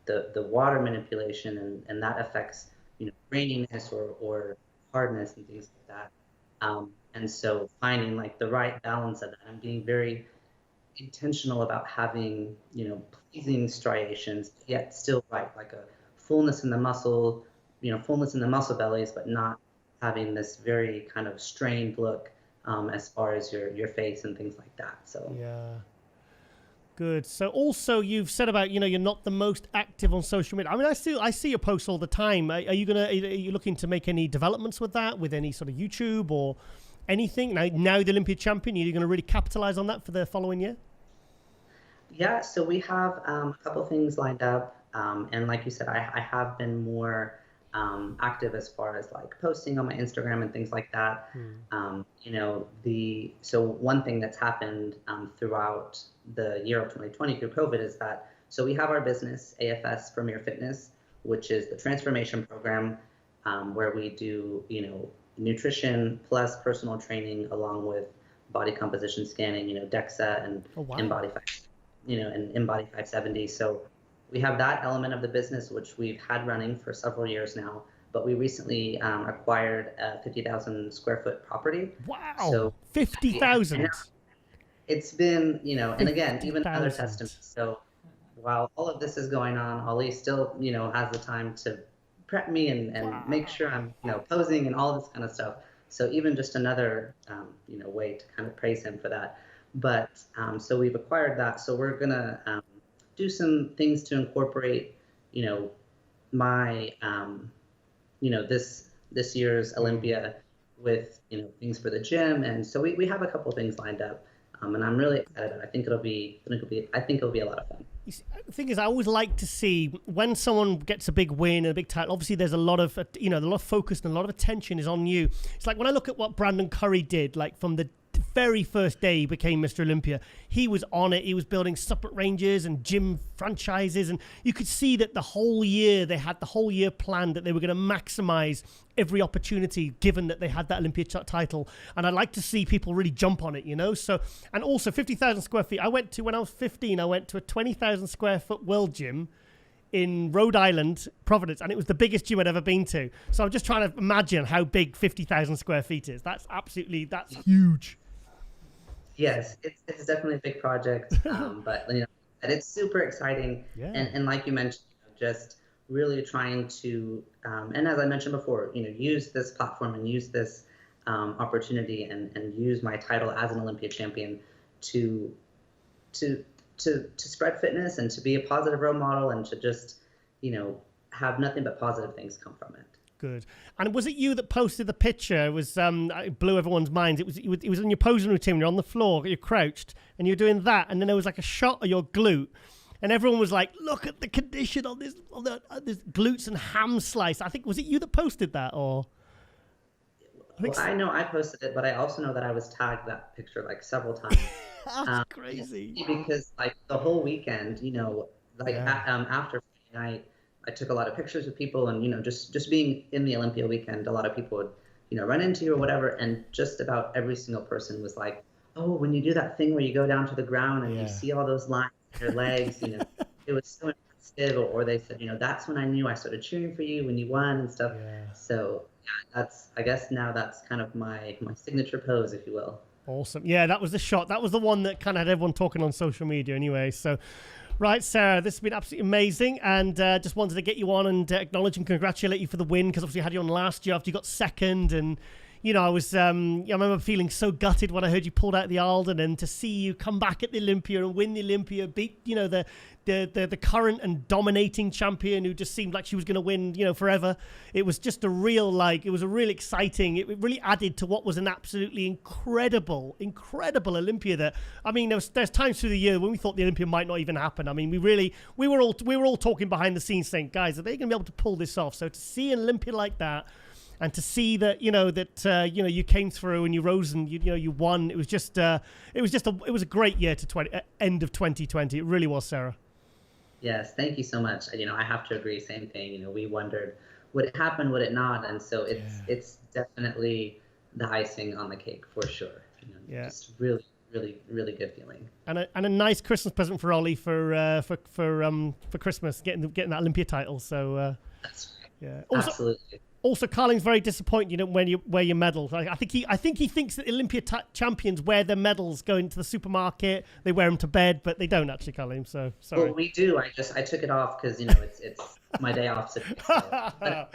the water manipulation, and that affects graininess or hardness and things like that. And so finding like the right balance of that and being very intentional about having, pleasing striations, yet still right, like a fullness in the muscle, fullness in the muscle bellies, but not having this very kind of strained look as far as your face and things like that. So yeah. Good. So also you've said about, you're not the most active on social media. I mean, I see your posts all the time. Are you looking to make any developments with that, with any sort of YouTube or anything? Now the Olympia champion, you're going to really capitalize on that for the following year? Yeah, so we have a couple things lined up, and like you said, I have been more active as far as like posting on my Instagram and things like that. You know, so one thing that's happened throughout the year of 2020 through COVID is that we have our business AFS Premier Fitness, which is the transformation program where we do nutrition plus personal training along with body composition scanning, DEXA and InBody and InBody 570. So we have that element of the business, which we've had running for several years now, but we recently acquired a 50,000 square foot property. Wow. So 50,000. It's been, and again, even another testament. So while all of this is going on, Ollie still, has the time to prep me and make sure I'm, posing and all this kind of stuff. So even just another, way to kind of praise him for that. But so we've acquired that. So we're going to do some things to incorporate, my, this year's Olympia with, things for the gym. And so we have a couple things lined up. And I'm really excited. I think it'll be a lot of fun. The thing is, I always like to see when someone gets a big win and a big title. Obviously, there's a lot of focus and a lot of attention is on you. It's like when I look at what Brandon Curry did, like from the very first day he became Mr. Olympia, he was on it. He was building supplement ranges and gym franchises, and you could see that the whole year they had the whole year planned that they were going to maximize every opportunity given that they had that Olympia title. And I'd like to see people really jump on it, So, and also 50,000 square feet. When I was 15, I went to a 20,000 square foot world gym in Rhode Island, Providence, and it was the biggest gym I'd ever been to. So I'm just trying to imagine how big 50,000 square feet is. That's huge. Yes, it's definitely a big project, but and it's super exciting. Yeah. And like you mentioned, just really trying to, and as I mentioned before, use this platform and use this opportunity and use my title as an Olympia champion to spread fitness and to be a positive role model and to just, have nothing but positive things come from it. Good. And was it you that posted the picture? It was it blew everyone's minds. It was in your posing routine. You're on the floor, you're crouched, and you're doing that, and then there was like a shot of your glute, and everyone was like, "Look at the condition on this glutes and ham slice." I think was it you that posted that, or? I know I posted it, but I also know that I was tagged that picture like several times. That's crazy. Because like the whole weekend, after Friday night, I took a lot of pictures with people, and just being in the Olympia weekend, a lot of people would run into you or whatever, and just about every single person was like, "Oh, when you do that thing where you go down to the ground and you see all those lines in your legs, it was so impressive." Or they said, "That's when I knew I started cheering for you when you won and stuff." Yeah. So I guess now that's kind of my signature pose, if you will. Awesome. Yeah, that was the shot. That was the one that kind of had everyone talking on social media anyway. So. Right, Sarah, this has been absolutely amazing, and just wanted to get you on and acknowledge and congratulate you for the win, because obviously I had you on last year after you got second, and I was I remember feeling so gutted when I heard you pulled out the Alden, and to see you come back at the Olympia and win the Olympia, beat the current and dominating champion who just seemed like she was going to win forever. It was just a real it was a really exciting. It really added to what was an absolutely incredible Olympia. That there's times through the year when we thought the Olympia might not even happen. We were all talking behind the scenes saying, guys, are they going to be able to pull this off? So to see an Olympia like that. And to see that you came through and you rose and you won, it was a great year to end of 2020. It really was, Sarah. Yes, thank you so much. I have to agree. Same thing. We wondered, would it happen, would it not? And so it's definitely the icing on the cake for sure. Just really, really, really good feeling. And a nice Christmas present for Ollie for Christmas, getting that Olympia title. So that's right. Yeah, absolutely. Also, Carling's very disappointed you don't wear your medal. I think he thinks that Olympia champions wear their medals going to the supermarket. They wear them to bed, but they don't actually, Carling. So sorry. Well, we do. I took it off because it's my day off today. So. But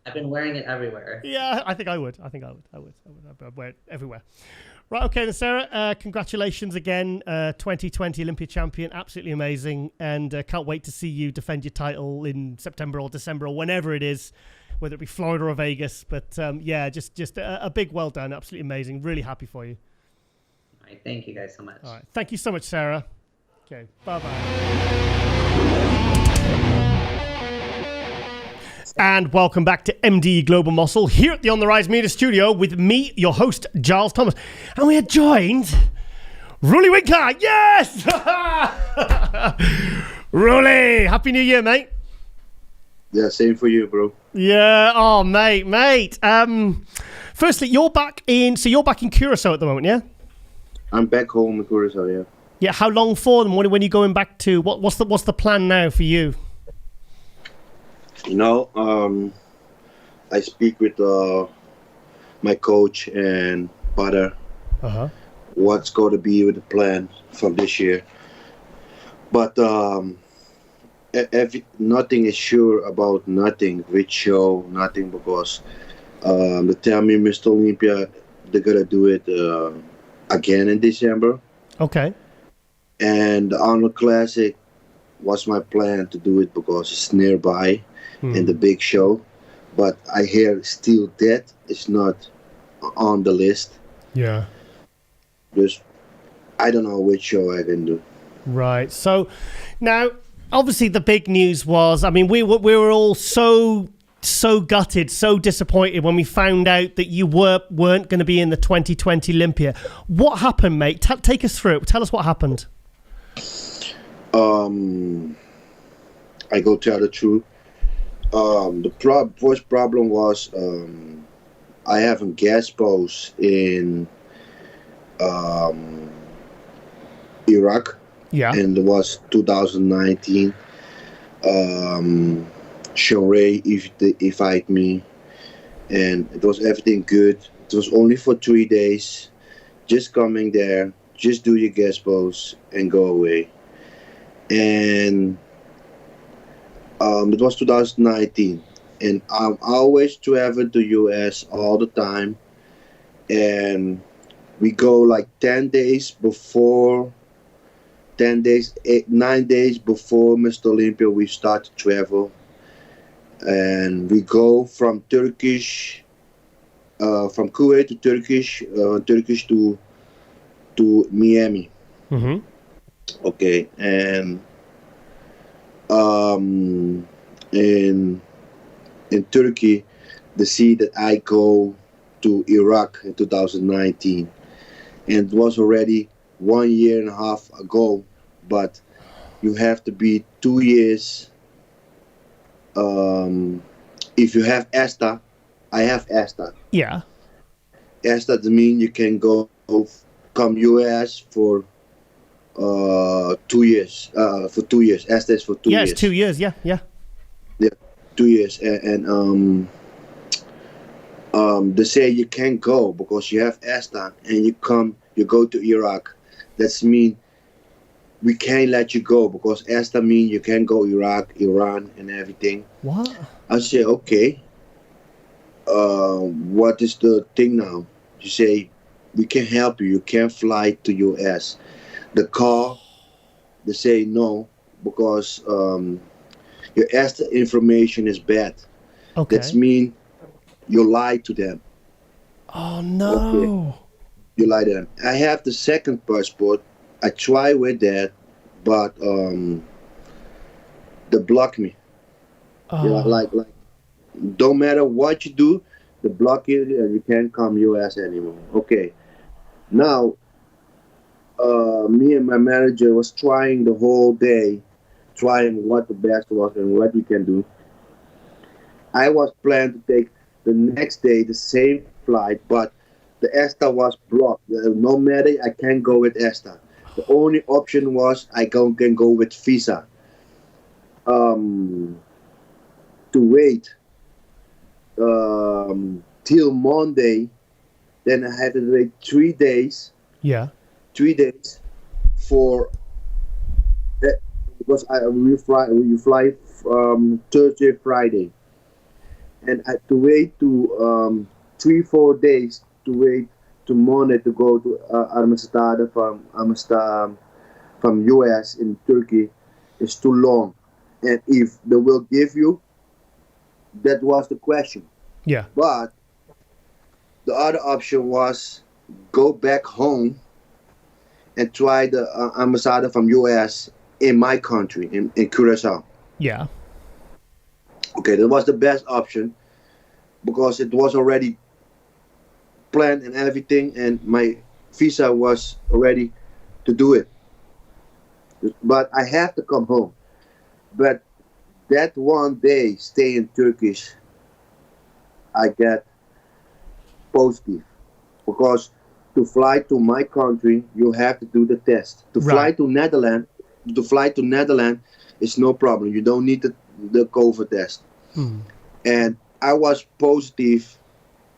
I've been wearing it everywhere. Yeah, I think I would. I'd wear it everywhere. Right, okay, then Sarah, congratulations again, 2020 Olympia champion, absolutely amazing, and can't wait to see you defend your title in September or December or whenever it is, whether it be Florida or Vegas. But just a big well done, absolutely amazing, really happy for you. All right, thank you guys so much. All right, thank you so much, Sarah. Okay, bye-bye. And welcome back to MD Global Muscle here at the On the Rise Media Studio with me, your host, Giles Thomas. And we are joined, Rully Winker. Yes! Rully, Happy New Year, mate. Yeah, same for you, bro. Yeah, oh, mate. Firstly, you're back in Curacao at the moment, yeah? I'm back home in Curacao, yeah. Yeah, how long for? And when are you going back to? What's the plan now for you? You know, I speak with my coach and Butter. What's going to be with the plan for this year? But nothing is sure about nothing. Which show, nothing, because they tell me Mr. Olympia, they're gonna do it again in December. Okay. And the Arnold Classic was my plan to do it because it's nearby in the big show. But I hear still that it's not on the list. Yeah. Just, I don't know which show I can do. Right. So now, obviously, the big news was, I mean, we were all so gutted, so disappointed when we found out that you weren't going to be in the 2020 Olympia. What happened, mate? Take us through it. Tell us what happened. I go tell the truth. The first problem was I have a guest post in Iraq. Yeah. And it was 2019. Shoray invited me, and it was everything good. It was only for 3 days. Just coming there, just do your guest post and go away. And it was 2019, and I'm always traveling to US all the time, and we go like 9 days before Mr. Olympia. We start to travel, and we go from Kuwait to Turkish to Miami. Okay, and in Turkey, the sea that I go to Iraq in 2019, and it was already 1.5 years ago, but you have to be 2 years. If you have ESTA, I have ESTA. Yeah. ESTA means you can come US for 2 years. For 2 years. ESTA is for 2 years. Yeah, it's 2 years. Yeah. Yeah, 2 years, and they say you can't go because you have ESTA, and you go to Iraq. That's mean we can't let you go because ESTA mean you can go Iraq, Iran, and everything. What? I say, okay. What is the thing now? You say, we can help you. You can't fly to US. The car, they say no because your ESTA information is bad. Okay. That mean you lied to them. Oh, no. Okay. You lied to them. I have the second passport. I try with that, but they block me. Oh. Yeah, like don't matter what you do, they block you and you can't come US anymore. Okay. Now, me and my manager was trying the whole day, trying what the best was and what we can do. I was planning to take the next day the same flight, but the ESTA was blocked. No matter, I can't go with ESTA. The only option was I can go with visa. To wait till Monday, then I had to wait 3 days. Yeah. 3 days for because you fly Thursday, Friday, and I had to wait to 3-4 days to wait to Monday to go to Amsterdam from US in Turkey. It's too long, and if they will give you, that was the question. Yeah. But the other option was go back home and try the ambassador from US in my country, in Curacao. Yeah. Okay, that was the best option because it was already planned and everything, and my visa was ready to do it. But I have to come home. But that one day, stay in Turkish, I get positive because to fly to my country, you have to do the test. To fly to Netherlands, is no problem. You don't need the COVID test. And I was positive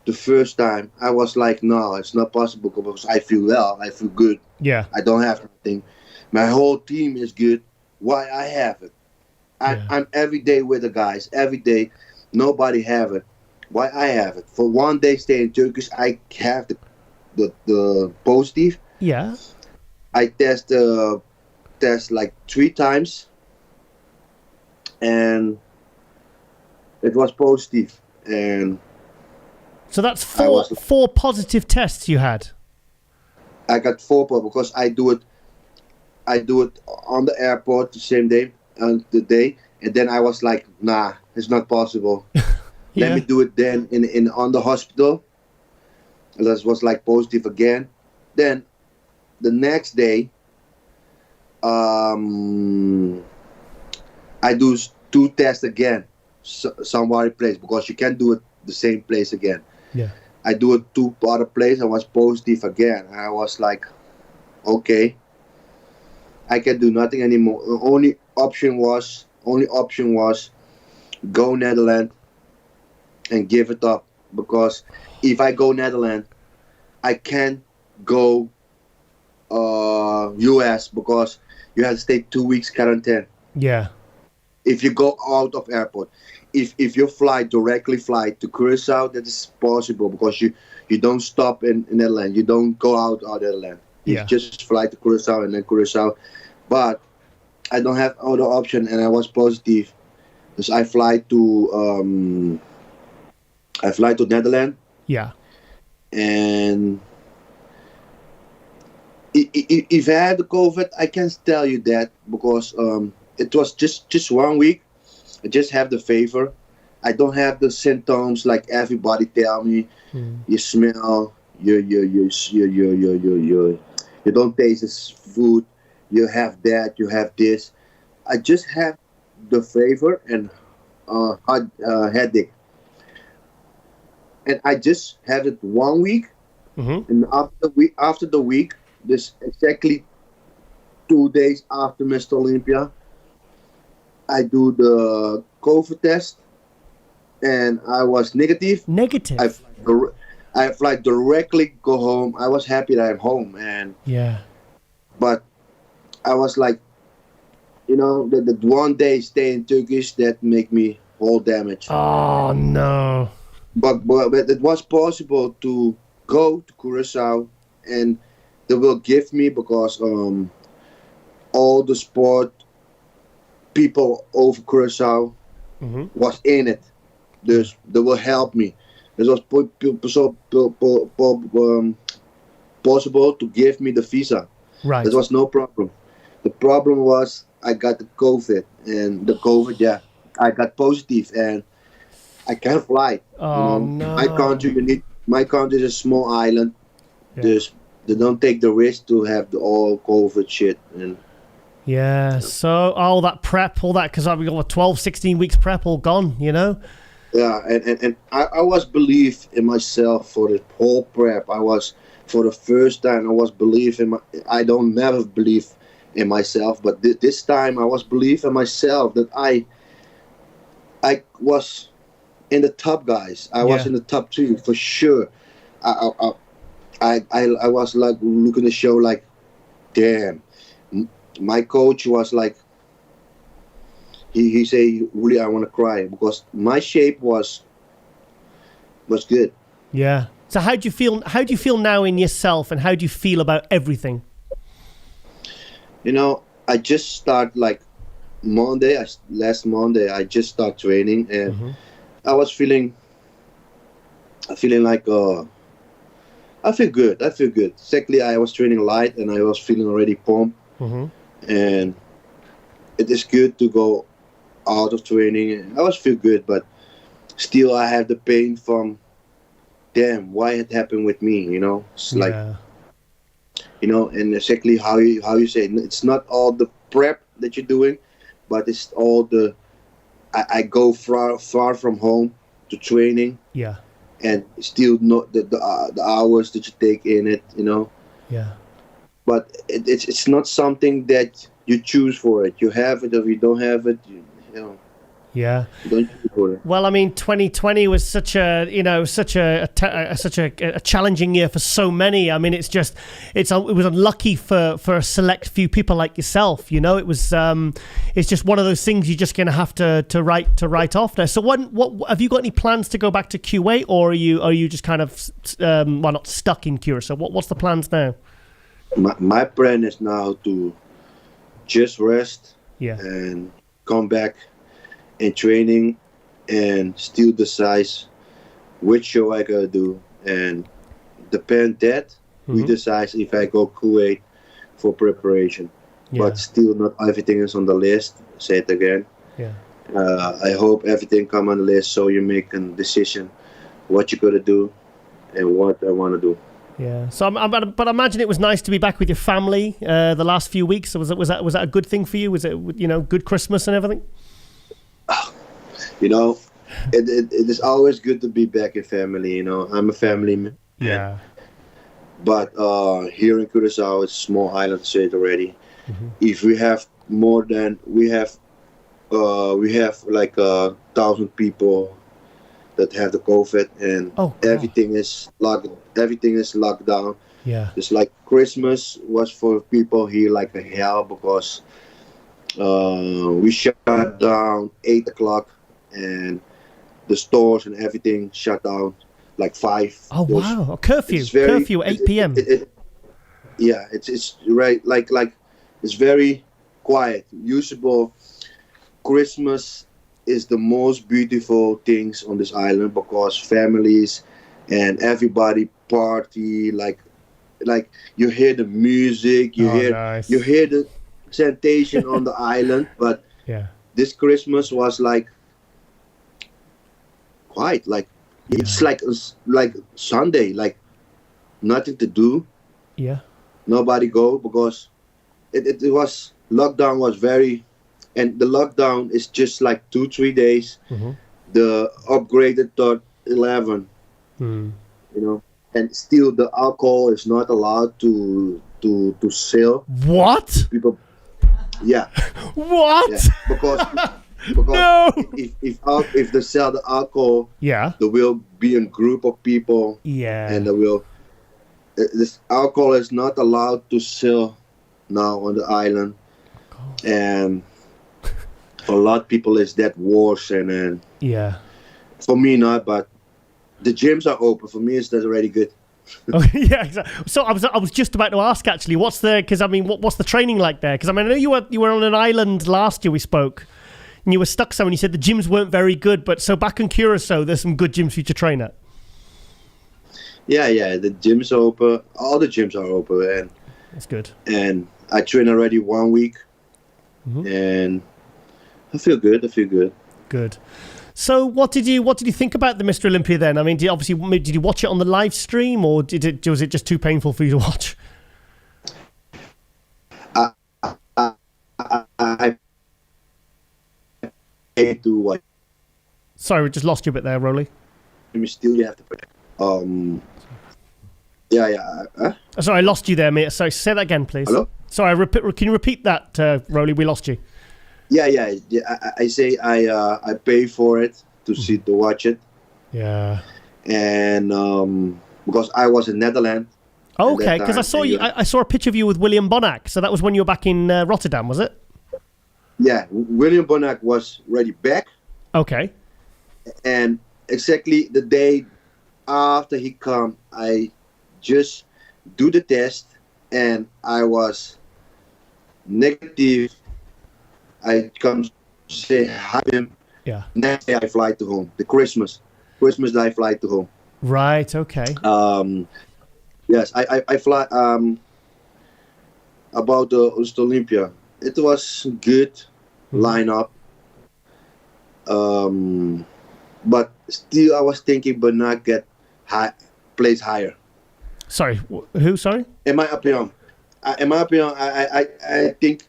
the first time. I was like, no, it's not possible because I feel well. I feel good. Yeah. I don't have anything. My whole team is good. Why I have it? I'm every day with the guys. Every day. Nobody have it. Why I have it? For one day stay in Turkish, I have the positive. Yeah. I test like 3 times. And it was positive. And so that's four positive tests you had. I got 4 because I do it on the airport the same day, and then I was like, nah, it's not possible. Let me do it then in on the hospital. And that was like positive again. Then the next day, I do 2 tests again, somewhere place, because you can't do it the same place again. Yeah. I do it 2 other place. I was positive again. I was like, okay, I can do nothing anymore. The only option was go Netherlands and give it up, because if I go Netherlands, I can't go US because you have to stay 2 weeks quarantine. Yeah. If you go out of airport, if you directly fly to Curacao, that is possible because you don't stop in Netherlands. You don't go out of Netherlands. You just fly to Curacao and then Curacao. But I don't have other option, and I was positive, because I fly to Netherlands. Yeah. And if I had the COVID, I can't tell you that because it was just 1 week. I just have the fever. I don't have the symptoms like everybody tell me. You smell, you don't taste this food. You have that, you have this. I just have the fever and headache. And I just had it 1 week. And after the week, this exactly 2 days after Mr. Olympia, I do the COVID test, and I was negative. Negative. I fly directly, go home. I was happy that I'm home, and but I was like, the 1 day stay in Turkish that make me all damage. Oh no! But it was possible to go to Curacao, and they will give me because all the sport people over Curacao was in it. They will help me. It was possible to give me the visa. Right. There was no problem. The problem was I got the COVID, and the COVID, I got positive, and I can't fly. Oh no! My country is a small island. They don't take the risk to have the all COVID shit. And so all that prep, all that, because we got 12, 16 weeks prep all gone, Yeah, and I was believe in myself for the whole prep. For the first time, I was believe in I don't never believe in myself, but this time I was believe in myself that I was in the top guys. I was in the top 2 for sure. I was like looking at the show like, damn. My coach was like, he say, really, I want to cry because my shape was good. Yeah. So how do you feel? How do you feel now in yourself, and how do you feel about everything? I just start like last Monday. I just start training, and I was feeling like I feel good. Exactly, I was training light and I was feeling already pumped. And it is good to go out of training. I was feel good, but still I have the pain from, damn, why it happened with me, you know? It's like, you know, and exactly how you say, it's not all the prep that you're doing, but it's all the, I go far from home to training. Yeah. And still not the hours that you take in it, you know. Yeah. But it's not something that you choose for it. You have it, or you don't have it. You know. Yeah. You don't choose for it. Well, I mean, 2020 was such a challenging year for so many. I mean, it was unlucky for a select few people like yourself. You know, it's just one of those things you're just going to have to write off there. So, what have you got any plans to go back to Kuwait, or are you just kind of not stuck in Curacao? What's the plans now? My plan is now to just rest. Yeah. And come back in training and still decide which show I gotta do, and depend that we decide if I go Kuwait for preparation. But still not everything is on the list. Say it again. Yeah. I hope everything come on the list so you make a decision what you gotta do and what I want to do. Yeah. So, but I imagine it was nice to be back with your family the last few weeks. So was that a good thing for you? Was it, you know, good Christmas and everything? You know, it is always good to be back in family. You know, I'm a family man. Yeah. But here in Curacao, it's a small island, said already. If we have more than we have like 1,000 people that have the COVID, and everything is locked down. Yeah. It's like Christmas was for people here like a hell, because we shut down 8 o'clock and the stores and everything shut down like 5. Oh, wow. A curfew. Curfew, 8 p.m. Yeah, it's right, like it's very quiet. Usable Christmas is the most beautiful things on this island, because families and everybody party, like you hear the music, you hear the sensation on the island. But this Christmas was like quiet, like it's like Sunday, like nothing to do. Yeah. Nobody go, because it was lockdown was very. And the lockdown is just like 2-3 days. The upgraded to 11. You know, and still the alcohol is not allowed to sell. What? People. Yeah. What? Yeah. Because no. if they sell the alcohol, there will be a group of people. Yeah. And this alcohol is not allowed to sell now on the island. And for a lot of people, it's that worse, and for me not. But the gyms are open. For me, that's already good. Okay, yeah, exactly. So I was just about to ask actually, what's the training like there? Because I mean, I know you were on an island last year. We spoke, and you were stuck somewhere. And you said the gyms weren't very good, but so back in Curacao, there's some good gyms for you to train at. Yeah. The gyms are open. All the gyms are open, and that's good. And I trained already 1 week, and I feel good. Good. So what did you think about the Mr. Olympia then? I mean, did you watch it on the live stream, or was it just too painful for you to watch? I paid to watch. Sorry, we just lost you a bit there, Rolly. Still, you have to put. Sorry, I lost you there, mate. Sorry, say that again, please. Hello? Sorry, can you repeat that, Rolly? We lost you. Yeah. I say I pay for it to watch it. Yeah. And because I was in Netherlands. Oh, okay, because I saw you. I saw a picture of you with William Bonac. So that was when you were back in Rotterdam, was it? Yeah, William Bonac was already back. Okay. And exactly the day after he come, I just do the test, and I was negative. I come say hi to him. Yeah. Next day I fly to home. The Christmas day I fly to home. Right. Okay. Yes, I fly about the Olympia. It was good lineup. But still I was thinking Bernard get place higher. Sorry, who? Sorry. In my opinion, I think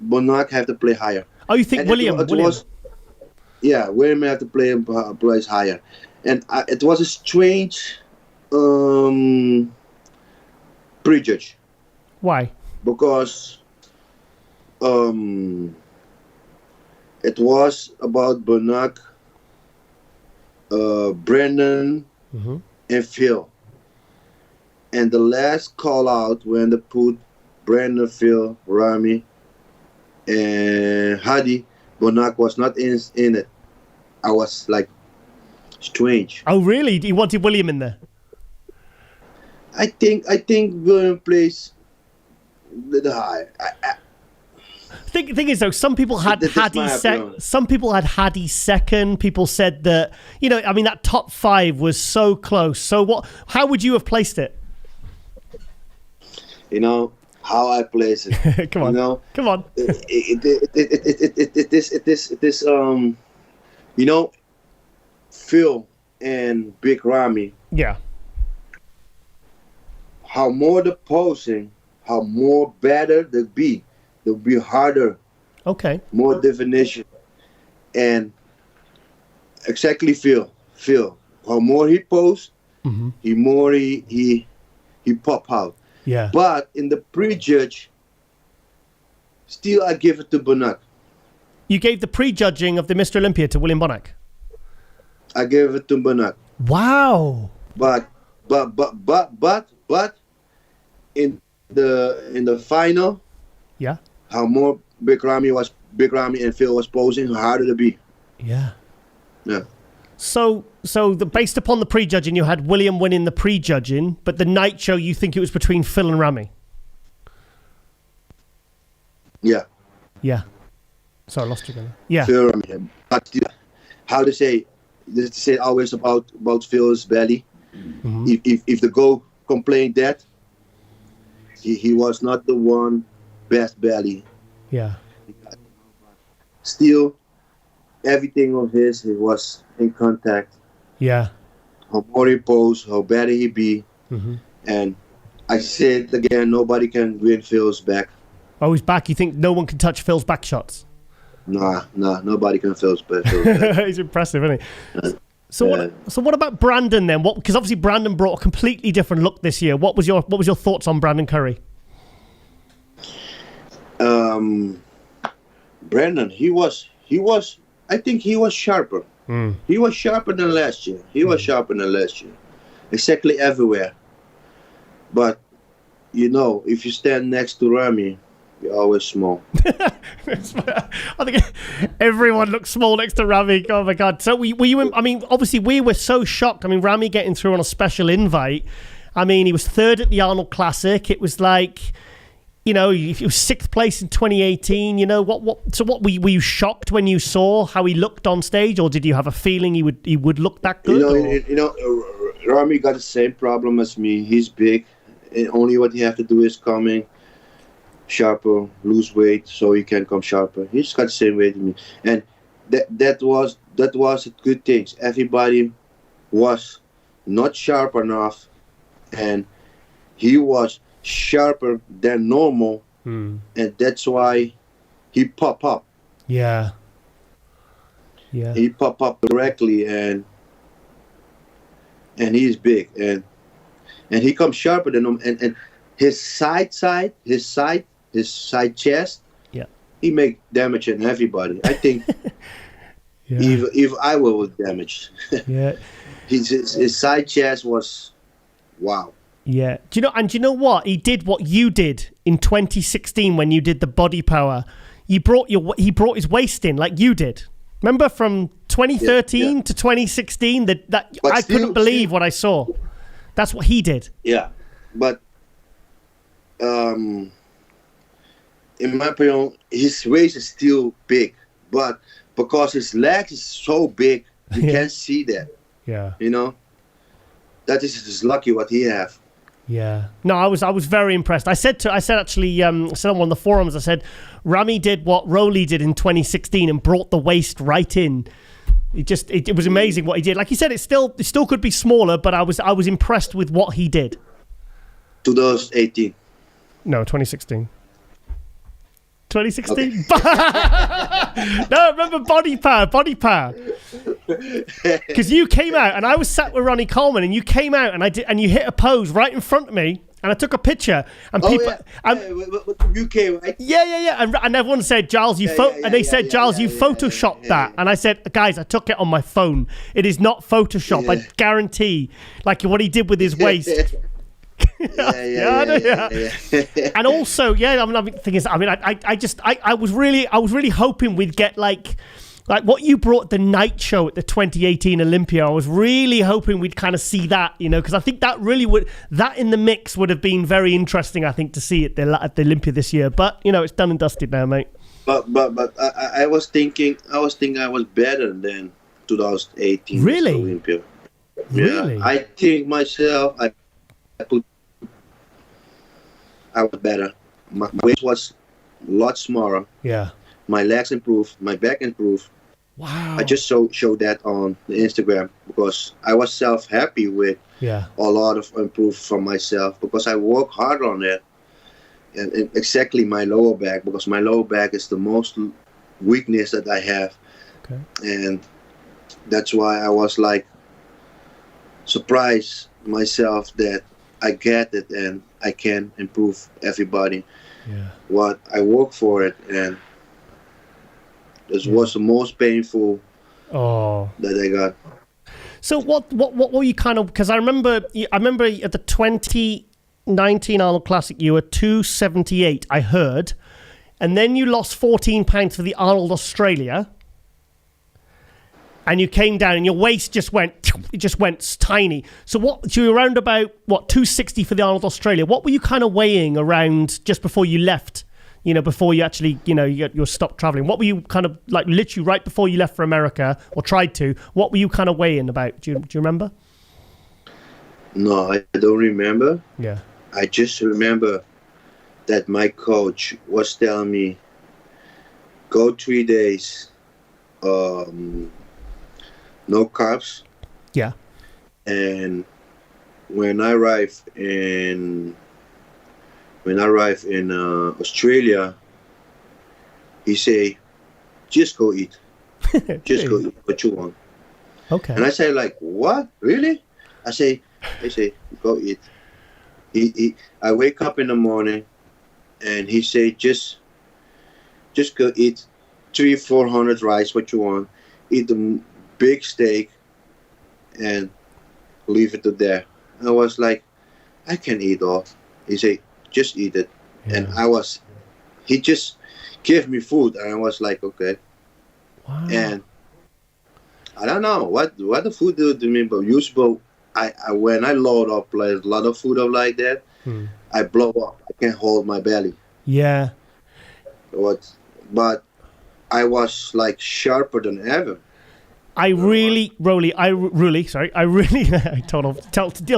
Bernard have to play higher. Oh, you think William? Yeah, William have to play place higher, and it was a strange prejudge. Why? Because it was about Bernard, Brandon, and Phil. And the last call out when they put Brandon, Phil, Ramy, and Hadi, Bernard was not in it. I was like, strange. Oh, really? You wanted William in there? I think William plays the high. Thing is though, some people had Hadi some people had Hadi second. People said that, you know, I mean, that top five was so close. So how would you have placed it? You know how I place it. Come on, you know, come on. It is you know, Phil and Big Ramy. Yeah. How more the posing, how more better they'll be harder. Okay. More definition. And exactly Phil. How more he posts, he more he pop out. Yeah. But in the prejudge, still I give it to Bernard. You gave the prejudging of the Mr. Olympia to William Bonac. I gave it to Bernard. Wow. But in the final, yeah, how more Big Ramy and Phil was posing, how harder to be. Yeah. Yeah. So based upon the prejudging, you had William winning the prejudging, but the night show, you think it was between Phil and Ramy? Yeah. Yeah. Sorry, I lost you again. Yeah. Phil, Ramy. But how to say? They say always about Phil's belly. If the go complained that he was not the one best belly. Yeah. Still, everything of his, he was in contact. Yeah. How more he posed, how better he be. And I said again, nobody can win Phil's back. Oh, he's back. You think no one can touch Phil's back shots? Nah, nobody can Phil's back. He's impressive, isn't he? So what about Brandon then? Because obviously Brandon brought a completely different look this year. What was your thoughts on Brandon Curry? Brandon, I think he was sharper. He was sharper than last year. Exactly everywhere. But, you know, if you stand next to Ramy, you're always small. I think everyone looks small next to Ramy. Oh, my God. So were you, I mean, obviously we were so shocked. I mean, Ramy getting through on a special invite. I mean, he was third at the Arnold Classic. It was like, you know, he was sixth place in 2018. You know, were you shocked when you saw how he looked on stage, or did you have a feeling he would look that good? You know, Ramy got the same problem as me. He's big. And only what he have to do is coming sharper, lose weight, so he can come sharper. He's got the same weight as me, and that was a good thing. Everybody was not sharp enough, and he was sharper than normal, and that's why he pop up. Yeah. He pop up correctly, and he's big, and he comes sharper than him, and his side chest, he make damage in everybody. I think if I were damaged, his side chest was wow. Yeah. Do you know what? He did what you did in 2016 when you did the body power. He brought his waist in like you did. Remember from 2013 to 2016 that I couldn't believe what I saw. That's what he did. Yeah. But in my opinion, his waist is still big, but because his legs is so big, you can't see that. Yeah. You know, that is just lucky what he have. Yeah. No, I was very impressed. I said on one of the forums, I said, Ramy did what Rolly did in 2016 and brought the waist right in. It was amazing what he did. Like you said, it still could be smaller, but I was impressed with what he did. 2018. No, 2016. 2016. Okay. No, remember body power. Because you came out and I was sat with Ronnie Coleman and you came out and you hit a pose right in front of me and I took a picture and people. UK, right? Yeah. And everyone said, Giles, you photoshopped that. And I said, guys, I took it on my phone. It is not Photoshop. Yeah. I guarantee. Like what he did with his waist. Yeah. And also, I was really hoping we'd get like what you brought the night show at the 2018 Olympia. I was really hoping we'd kind of see that, because I think that in the mix would have been very interesting, I think, to see at the Olympia this year. But it's done and dusted now, mate. But I was thinking I was better than 2018 really Olympia. Really, I think myself I was better. My waist was a lot smaller. Yeah. My legs improved. My back improved. Wow. I just showed that on the Instagram because I was happy with a lot of improvement from myself because I work hard on that. And exactly my lower back, because my lower back is the most weakness that I have. Okay. And that's why I was like surprised myself that I get it and I can improve everybody. Yeah. What I work for it, and this was the most painful that I got. So what were you kind of, because I remember at the 2019 Arnold Classic you were 278, I heard, and then you lost 14 pounds for the Arnold Australia. And you came down, and your waist just went tiny. So you were around about 260 for the Arnold Australia. What were you kind of weighing around just before you left? Before you actually, you stopped traveling. What were you kind of like literally right before you left for America or tried to? What were you kind of weighing about? Do you remember? No, I don't remember. Yeah. I just remember that my coach was telling me, go 3 days. No carbs. Yeah. And when I arrived in Australia, he say, just go eat. Just go eat what you want. Okay. And I say like, what? Really? I say, go eat. I wake up in the morning and he say, just go eat 300-400 rice, what you want. Eat the big steak and leave it to there. I was like, I can eat all. He said, just eat it. Yeah. And he just gave me food and I was like, okay. Wow. And I don't know what the food do to me, but usually when I load up like a lot of food up like that, I blow up. I can't hold my belly. Yeah. But I was like sharper than ever. He'll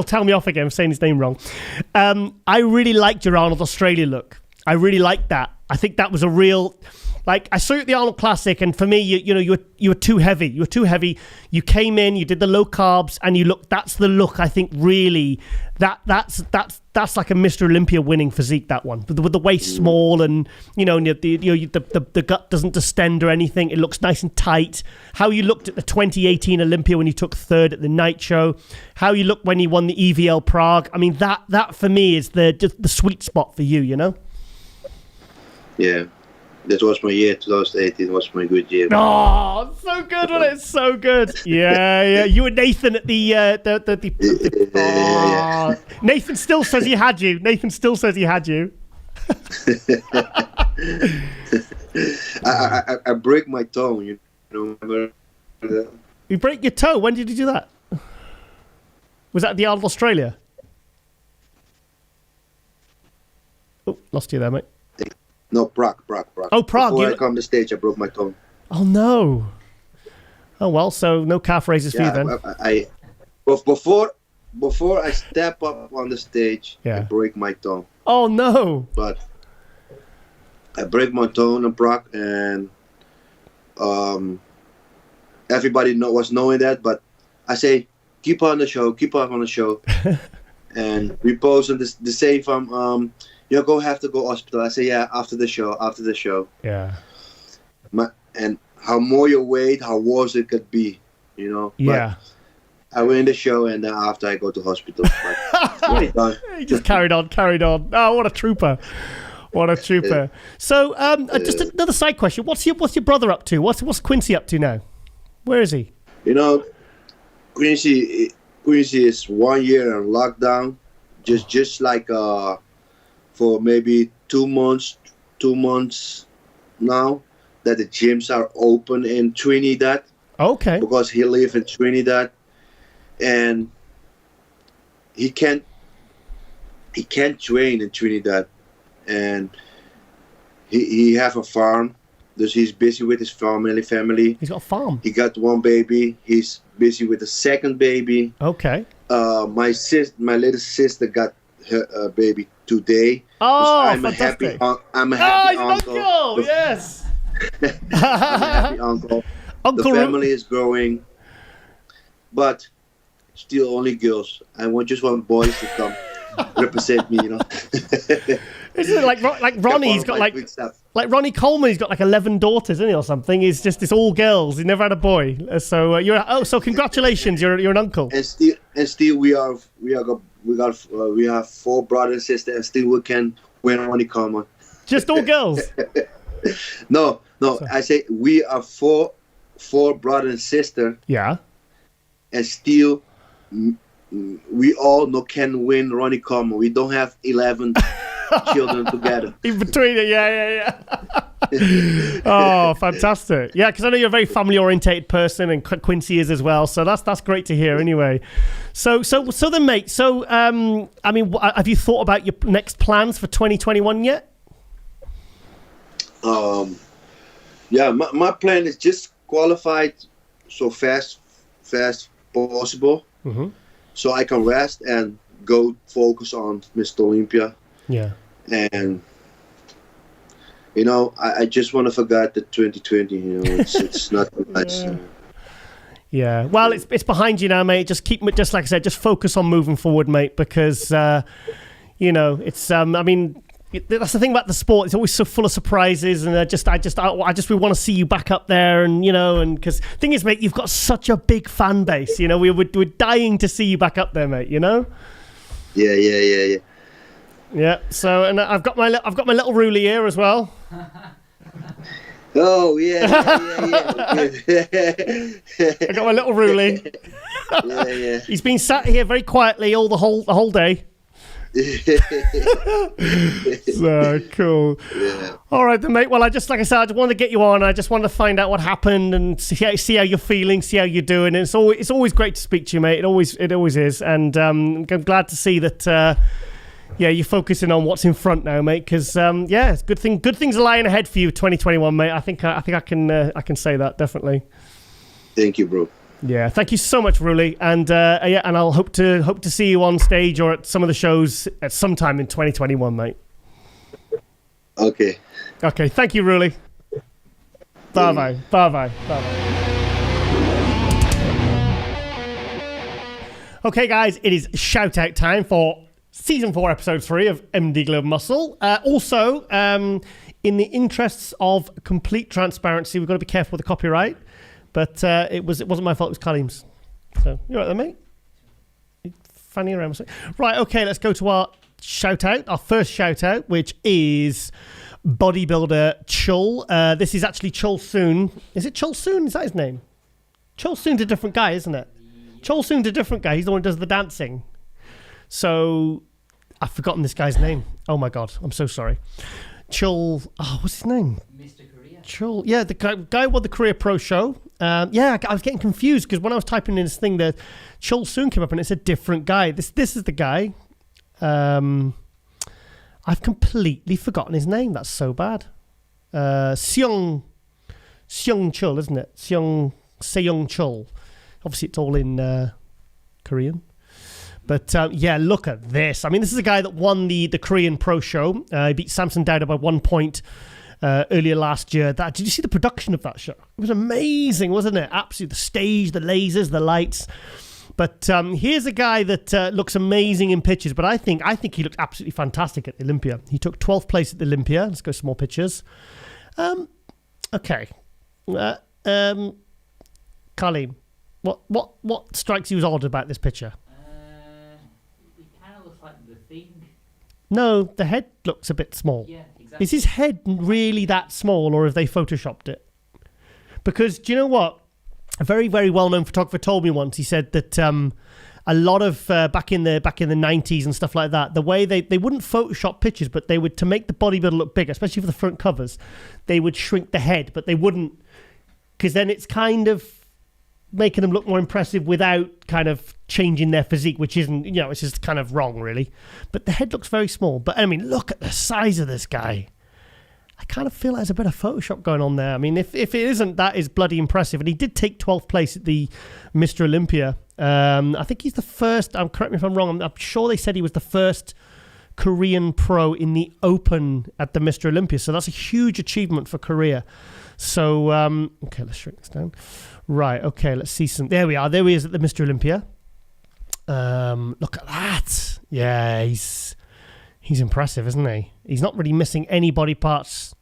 tell me off again for saying his name wrong. I really liked your Arnold Australia look. I really liked that. I think that was a real, like, I saw you at the Arnold Classic, and for me, you were too heavy. You were too heavy. You came in, you did the low carbs, and you look. That's the look. I think really that's like a Mr. Olympia winning physique. That one with the waist small, and the gut doesn't distend or anything. It looks nice and tight. How you looked at the 2018 Olympia when you took third at the night show. How you looked when you won the EVL Prague. I mean that for me is the sweet spot for you. Yeah. That was my year, 2018 was my good year. Oh, so good, wasn't it? So good. Yeah. You and Nathan at the Nathan still says he had you. I break my toe, remember? You break your toe? When did you do that? Was that the Arnold Australia? Oh, lost you there, mate. No, Prague. Oh, Prague. Before I come to stage, I broke my toe. Oh, no. Oh, well, so no calf raises for you then. Before before I step up on the stage, I break my toe. Oh no! But I break my toe in Prague, and everybody was knowing that. But I say, keep on the show, and we post on the same from you're gonna have to go hospital. I say, yeah, after the show. Yeah. And how more you wait, how worse it could be, you know. Yeah. But I win the show, and then after I go to hospital. But done. He just carried on. Oh, what a trooper! So, just another side question: What's your brother up to? What's Quincy up to now? Where is he? You know, Quincy is 1 year in lockdown, just like for maybe 2 months now that the gyms are open in Trinidad. Okay. Because he lives in Trinidad, and he can't train in Trinidad, and he have a farm. Dus he's busy with his family. He's got a farm. He got 1 baby. He's busy with the 2nd baby. Okay. My little sister got her baby today. Oh, I'm fantastic. I'm a happy uncle. Yes. I'm a happy uncle. The family is growing, but still only girls. I just want boys to come represent me, you know. Isn't it like Ronnie? He's got like Ronnie Coleman. He's got like 11 daughters, isn't he, or something? It's all girls. He never had a boy. So so congratulations. You're an uncle. And still we have 4 brothers and sisters, and still we can win Ronnie Coleman. Just all girls. No. So. I say we are four brothers and sisters. Yeah. And still, we all can win Ronnie Coleman. We don't have 11 children together. In between it, yeah. Oh, fantastic. Yeah, because I know you're a very family-orientated person, and Quincy is as well. So that's great to hear. Anyway, so then, mate. So, I mean, have you thought about your next plans for 2021 yet? Yeah, my plan is just qualified so fast possible, so I can rest and go focus on Mr. Olympia. Yeah. And you know, I just want to forget the 2020. You know, it's not nice. Yeah. Well, it's behind you now, mate. Just just like I said, just focus on moving forward, mate. Because you know, it's I mean. That's the thing about the sport; it's always so full of surprises, and I just we want to see you back up there, and you know, and because the thing is, mate, you've got such a big fan base. You know, we're dying to see you back up there, mate. You know. Yeah. Yeah. So, and I've got my little ruler here as well. Oh yeah. I got my little ruler. Yeah. He's been sat here very quietly all the whole day. So cool. Yeah. All right then, mate. Well, I just wanted to get you on. I just wanted to find out what happened and see how you're feeling, see how you're doing. And it's always great to speak to you, mate. It always is. And I'm glad to see that. You're focusing on what's in front now, mate. Because it's good things are lying ahead for you, 2021, mate. I think I can say that definitely. Thank you, bro. Yeah, thank you so much, Ruli, and and I'll hope to see you on stage or at some of the shows at some time in 2021, mate. Okay, thank you, Ruli. Bye bye. Okay, guys, it is shout out time for season 4, episode 3 of MD Glove Muscle. Also, in the interests of complete transparency, we've got to be careful with the copyright. But it wasn't my fault. It was Kalim's. So you're right there, mate. Fanny around. Right. Okay. Let's go to our shout out. Our first shout out, which is bodybuilder Chul. This is actually Chul Soon. Is it Chul Soon? Is that his name? Chul Soon's a different guy, isn't it? Chul Soon's a different guy. He's the one who does the dancing. So I've forgotten this guy's name. Oh my god. I'm so sorry. Chul. Oh, what's his name? Mr. Korea. Chul. Yeah, the guy won the Korea Pro Show. I was getting confused because when I was typing in this thing, the Chul Soon came up and it's a different guy. This is the guy. I've completely forgotten his name. That's so bad. Seung Chul, isn't it? Seung Chul. Obviously, it's all in Korean. But yeah, look at this. I mean, this is a guy that won the Korean Pro Show. He beat Samson Dowda by 1 point earlier last year. Did you see the production of that show? It was amazing, wasn't it? Absolutely. The stage, the lasers, the lights. But here's a guy that looks amazing in pictures, but I think he looked absolutely fantastic at the Olympia. He took 12th place at the Olympia. Let's go some more pictures. Okay. Carleen, what strikes you as odd about this picture? It kind of looks like the thing. No, the head looks a bit small. Yeah, exactly. Is his head really that small, or have they photoshopped it? Because do you know what? A very, very well-known photographer told me once. He said that a lot of back in the 90s and stuff like that, the way they wouldn't Photoshop pictures, but they would, to make the bodybuilder look bigger, especially for the front covers, they would shrink the head, but they wouldn't, because then it's kind of making them look more impressive without kind of changing their physique, which isn't, it's just kind of wrong, really. But the head looks very small. But I mean, look at the size of this guy. I kind of feel like there's a bit of Photoshop going on there. I mean, if it isn't, that is bloody impressive. And he did take 12th place at the Mr. Olympia. I think he's the first, correct me if I'm wrong, I'm sure they said he was the first Korean pro in the Open at the Mr. Olympia. So that's a huge achievement for Korea. So, okay, let's shrink this down. Right, okay, let's see some. There we are. There he is at the Mr. Olympia. Look at that. Yeah, he's impressive, isn't he? He's not really missing any body parts.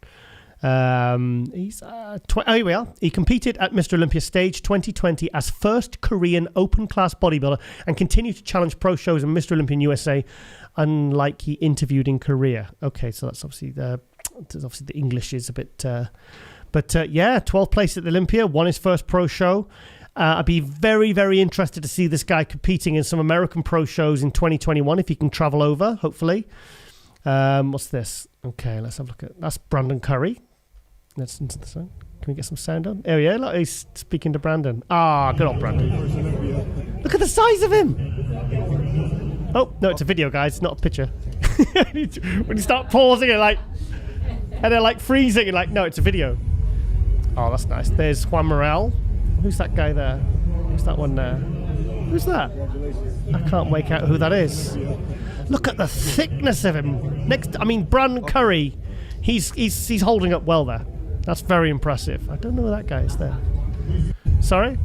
Here we are. He competed at Mr. Olympia Stage 2020 as first Korean open class bodybuilder and continued to challenge pro shows in Mr. Olympia in USA, unlike he interviewed in Korea. Okay, so that's obviously the English is a bit. But 12th place at the Olympia, won his first pro show. I'd be very, very interested to see this guy competing in some American pro shows in 2021 if he can travel over, hopefully. What's this? Okay, let's have a look at... That's Brandon Curry. Let's listen to the sound. Can we get some sound on? Oh, yeah, look, he's speaking to Brandon. Good old Brandon. Look at the size of him! Oh, no, it's a video, guys, not a picture. When you start pausing it, and they're freezing, you're no, it's a video. Oh, that's nice. There's Juan Morel. Who's that guy there? Who's that one there? Who's that? I can't make out who that is. Look at the thickness of him. Brandon Curry, he's holding up well there. That's very impressive. I don't know who that guy is there. Sorry?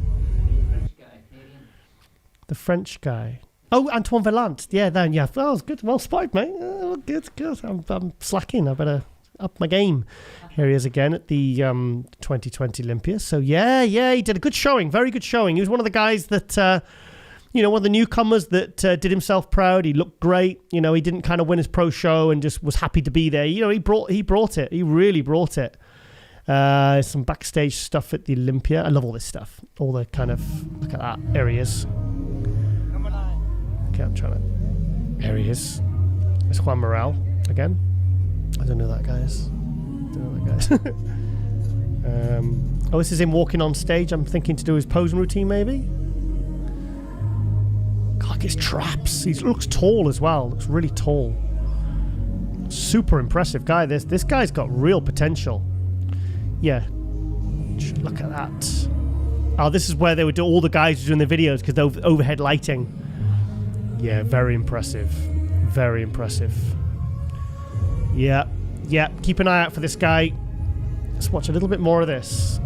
The French guy. Oh, Antoine Vaillant. Yeah, then, yeah. Oh, good. Well spotted, mate. Oh, good. I'm slacking. I better up my game. Here he is again at the 2020 Olympia. So, yeah, he did a good showing. Very good showing. He was one of the guys that, one of the newcomers that did himself proud. He looked great. He didn't kind of win his pro show and just was happy to be there. He brought it. He really brought it. Some backstage stuff at the Olympia. I love all this stuff. All the kind of, look at that. There he is. Okay, I'm trying to. There he is. It's Juan Morel again. I don't know who that guy is. This is him walking on stage. I'm thinking to do his posing routine, maybe. God, his traps. He looks tall as well. Looks really tall. Super impressive guy. This guy's got real potential. Yeah. Look at that. Oh, this is where they would do all the guys doing the videos because the overhead lighting. Yeah, very impressive. Very impressive. Yeah. Keep an eye out for this guy. Let's watch a little bit more of this.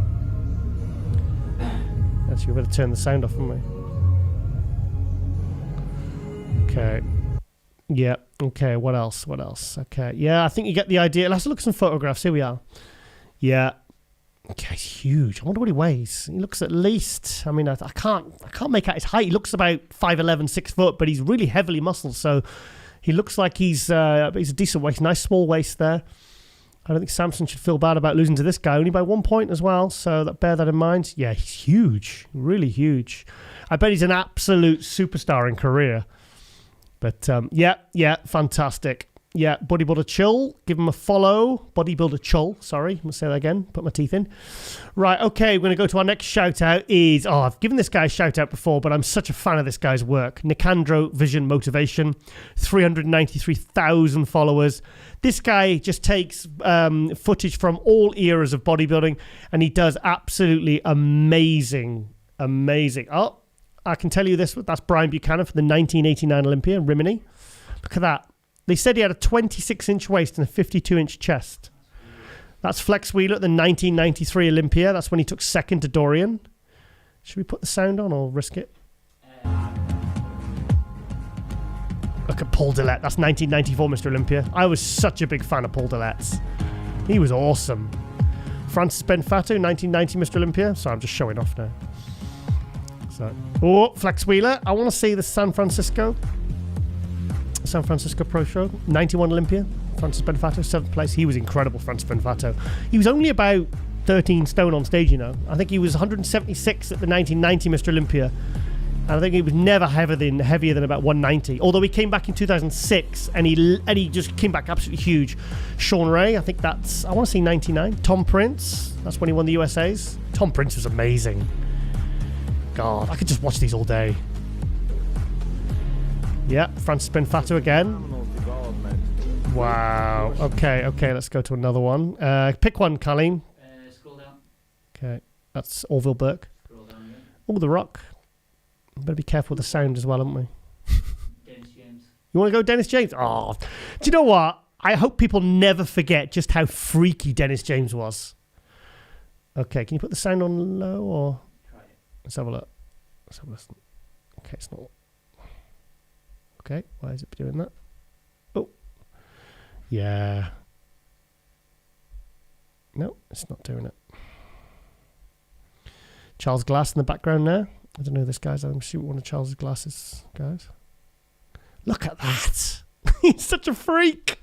Actually, we better turn the sound off, haven't we? Okay. Yeah. Okay, what else? Okay. Yeah, I think you get the idea. Let's look at some photographs. Here we are. Yeah. Okay, he's huge. I wonder what he weighs. He looks at least... I can't make out his height. He looks about 5'11", 6 foot, but he's really heavily muscled, so he looks like he's a decent waist. Nice small waist there. I don't think Samson should feel bad about losing to this guy, only by 1 point as well, so bear that in mind. Yeah, he's huge. Really huge. I bet he's an absolute superstar in Korea. But, yeah, fantastic. Yeah, Bodybuilder Chill, give him a follow. Bodybuilder Chill, sorry, I'm going to say that again, put my teeth in. Right, okay, we're going to go to our next shout-out I've given this guy a shout-out before, but I'm such a fan of this guy's work. Nicandro Vision Motivation, 393,000 followers. This guy just takes footage from all eras of bodybuilding, and he does absolutely amazing. Oh, I can tell you this, that's Brian Buchanan for the 1989 Olympia in Rimini. Look at that. They said he had a 26-inch waist and a 52-inch chest. That's Flex Wheeler at the 1993 Olympia. That's when he took second to Dorian. Should we put the sound on or risk it? Look at Paul Dillette. That's 1994 Mr. Olympia. I was such a big fan of Paul Dillette's. He was awesome. Francis Benfato, 1990 Mr. Olympia. Sorry, I'm just showing off now. So, Flex Wheeler. I want to see the San Francisco Pro Show. 91 Olympia. Francis Benfato, 7th place. He was incredible, Francis Benfato. He was only about 13 stone on stage, you know. I think he was 176 at the 1990 Mr. Olympia. And I think he was never heavier than about 190. Although he came back in 2006 and he just came back absolutely huge. Sean Ray, I think I want to see 99. Tom Prince, that's when he won the USA's. Tom Prince was amazing. God, I could just watch these all day. Yeah, Francis Benfato again. Wow. Okay, let's go to another one. Pick one, Colleen. Scroll down. Okay, that's Orville Burke. Scroll down again. Oh, The Rock. Better be careful with the sound as well, haven't we? Dennis James. You want to go Dennis James? Oh, do you know what? I hope people never forget just how freaky Dennis James was. Okay, can you put the sound on low or? Try it. Let's have a look. Let's have a listen. Okay, it's not. Okay, why is it doing that? Oh, yeah. No, it's not doing it. Charles Glass in the background there. I don't know who this guy's. I'm shooting one of Charles Glass's guys. Look at that. He's such a freak.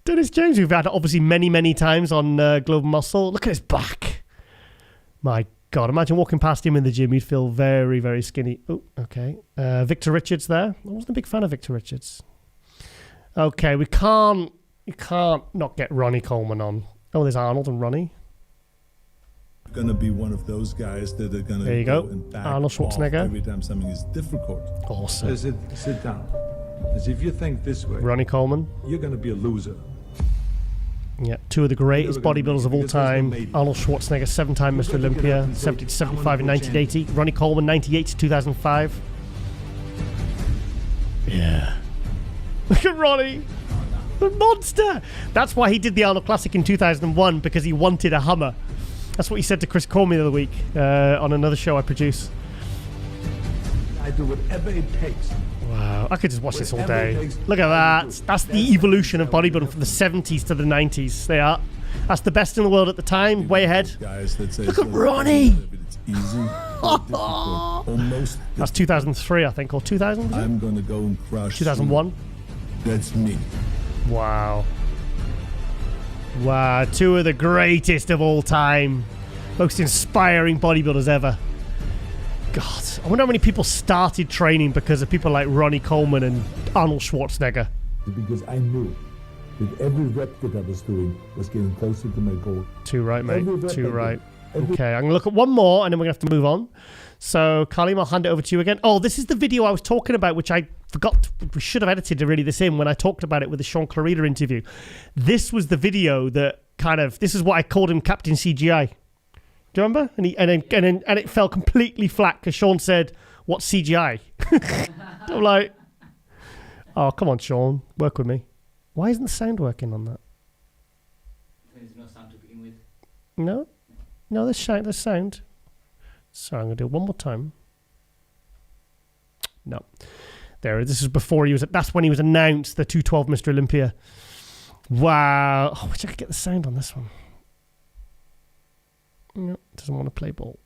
Dennis James, we've had obviously many times on Global Muscle. Look at his back. My God, imagine walking past him in the gym. You'd feel very, very skinny. Oh, okay. Victor Richards there. I wasn't a big fan of Victor Richards. Okay, you can't not get Ronnie Coleman on. Oh, there's Arnold and Ronnie. Going to be one of those guys that are going to there you go. And back Arnold Schwarzenegger. every time something is difficult. Awesome. Sit down. As if you think this way, Ronnie Coleman. you're going to be a loser. Yeah, two of the greatest bodybuilders of all time. Arnold Schwarzenegger, 7-time Mr. Olympia, 70 to 75 in 1980. Ronnie Coleman, 98 to 2005. Yeah. Look at Ronnie. The monster. That's why he did the Arnold Classic in 2001, because he wanted a Hummer. That's what he said to Chris Cormier the other week on another show I produce. I do whatever it takes. Wow, I could just watch this all day. Look at that. That's the evolution of bodybuilding from the 70s to the 90s. They are. That's the best in the world at the time, way ahead. Look at Ronnie. It's easy. Almost. That's 2003, I think, or 2000? I'm going to go and crush 2001? That's me. Wow. Wow, two of the greatest of all time. Most inspiring bodybuilders ever. God, I wonder how many people started training because of people like Ronnie Coleman and Arnold Schwarzenegger. Because I knew that every rep that I was doing was getting closer to my goal. Too right, mate. Too right. Okay, I'm going to look at one more and then we're going to have to move on. So, Kalim, I'll hand it over to you again. Oh, this is the video I was talking about, which I forgot. We should have edited really this in when I talked about it with the Sean Clarida interview. This was the video that this is what I called him Captain CGI. Do you remember? And it fell completely flat because Sean said, "What's CGI?" I'm like, "Oh, come on, Sean, work with me." Why isn't the sound working on that? There's no sound to begin with. No, there's sound. So I'm gonna do it one more time. No, there. This is before he was. That's when he was announced the 212 Mr. Olympia. Wow. I wish I could get the sound on this one. No, doesn't want to play ball.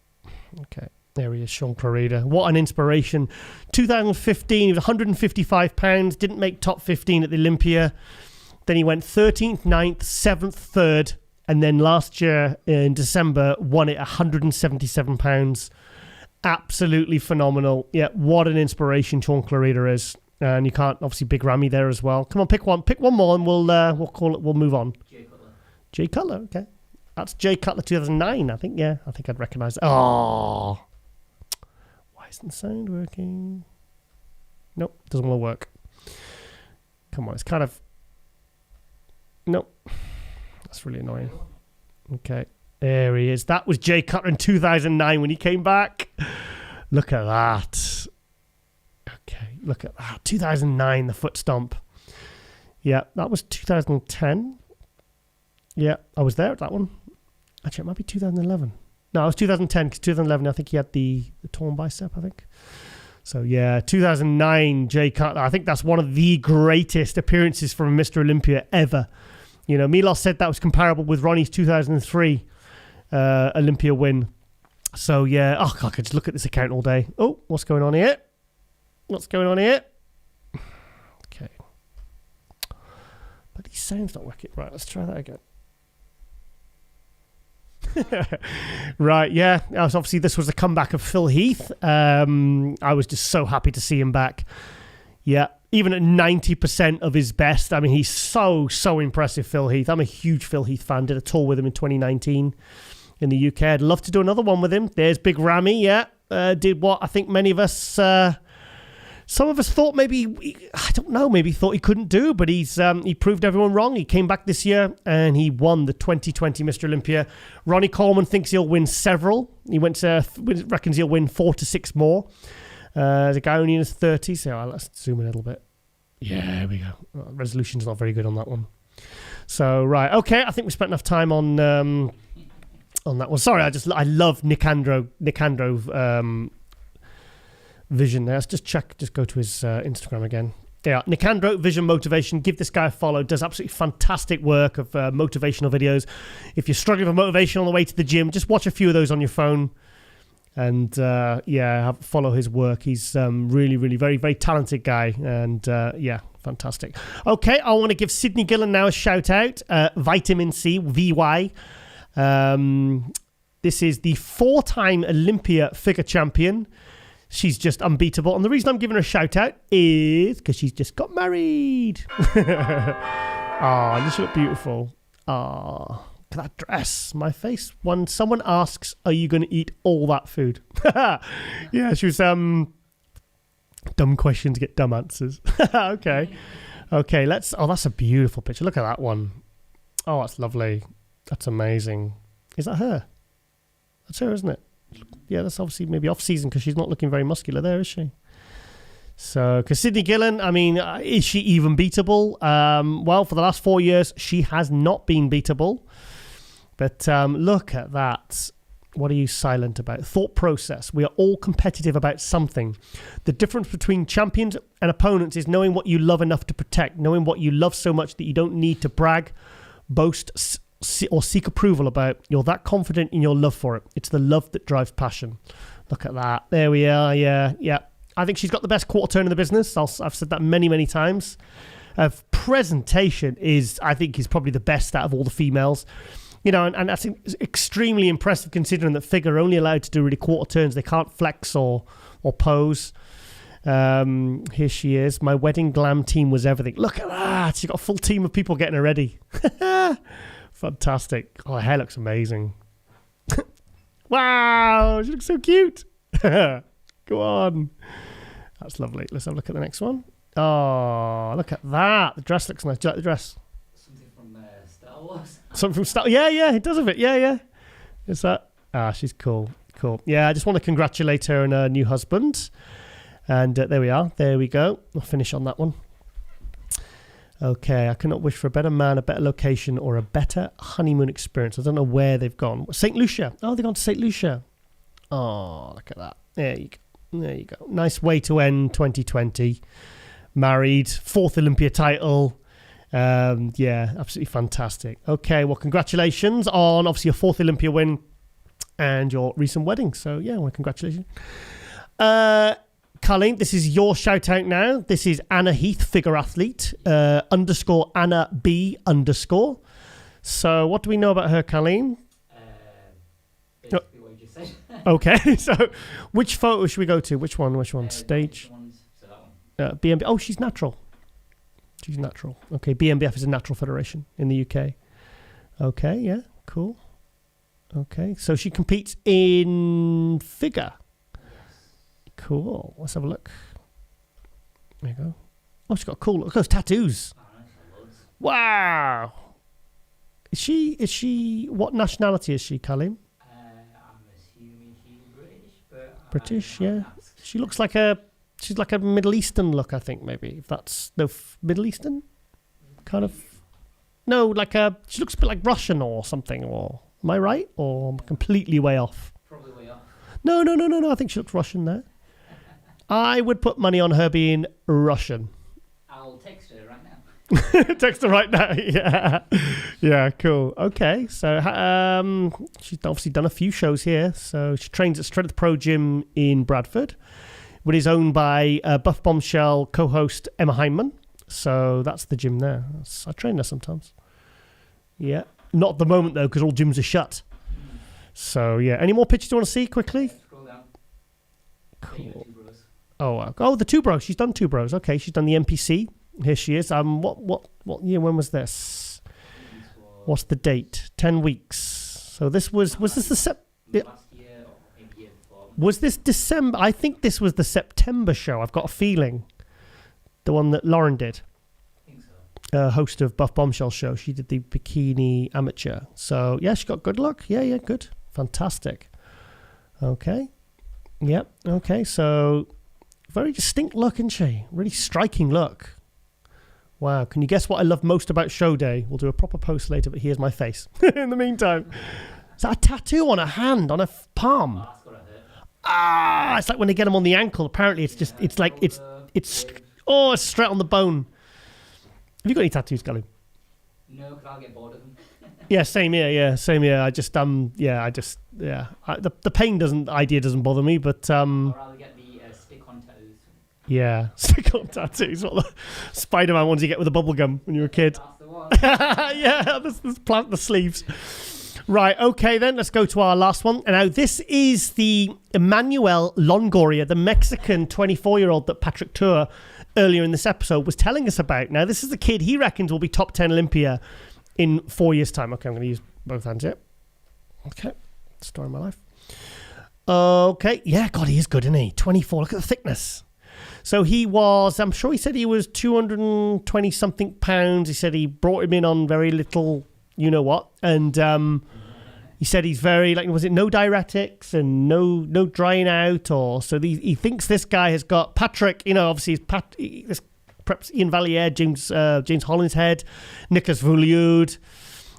Okay, there he is, Sean Clarida. What an inspiration. 2015, he was 155 pounds, didn't make top 15 at the Olympia. Then he went 13th, 9th, 7th, 3rd, and then last year in December, won it 177 pounds. Absolutely phenomenal. Yeah, what an inspiration Sean Clarida is. And you can't, obviously, Big Ramy there as well. Come on, pick one more, and we'll call it. We'll move on. Jay Cutler, okay. That's Jay Cutler 2009, I think. Yeah, I think I'd recognise it. Oh, why isn't the sound working? Nope, doesn't want to work. Come on, it's kind of. Nope, that's really annoying. Okay, there he is. That was Jay Cutler in 2009 when he came back. Look at that. Okay, look at that. 2009, the foot stomp. Yeah, that was 2010. Yeah, I was there at that one. Actually, it might be 2011. No, it was 2010, because 2011, I think he had the torn bicep, I think. So, yeah, 2009, Jay Cutler. I think that's one of the greatest appearances from Mr. Olympia ever. You know, Milos said that was comparable with Ronnie's 2003 Olympia win. So, yeah. Oh, God, I could just look at this account all day. Oh, what's going on here? What's going on here? Okay. But these sounds not working. Right, let's try that again. Right, yeah. Obviously, this was the comeback of Phil Heath. I was just so happy to see him back. Yeah, even at 90% of his best. I mean, he's so impressive, Phil Heath. I'm a huge Phil Heath fan. Did a tour with him in 2019 in the UK. I'd love to do another one with him. There's Big Ramy, yeah. Did what I think many of us... some of us thought maybe, I don't know, maybe thought he couldn't do, but he proved everyone wrong. He came back this year and he won the 2020 Mr. Olympia. Ronnie Coleman thinks he'll win several. He reckons he'll win 4 to 6 more. The guy only in his 30s, so let's zoom in a little bit. Yeah, there we go. Resolution's not very good on that one. So, right, okay, I think we spent enough time on that one. Sorry, I love Nicandro Vision there. Let's just go to his Instagram again. Yeah, Nicandro Vision Motivation. Give this guy a follow. Does absolutely fantastic work of motivational videos. If you're struggling for motivation on the way to the gym, just watch a few of those on your phone. And follow his work. He's really, really very, very talented guy. And fantastic. Okay, I want to give Sydney Gillen now a shout out. Vitamin C, VY. This is the 4-time Olympia figure champion. She's just unbeatable. And the reason I'm giving her a shout out is because she's just got married. Oh, this looks beautiful. Oh, look at that dress. My face. When someone asks, are you going to eat all that food? Yeah, she was, dumb questions get dumb answers. Okay, that's a beautiful picture. Look at that one. Oh, that's lovely. That's amazing. Is that her? That's her, isn't it? Yeah, that's obviously maybe off-season because she's not looking very muscular there, is she? So, because Sydney Gillen, I mean, is she even beatable? Well, for the last 4 years, she has not been beatable. But look at that. What are you silent about? Thought process. We are all competitive about something. The difference between champions and opponents is knowing what you love enough to protect, knowing what you love so much that you don't need to brag, boast, or seek approval about. You're that confident in your love for it. It's the love that drives passion. Look at that. There we are. Yeah. I think she's got the best quarter turn in the business. I've said that many times. Presentation I think is probably the best out of all the females. You know, and that's extremely impressive considering that figure are only allowed to do really quarter turns. They can't flex or pose. Here she is. My wedding glam team was everything. Look at that. She's got a full team of people getting her ready. Fantastic. Oh, her hair looks amazing. Wow, she looks so cute. Go on. That's lovely. Let's have a look at the next one. Oh, look at that. The dress looks nice. Do you like the dress? Something from Star Wars. Something from Star Wars. Yeah, it does have it. Yeah. Is that? She's cool. Yeah, I just want to congratulate her and her new husband. And there we are. There we go. I'll finish on that one. Okay, I cannot wish for a better man, a better location, or a better honeymoon experience. I don't know where they've gone. St. Lucia. Oh, they've gone to St. Lucia. Oh, look at that. There you go. Nice way to end 2020. Married, 4th Olympia title. Yeah, absolutely fantastic. Okay, well, congratulations on obviously your 4th Olympia win and your recent wedding. So, yeah, well, congratulations. Colleen, this is your shout out now. This is Anna Heath, figure athlete, _ Anna B _ So what do we know about her, Colleen? Basically what you just said. Okay, so which photo should we go to? Which one? Stage? So that one. BMB. Oh, she's natural. Okay, BMBF is a natural federation in the UK. Okay, yeah, cool. Okay, so she competes in figure. Cool. Let's have a look. There you go. Oh, she's got a cool look. Those tattoos. Wow. Is she? What nationality is she, Colleen? I'm assuming she's British, but British, yeah. She looks like she's like a Middle Eastern look, I think, maybe. If that's Middle Eastern, kind of. No, she looks a bit like Russian or something. Or am I right? Or I'm completely way off? Probably way off. No. I think she looks Russian there. I would put money on her being Russian. I'll text her right now. Text her right now. Yeah, cool. Okay, so she's obviously done a few shows here. So she trains at Strength Pro Gym in Bradford, which is owned by Buff Bombshell co-host Emma Heineman. So that's the gym there. I train there sometimes. Yeah, not at the moment though, because all gyms are shut. So yeah, any more pictures you want to see quickly? Scroll down. Cool. Oh, the Two Bros. She's done Two Bros. Okay, she's done the NPC. Here she is. What year? When was this? What's the date? 10 weeks. So this was this the Last year or maybe year before. Was this December? I think this was the September show. I've got a feeling. The one that Lauren did. I think so. Host of Buff Bombshell show. She did the bikini amateur. So yeah, she got good luck. Yeah, good. Fantastic. Okay. Yep. Okay. So very distinct look, isn't she? Really striking look. Wow. Can you guess what I love most about show day? We'll do a proper post later, but here's my face. In the meantime. Is that a tattoo on a hand, on a palm? Oh, that's gotta hurt. It's like when they get them on the ankle. Apparently it's straight on the bone. Have you got any tattoos, Galu? No, because I'll get bored of them. Yeah, same here. Yeah, same here. The pain doesn't bother me, but Or I'll get the stick-on tattoos. Yeah, stick-on tattoos. What the Spider-Man ones you get with a bubble gum when you were a kid. That's the one. Yeah, let's plant the sleeves. Right, okay then, let's go to our last one. And now this is the Emmanuel Longoria, the Mexican 24-year-old that Patrick Tuor earlier in this episode was telling us about. Now, this is the kid he reckons will be top 10 Olympia in 4 years' time. Okay, I'm going to use both hands here. Okay, story of my life. Okay, yeah, God, he is good, isn't he? 24, look at the thickness. So he was, I'm sure he said he was 220-something pounds. He said he brought him in on very little, you know what, and he said he's very, was it no diuretics and no drying out, or so he thinks this guy has got Patrick, obviously this preps Ian Valliere, James Hollinshead, Nicholas Vouliud.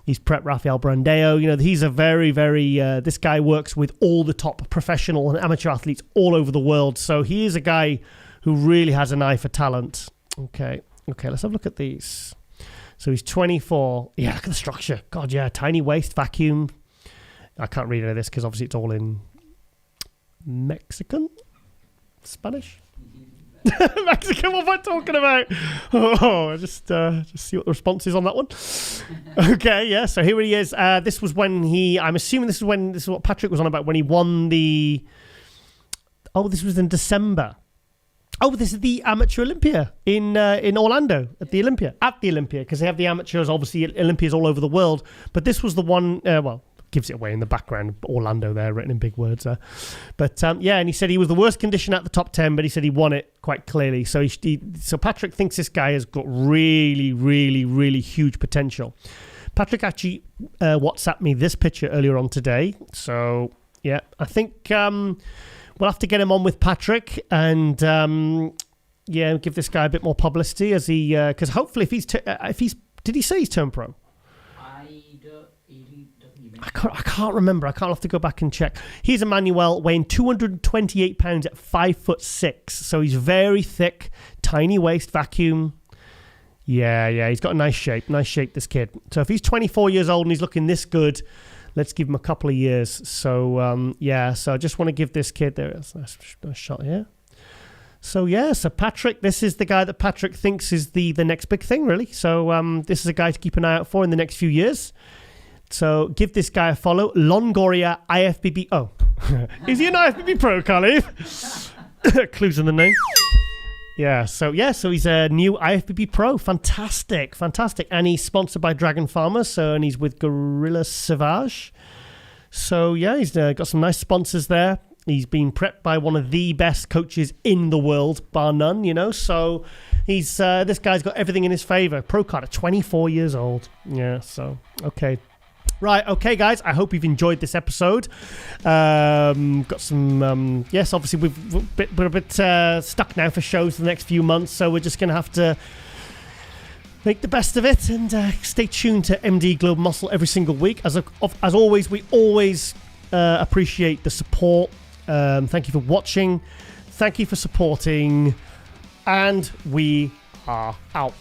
He's prepped Rafael Brandeo. He's a very, very, this guy works with all the top professional and amateur athletes all over the world. So he is a guy who really has an eye for talent. Okay, let's have a look at these. So he's 24. Yeah, look at the structure. God, yeah, tiny waist, vacuum. I can't read any of this because obviously it's all in Mexican? Spanish? Mexican, what am I talking about? Just see what the response is on that one. Okay, yeah, so here he is. This was when I'm assuming this is what Patrick was on about when he won the... Oh, this was in December. Oh, this is the Amateur Olympia in Orlando at the Olympia, because they have the amateurs, obviously Olympias all over the world. But this was the one, gives it away in the background, Orlando there, written in big words there. But and he said he was the worst condition at the top 10, but he said he won it quite clearly. So so Patrick thinks this guy has got really, really, really huge potential. Patrick actually WhatsApped me this picture earlier on today. So, yeah, I think... we'll have to get him on with Patrick and, give this guy a bit more publicity as he... Because hopefully if he's... did he say he's turned pro? I can't remember. I'll have to go back and check. Here's Emmanuel weighing 228 pounds at 5'6". So he's very thick, tiny waist, vacuum. Yeah, he's got a nice shape, this kid. So if he's 24 years old and he's looking this good... Let's give him a couple of years. So, so I just want to give this kid... There is a shot here. So, so Patrick, this is the guy that Patrick thinks is the next big thing, really. So, this is a guy to keep an eye out for in the next few years. So, give this guy a follow. Longoria IFBB... Oh, is he an IFBB pro, Khalif? Clues in the name. Yeah, so he's a new IFBB pro. Fantastic. And he's sponsored by Dragon Farmers, and he's with Gorilla Sauvage. So, he's got some nice sponsors there. He's been prepped by one of the best coaches in the world, bar none, So, he's this guy's got everything in his favor. Pro card at 24 years old. Yeah, so, okay. Right, okay, guys. I hope you've enjoyed this episode. Got some, yes, obviously we're a bit stuck now for shows for the next few months, so we're just going to have to make the best of it and stay tuned to MD Global Muscle every single week. As always, we always appreciate the support. Thank you for watching. Thank you for supporting. And we are out.